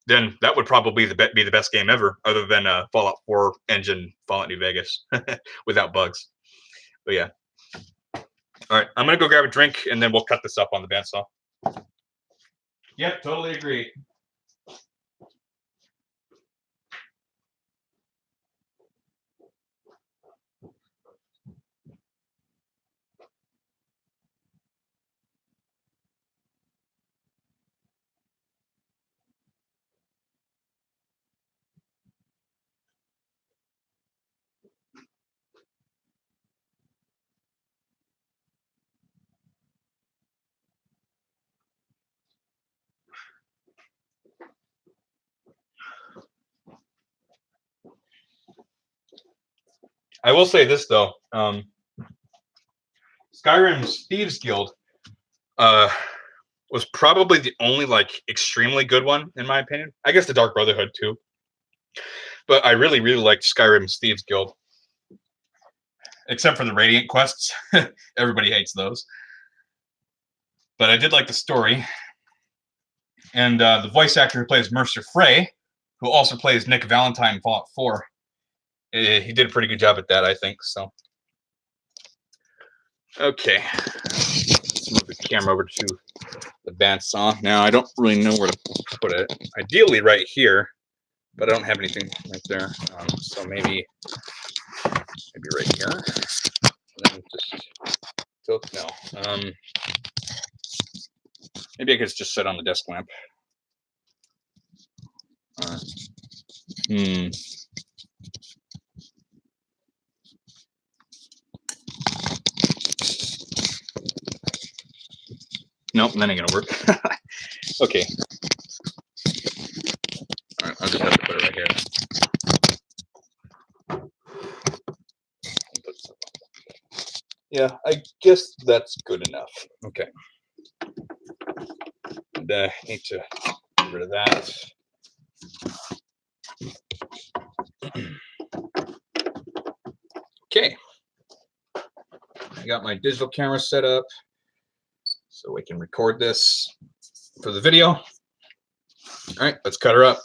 [SPEAKER 1] then that would probably be the best game ever, other than Fallout 4 engine Fallout New Vegas without bugs. But yeah. All right, I'm gonna go grab a drink and then we'll cut this up on the bandsaw. Yep, totally agree. I will say this though. Skyrim's Thieves Guild was probably the only like extremely good one in my opinion. I guess the Dark Brotherhood too. But I really, really liked Skyrim's Thieves Guild. Except for the Radiant quests. Everybody hates those. But I did like the story. And the voice actor who plays Mercer Frey, who also plays Nick Valentine in Fallout 4, he did a pretty good job at that, I think. So, okay. Let's move the camera over to the bandsaw. Now, I don't really know where to put it. Ideally right here, but I don't have anything right there. So maybe right here. And then just tilt. No. Maybe I could just set on the desk lamp. Nope, that ain't gonna work. Okay. All right, I'll just have to put it right here. Yeah, I guess that's good enough. Okay. And I need to get rid of that. Okay. I got my digital camera set up so we can record this for the video. All right, let's cut her up.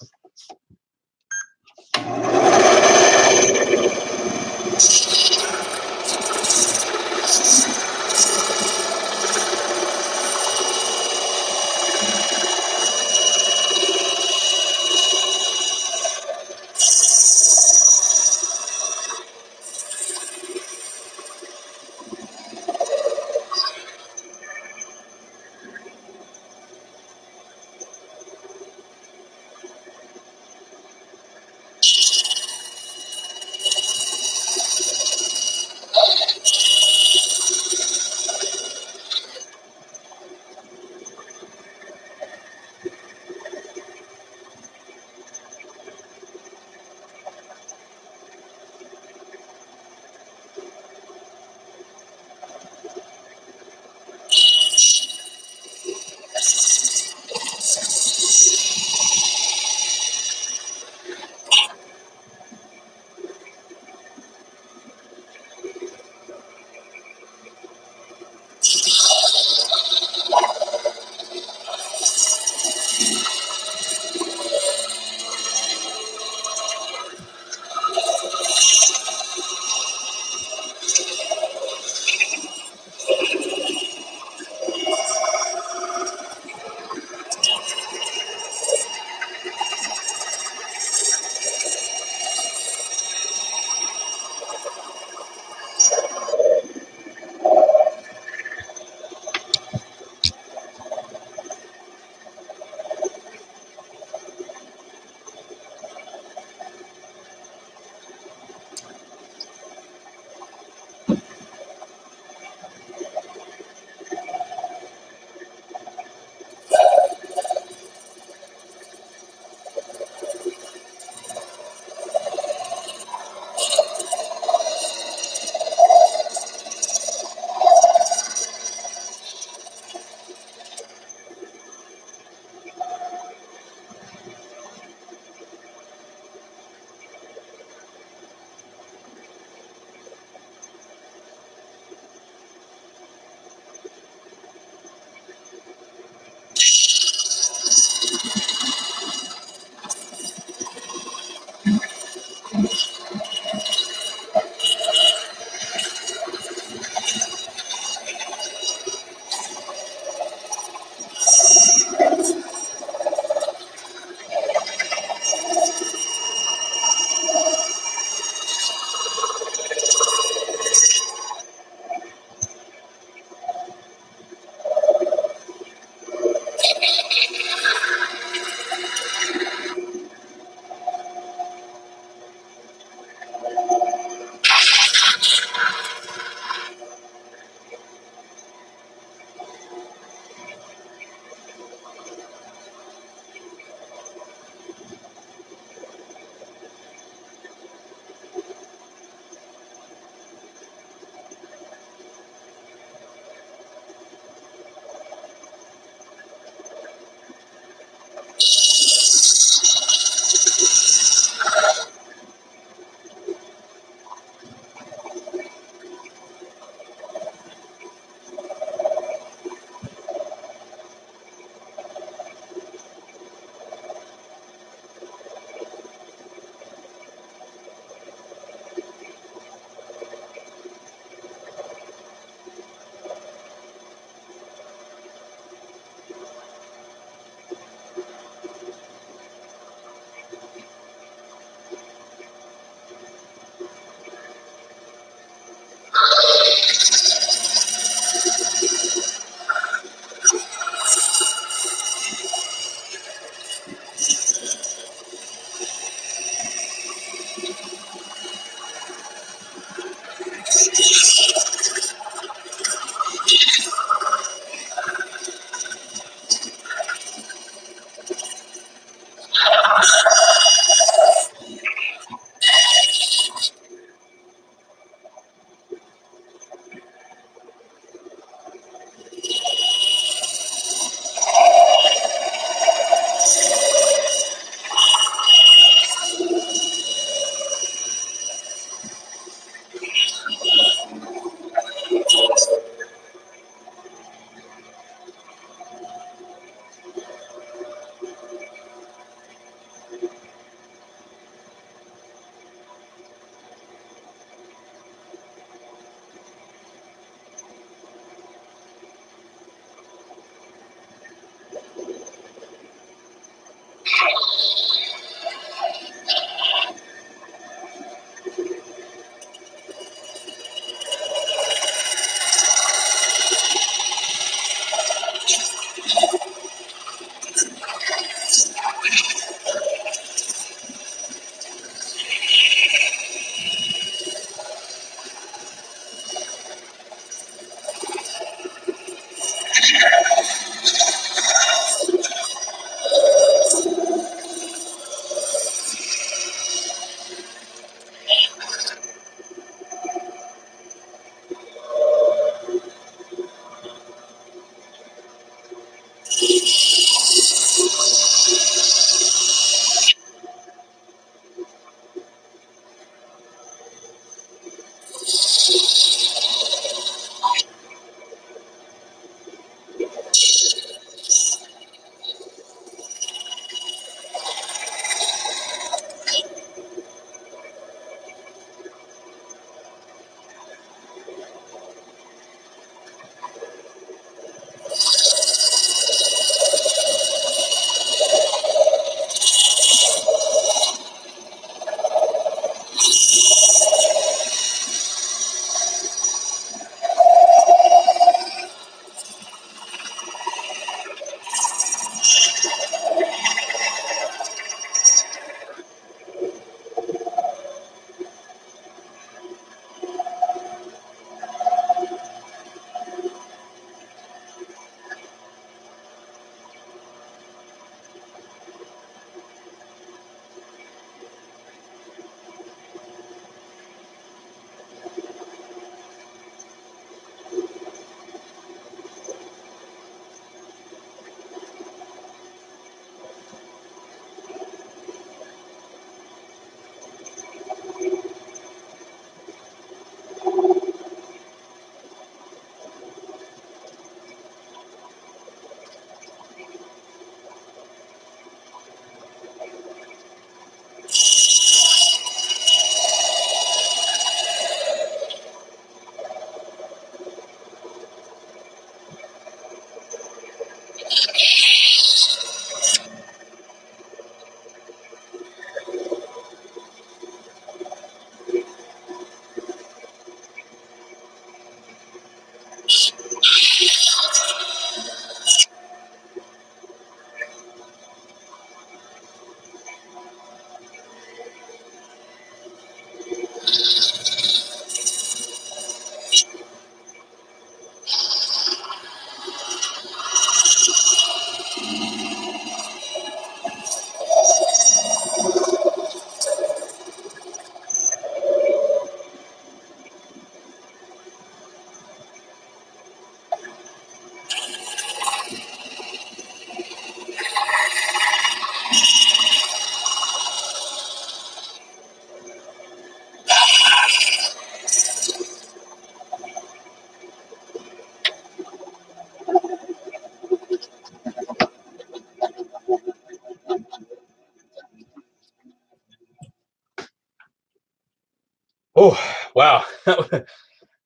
[SPEAKER 1] Oh, wow.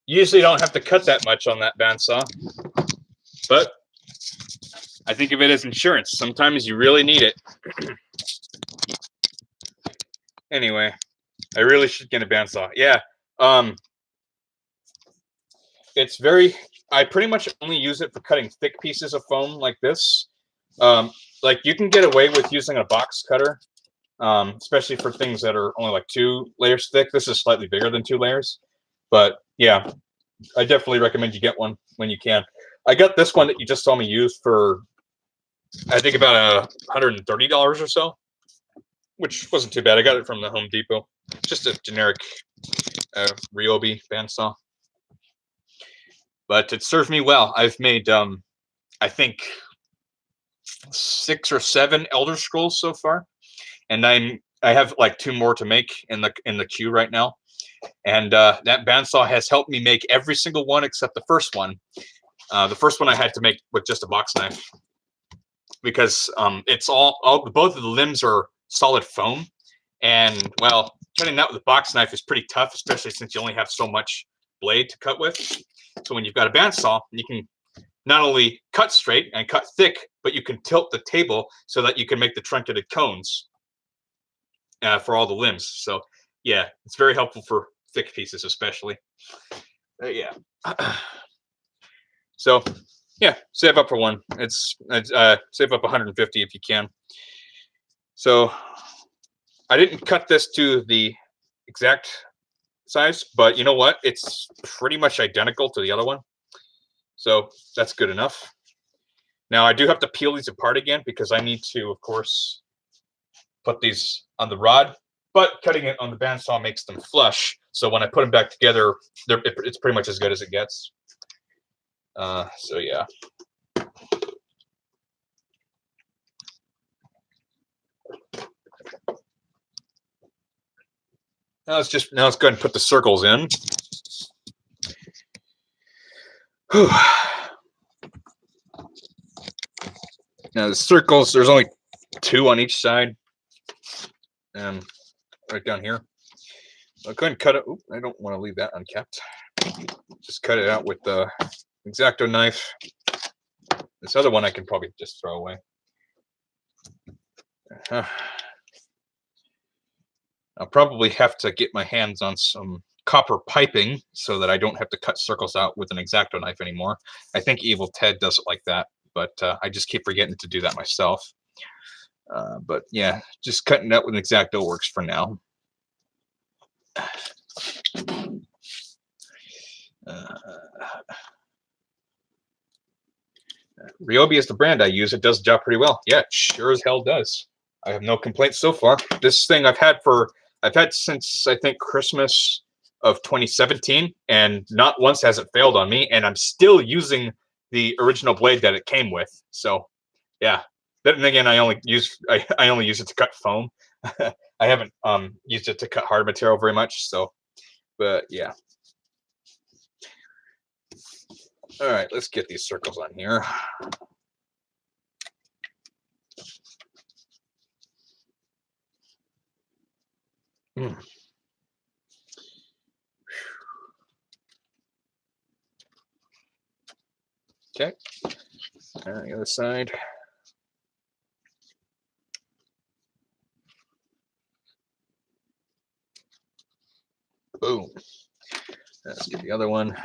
[SPEAKER 1] Usually don't have to cut that much on that bandsaw, but I think of it as insurance. Sometimes you really need it. Anyway, I really should get a bandsaw. Yeah. Um, it's very, I pretty much only use it for cutting thick pieces of foam like this. Like you can get away with using a box cutter, especially for things that are only like 2 layers thick. This is slightly bigger than 2 layers, but yeah, I definitely recommend you get one when you can. I got this one that you just saw me use for, I think about $130 or so, which wasn't too bad. I got it from the Home Depot. Just a generic Ryobi bandsaw, but it served me well. I've made, I think, 6 or 7 Elder Scrolls so far, and I have like 2 more to make in the queue right now. And that bandsaw has helped me make every single one except the first one. The first one I had to make with just a box knife because it's both of the limbs are solid foam, and well, cutting that with a box knife is pretty tough, especially since you only have so much blade to cut with. So when you've got a bandsaw, you can not only cut straight and cut thick, but you can tilt the table so that you can make the truncated cones for all the limbs. So yeah, it's very helpful for thick pieces, especially. Yeah. So yeah, save up for one. It's save up 150 if you can. So I didn't cut this to the exact size, but you know what? It's pretty much identical to the other one. So that's good enough. Now I do have to peel these apart again because I need to, of course, put these on the rod, but cutting it on the bandsaw makes them flush. So when I put them back together, it's pretty much as good as it gets. So yeah. Let's go ahead and put the circles in. Whew. Now the circles, there's only 2 on each side, and right down here. I'll go ahead and cut it. Oop, I don't want to leave that unkept. Just cut it out with the X-Acto knife. This other one I can probably just throw away. I'll probably have to get my hands on some copper piping so that I don't have to cut circles out with an X-Acto knife anymore. I think Evil Ted does it like that, but I just keep forgetting to do that myself. But yeah, just cutting out with an X-Acto works for now. Ryobi is the brand I use. It does the job pretty well. Yeah, it sure as hell does. I have no complaints so far. This thing I've had since I think Christmas of 2017, and not once has it failed on me, and I'm still using the original blade that it came with. So yeah. Then again, I only use it to cut foam. I haven't used it to cut hard material very much. So, but yeah. All right, let's get these circles on here. Okay. The other side. Boom. Let's get the other one.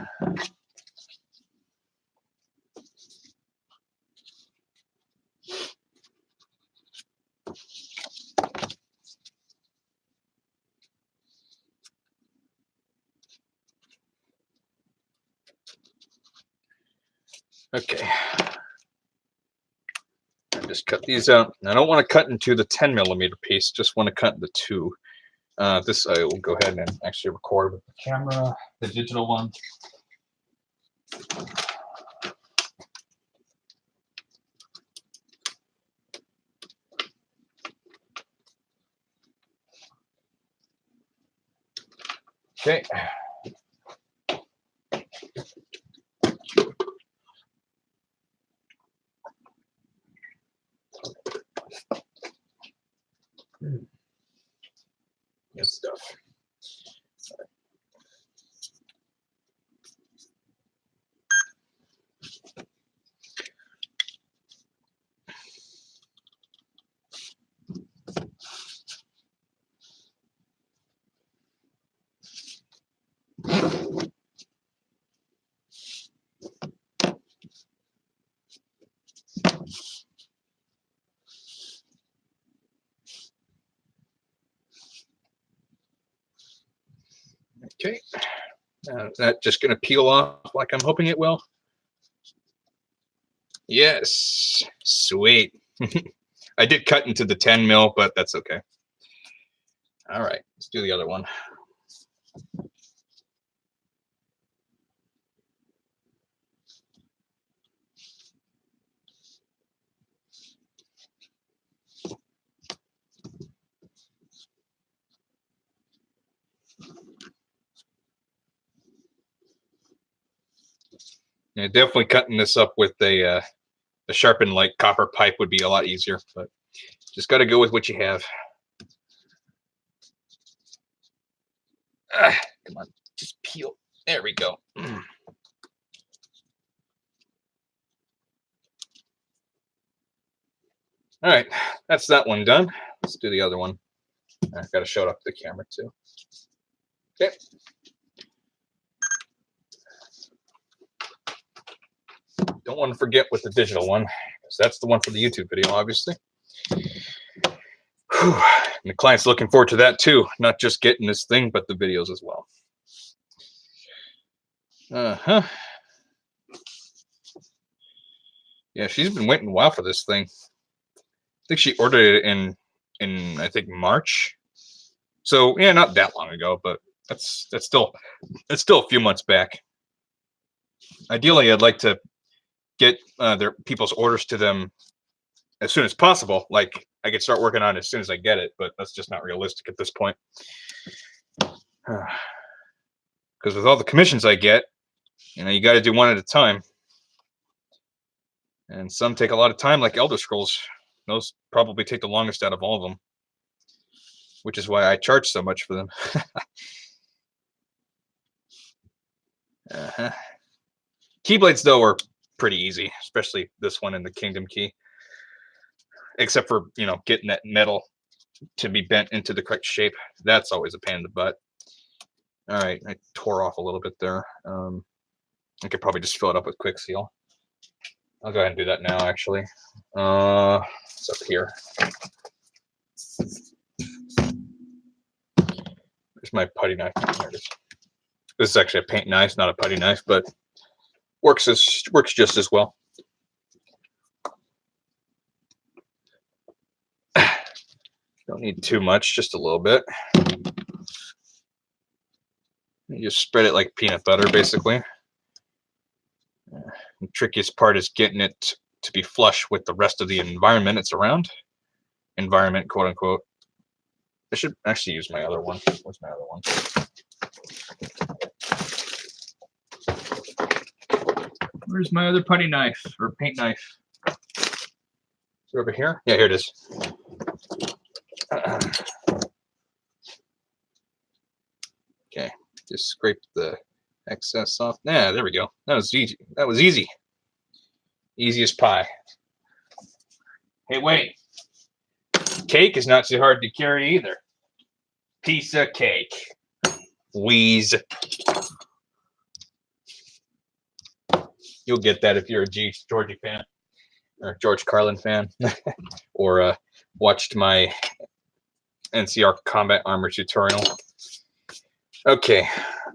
[SPEAKER 1] Okay. I just cut these out. I don't want to cut into the 10mm piece, just want to cut into 2. This I will go ahead and actually record with the camera, the digital one. Okay. Good stuff. Okay, is that just going to peel off like I'm hoping it will? Yes, sweet. I did cut into the 10 mil, but that's okay. All right, let's do the other one. Yeah, definitely cutting this up with a sharpened like copper pipe would be a lot easier, but just got to go with what you have. Come on, just peel. There we go. All right, that's that one done. Let's do the other one. I've got to show it up to the camera too. Okay. Don't want to forget with the digital one, because that's the one for the YouTube video, obviously. Whew. And the client's looking forward to that too, not just getting this thing, but the videos as well. Yeah, she's been waiting a while for this thing. I think she ordered it in I think March. So yeah, not that long ago, but that's still a few months back. Ideally, I'd like to get their people's orders to them as soon as possible. Like I could start working on it as soon as I get it, but that's just not realistic at this point. Because with all the commissions I get, you got to do one at a time. And some take a lot of time, like Elder Scrolls. Those probably take the longest out of all of them, which is why I charge so much for them. Keyblades, though, are pretty easy, especially this one in the Kingdom Key. Except for, getting that metal to be bent into the correct shape. That's always a pain in the butt. All right, I tore off a little bit there. I could probably just fill it up with quick seal. I'll go ahead and do that now, actually. It's up here. There's my putty knife. There it is. This is actually a paint knife, not a putty knife, but works just as well. Don't need too much, just a little bit. You just spread it like peanut butter, basically. The trickiest part is getting it to be flush with the rest of the environment it's around. Environment, quote unquote. I should actually use my other one. Where's my other one? Where's my other putty knife or paint knife? Is it over here? Yeah, here it is. Okay, just scrape the excess off. Yeah, there we go. That was easy. That was easy. Easy as pie. Hey, wait. Cake is not so hard to carry either. Piece of cake. Wheeze. You'll get that if you're a Georgie fan or George Carlin fan, or watched my NCR combat armor tutorial. Okay,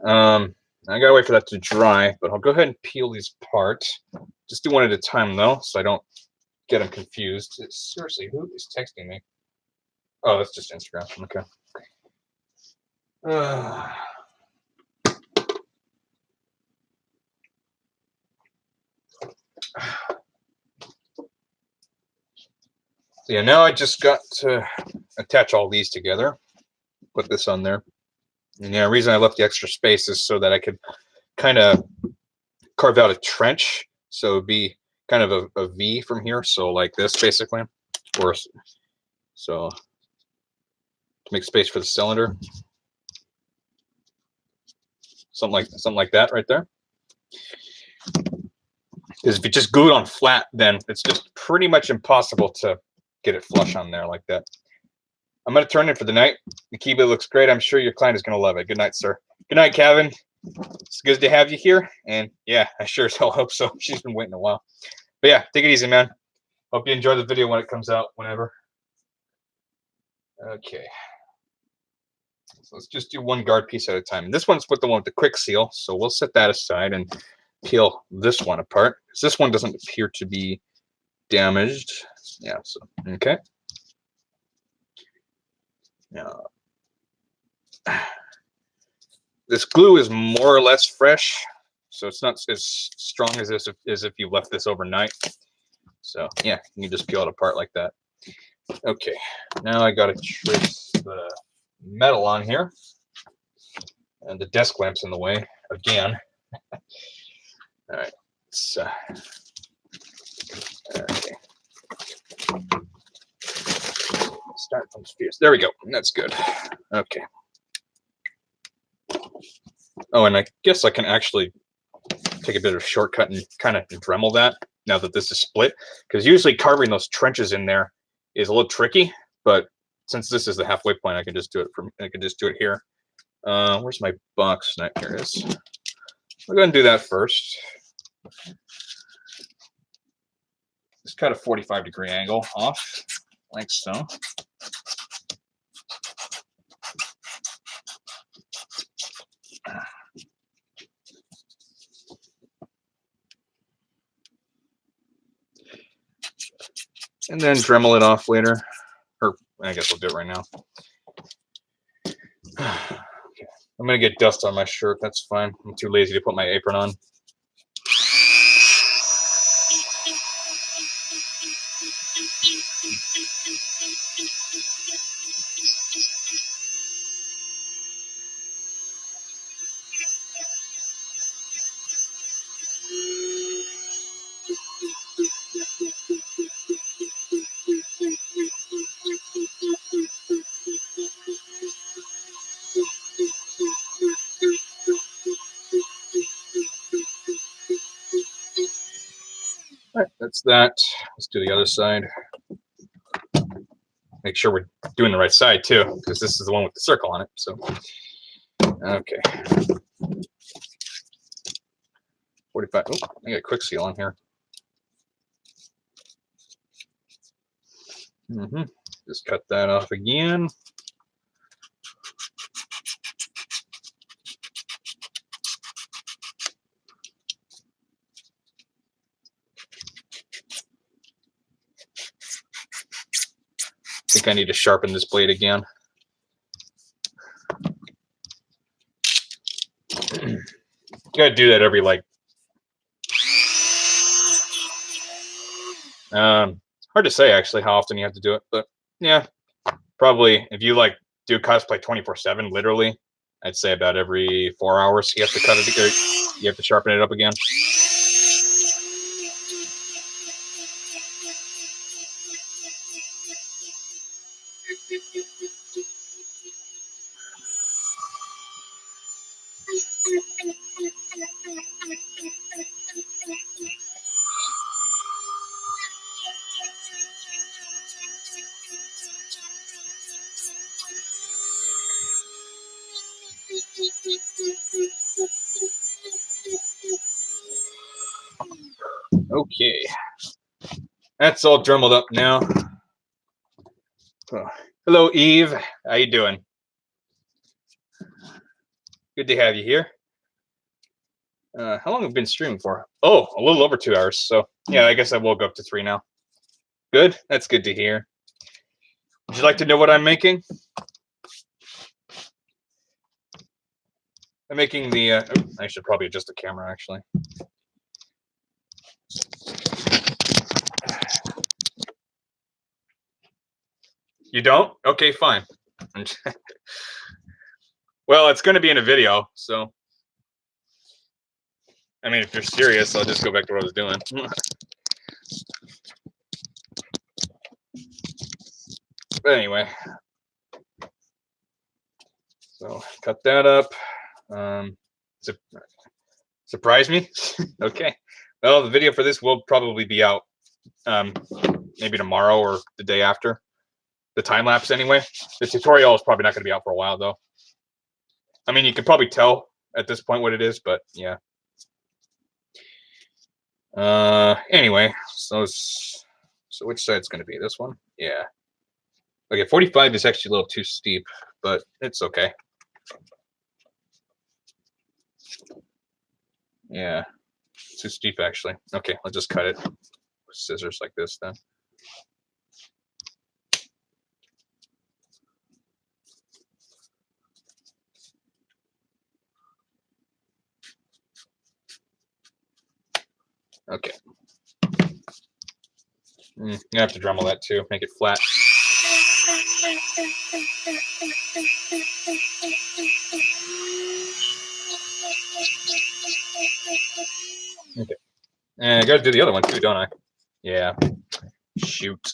[SPEAKER 1] I gotta wait for that to dry, but I'll go ahead and peel these apart. Just do one at a time though, so I don't get them confused. Seriously, who is texting me? Oh, that's just Instagram. Okay. So yeah, now I just got to attach all these together. Put this on there. And yeah, the reason I left the extra space is so that I could kind of carve out a trench. So it'd be kind of a V from here. So like this, basically. Or so to make space for the cylinder. Something like that right there. Because if you just glue it on flat, then it's just pretty much impossible to get it flush on there like that. I'm going to turn it for the night. The Keyblade looks great. I'm sure your client is going to love it. Good night, sir. Good night, Kevin. It's good to have you here. And yeah, I sure as hell hope so. She's been waiting a while. But yeah, take it easy, man. Hope you enjoy the video when it comes out, whenever. Okay. So let's just do one guard piece at a time. This one's with the one with the quick seal, so we'll set that aside and peel this one apart. Because this one doesn't appear to be damaged. Yeah, so okay. Now, this glue is more or less fresh, so it's not as strong as if you left this overnight. So yeah, you can just peel it apart like that. Okay, now I got to trace the metal on here, and the desk lamp's in the way again. All right, let's, okay. Start from spheres. There we go. That's good. Okay. Oh, and I guess I can actually take a bit of a shortcut and kind of Dremel that now that this is split, because usually carving those trenches in there is a little tricky, but since this is the halfway point, I can just do it here. Where's my box? Here it is. We're going to do that first. Just cut a 45-degree angle off, like so. And then Dremel it off later. Or I guess we'll do it right now. Okay. I'm going to get dust on my shirt. That's fine. I'm too lazy to put my apron on. All right, that's that. Let's do the other side. Make sure we're doing the right side too, because this is the one with the circle on it. So, okay. 45. Oh, I got a quick seal on here. Just cut that off again. I think I need to sharpen this blade again. You gotta do that every like. Hard to say actually how often you have to do it, but yeah, probably if you like do cosplay 24/7, literally, I'd say about every 4 hours you have to cut it. Or you have to sharpen it up again. Okay, that's all dremeled up now. Oh. Hello, Eve. How you doing? Good to have you here. How long have we been streaming for? Oh, a little over 2 hours. So yeah, I guess I will go up to 3 now. Good. That's good to hear. Would you like to know what I'm making? I'm making the. I should probably adjust the camera actually. You don't? Okay, fine. Well, it's going to be in a video, so. I mean, if you're serious, I'll just go back to what I was doing. But anyway. So, cut that up. Surprise me? Okay. Well, the video for this will probably be out maybe tomorrow or the day after. The time lapse anyway. The tutorial is probably not going to be out for a while though. I mean, you can probably tell at this point what it is, but yeah. Anyway, so which side's going to be this one? Yeah. Okay, 45 is actually a little too steep, but it's okay. Yeah, too steep actually. Okay, I'll just cut it with scissors like this then. Okay. You have to Dremel that too, make it flat. Okay. And I gotta do the other one too, don't I? Yeah. Shoot.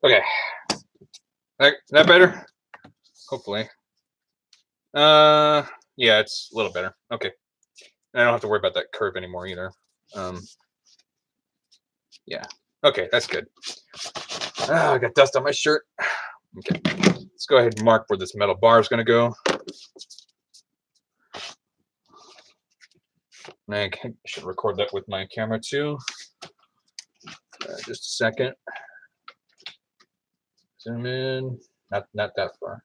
[SPEAKER 1] Okay. That better? Hopefully. Yeah, it's a little better. Okay. And I don't have to worry about that curve anymore either. Yeah. Okay, that's good. I got dust on my shirt. Okay. Let's go ahead and mark where this metal bar is going to go. And I should record that with my camera too. Just a second. Zoom in. Not that far.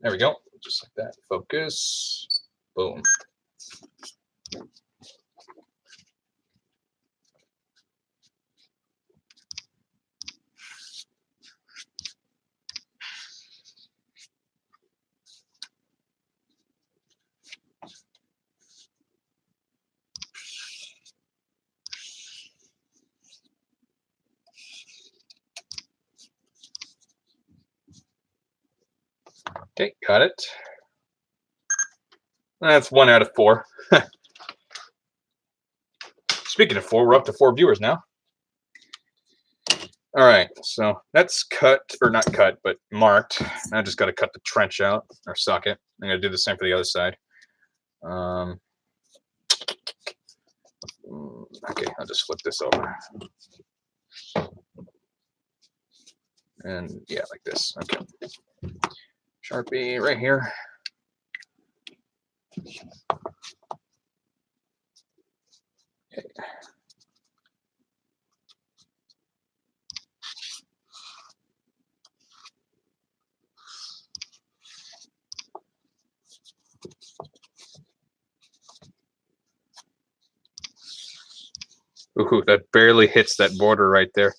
[SPEAKER 1] There we go. Just like that. Focus. Boom. Okay, got it. That's 1 out of 4. Speaking of 4, we're up to 4 viewers now. All right, so that's cut, or not cut, but marked. I just got to cut the trench out, or socket. I'm going to do the same for the other side. Okay, I'll just flip this over. And yeah, like this. Okay. Sharpie right here. Okay. Ooh, that barely hits that border right there.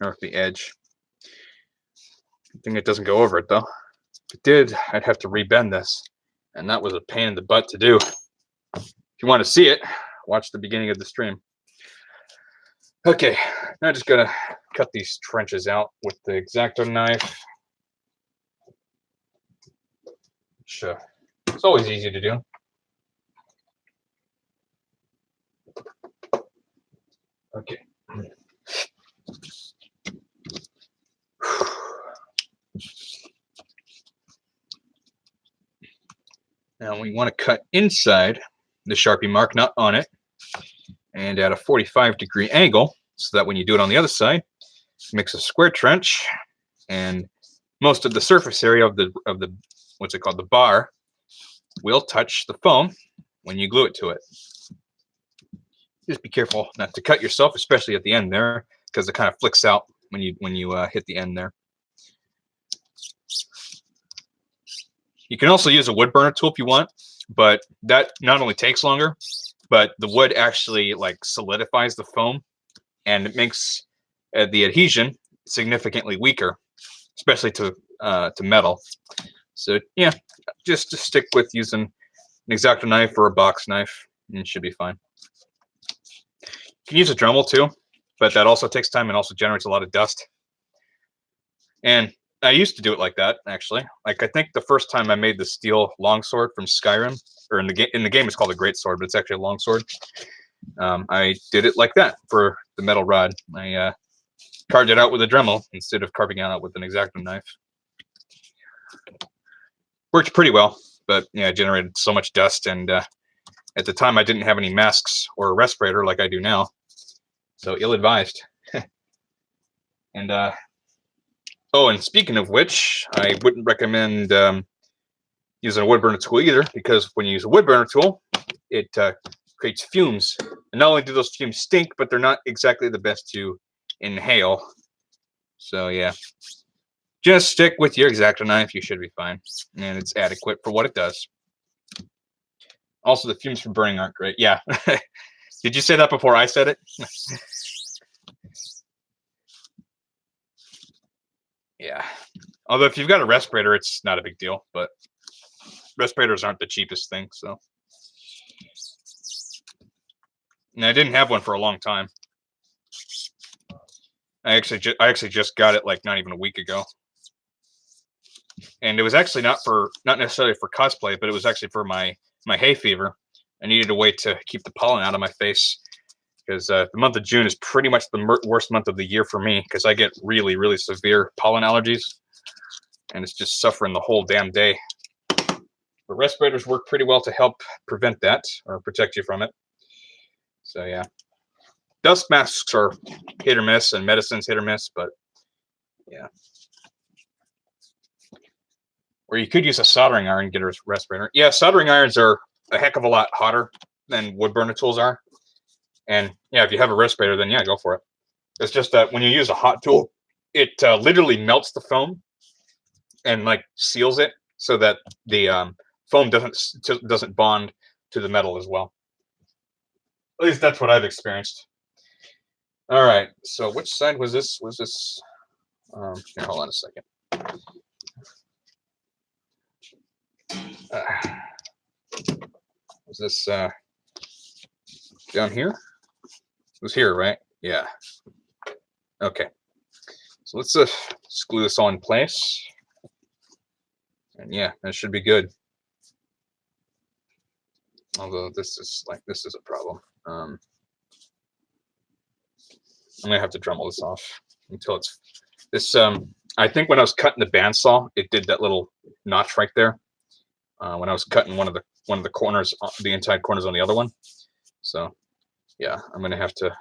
[SPEAKER 1] Or the edge. Good thing it doesn't go over it though. If it did, I'd have to rebend this. And that was a pain in the butt to do. If you want to see it, watch the beginning of the stream. Okay, now I just gotta cut these trenches out with the X-Acto knife. Which, it's always easy to do. Okay. Now we want to cut inside the Sharpie mark, not on it, and at a 45-degree angle, so that when you do it on the other side, it makes a square trench, and most of the surface area of the what's it called, the bar, will touch the foam when you glue it to it. Just be careful not to cut yourself, especially at the end there, because it kind of flicks out when you hit the end there. You can also use a wood burner tool if you want, but that not only takes longer, but the wood actually like solidifies the foam, and it makes the adhesion significantly weaker, especially to metal. So yeah, just stick with using an X-Acto knife or a box knife, and it should be fine. You can use a Dremel too, but that also takes time and also generates a lot of dust. And I used to do it like that, actually. Like, I think the first time I made the steel longsword from Skyrim, or in the game it's called a great sword, but it's actually a longsword. I did it like that for the metal rod. I carved it out with a Dremel instead of carving it out with an X-Acto knife. Worked pretty well, but yeah, it generated so much dust, and at the time I didn't have any masks or a respirator like I do now, so ill-advised. And oh, and speaking of which, I wouldn't recommend using a wood burner tool either, because when you use a wood burner tool, it creates fumes. And not only do those fumes stink, but they're not exactly the best to inhale. So yeah, just stick with your X-Acto knife. You should be fine, and it's adequate for what it does. Also, the fumes from burning aren't great. Yeah. Did you say that before I said it? Yeah. Although if you've got a respirator, it's not a big deal, but respirators aren't the cheapest thing, so. And I didn't have one for a long time. I actually just got it like not even a week ago. And it was actually not necessarily for cosplay, but it was actually for my hay fever. I needed a way to keep the pollen out of my face, because the month of June is pretty much the worst month of the year for me, because I get really, really severe pollen allergies, and it's just suffering the whole damn day. But respirators work pretty well to help prevent that, or protect you from it. So yeah. Dust masks are hit or miss, and medicine's hit or miss, but yeah. Or you could use a soldering iron and get a respirator. Yeah, soldering irons are a heck of a lot hotter than wood burner tools are. And yeah, if you have a respirator, then yeah, go for it. It's just that when you use a hot tool, it literally melts the foam and like seals it so that the foam doesn't bond to the metal as well. At least that's what I've experienced. All right, so which side was this? Was this? Here, hold on a second. Was this down here? It was here, right? Yeah. Okay. So let's just glue this all in place. And yeah, that should be good. Although this is a problem. I'm gonna have to Dremel this off until it's this. I think when I was cutting the bandsaw, it did that little notch right there. When I was cutting one of the corners, the inside corners on the other one. So yeah, I'm gonna have to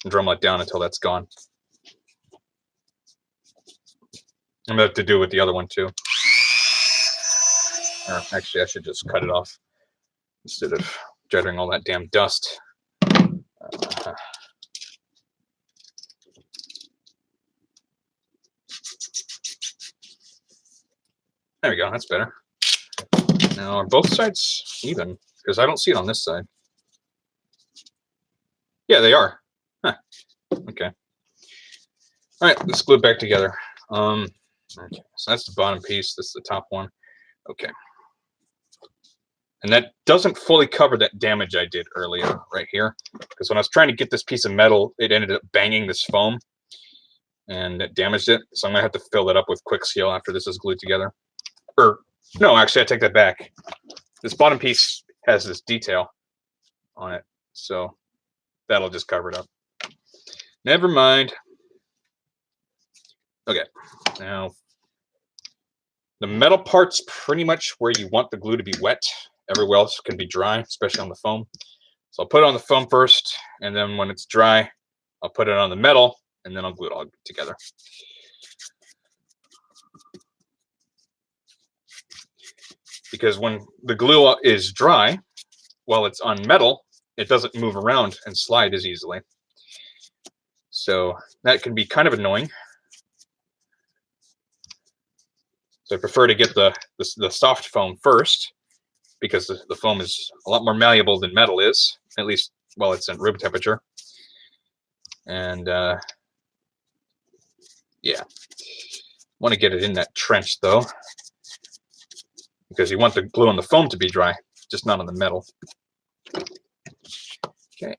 [SPEAKER 1] Dremel it down until that's gone. I'm gonna have to do it with the other one too. Or actually, I should just cut it off instead of generating all that damn dust. There we go. That's better. Now, are both sides even? Because I don't see it on this side. Yeah, they are. Huh. Okay. All right, let's glue it back together. Okay, so that's the bottom piece. This is the top one. Okay. And that doesn't fully cover that damage I did earlier right here, because when I was trying to get this piece of metal, it ended up banging this foam, and it damaged it. So I'm gonna have to fill that up with quick seal after this is glued together. Or no, actually, I take that back. This bottom piece has this detail on it, so that'll just cover it up. Never mind. Okay, now the metal part's pretty much where you want the glue to be wet. Everywhere else can be dry, especially on the foam. So I'll put it on the foam first, and then when it's dry, I'll put it on the metal, and then I'll glue it all together. Because when the glue is dry, while it's on metal, it doesn't move around and slide as easily. So that can be kind of annoying. So I prefer to get the soft foam first, because the foam is a lot more malleable than metal is, at least while it's in room temperature. And yeah, want to get it in that trench though, because you want the glue on the foam to be dry, just not on the metal. Okay.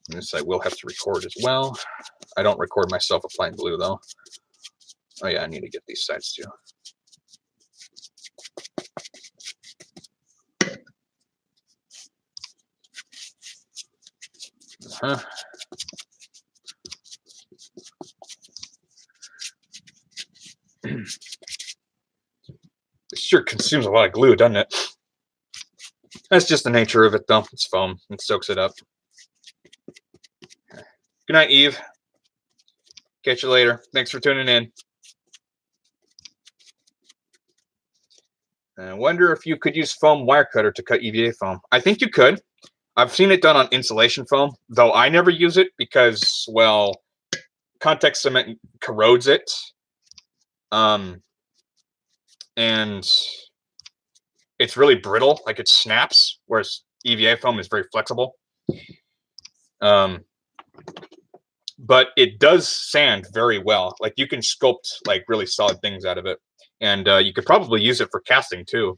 [SPEAKER 1] This I will have to record as well. I don't record myself applying glue though. Oh yeah, I need to get these sides too. It sure consumes a lot of glue, doesn't it? That's just the nature of it, though. It's foam. It soaks it up. Good night, Eve. Catch you later. Thanks for tuning in. I wonder if you could use foam wire cutter to cut EVA foam. I think you could. I've seen it done on insulation foam, though I never use it because, well, contact cement corrodes it. And it's really brittle, like it snaps, whereas EVA foam is very flexible. But it does sand very well. Like you can sculpt like really solid things out of it, and you could probably use it for casting too,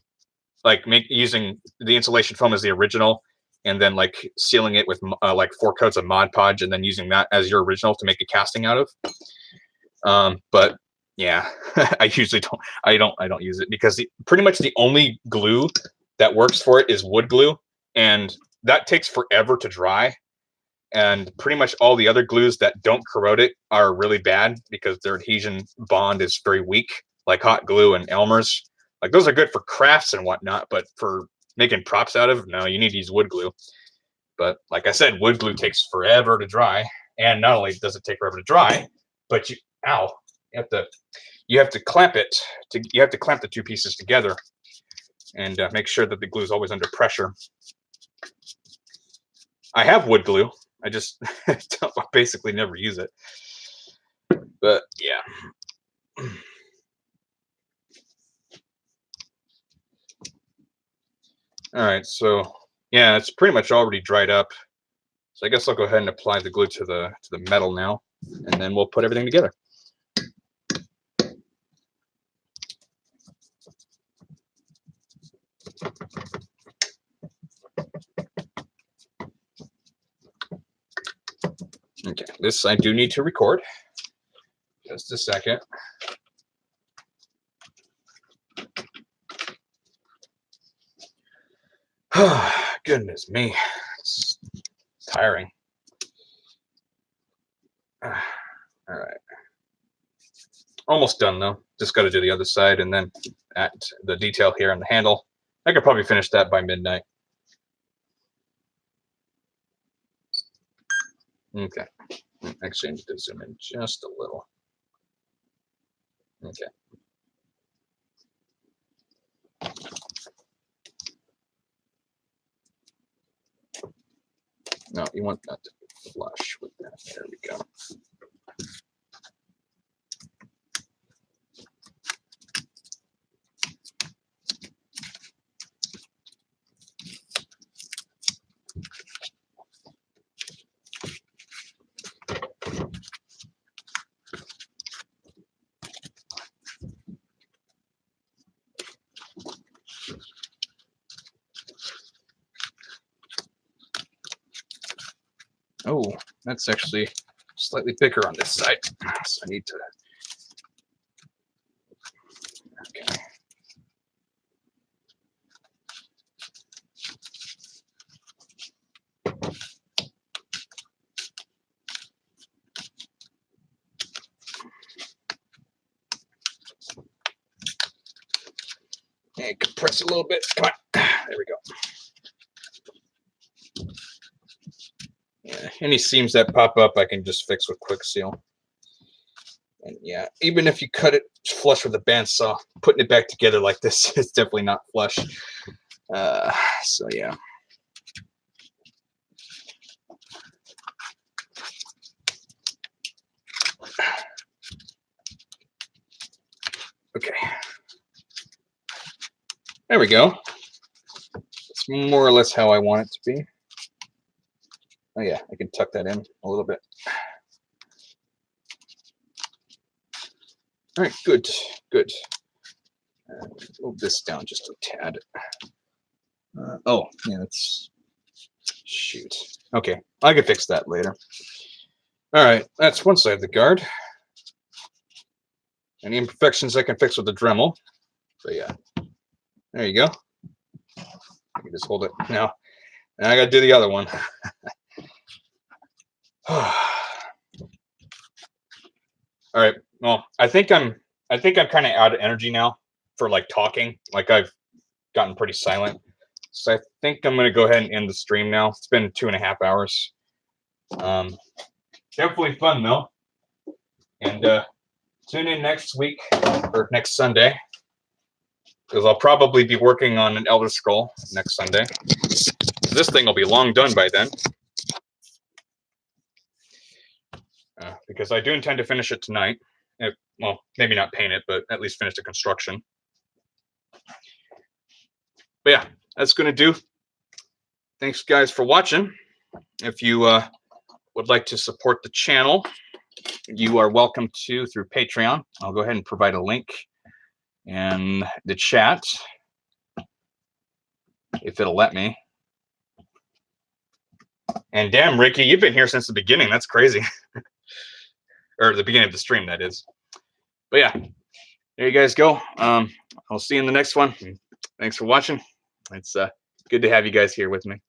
[SPEAKER 1] like using the insulation foam as the original, and then like sealing it with like 4 coats of Mod Podge, and then using that as your original to make a casting out of. But yeah, I usually don't. I don't use it because pretty much the only glue that works for it is wood glue, and that takes forever to dry. And pretty much all the other glues that don't corrode it are really bad because their adhesion bond is very weak, like hot glue and Elmer's. Like those are good for crafts and whatnot, but for making props out of, no, you need to use wood glue. But like I said, wood glue takes forever to dry, and not only does it take forever to dry, but you have to clamp it. You have to clamp the 2 pieces together, and make sure that the glue is always under pressure. I have wood glue. I just basically never use it. But yeah. All right, so yeah, it's pretty much already dried up. So I guess I'll go ahead and apply the glue to the metal now, and then we'll put everything together. Okay, this I do need to record. Just a second. Goodness me, it's tiring. All right, almost done though. Just got to do the other side, and then at the detail here on the handle. I could probably finish that by midnight. Okay, actually I need to zoom in just a little. Okay. No, you want that to be flush with that. There we go. Oh, that's actually slightly bigger on this side, so I need to. Okay. Hey, compress a little bit. Come on. There we go. Yeah, any seams that pop up, I can just fix with quick seal. And yeah, even if you cut it flush with a bandsaw, putting it back together like this is definitely not flush. So yeah. Okay. There we go. It's more or less how I want it to be. Oh yeah, I can tuck that in a little bit. All right, good, good. Move this down just a tad. Oh, yeah, that's, shoot. Okay, I can fix that later. All right, that's one side of the guard. Any imperfections I can fix with the Dremel. So yeah, there you go. You can just hold it now. And I got to do the other one. All right. Well, I think I'm kind of out of energy now for like talking. Like I've gotten pretty silent. So I think I'm gonna go ahead and end the stream now. It's been 2.5 hours. Definitely fun though. And tune in next week or next Sunday, because I'll probably be working on an Elder Scroll next Sunday. This thing will be long done by then. Because I do intend to finish it tonight. Well, maybe not paint it, but at least finish the construction. But yeah, that's going to do. Thanks, guys, for watching. If you would like to support the channel, you are welcome to through Patreon. I'll go ahead and provide a link in the chat, if it'll let me. And damn, Ricky, you've been here since the beginning. That's crazy. Or the beginning of the stream, that is. But yeah, there you guys go. I'll see you in the next one. Thanks for watching. It's good to have you guys here with me.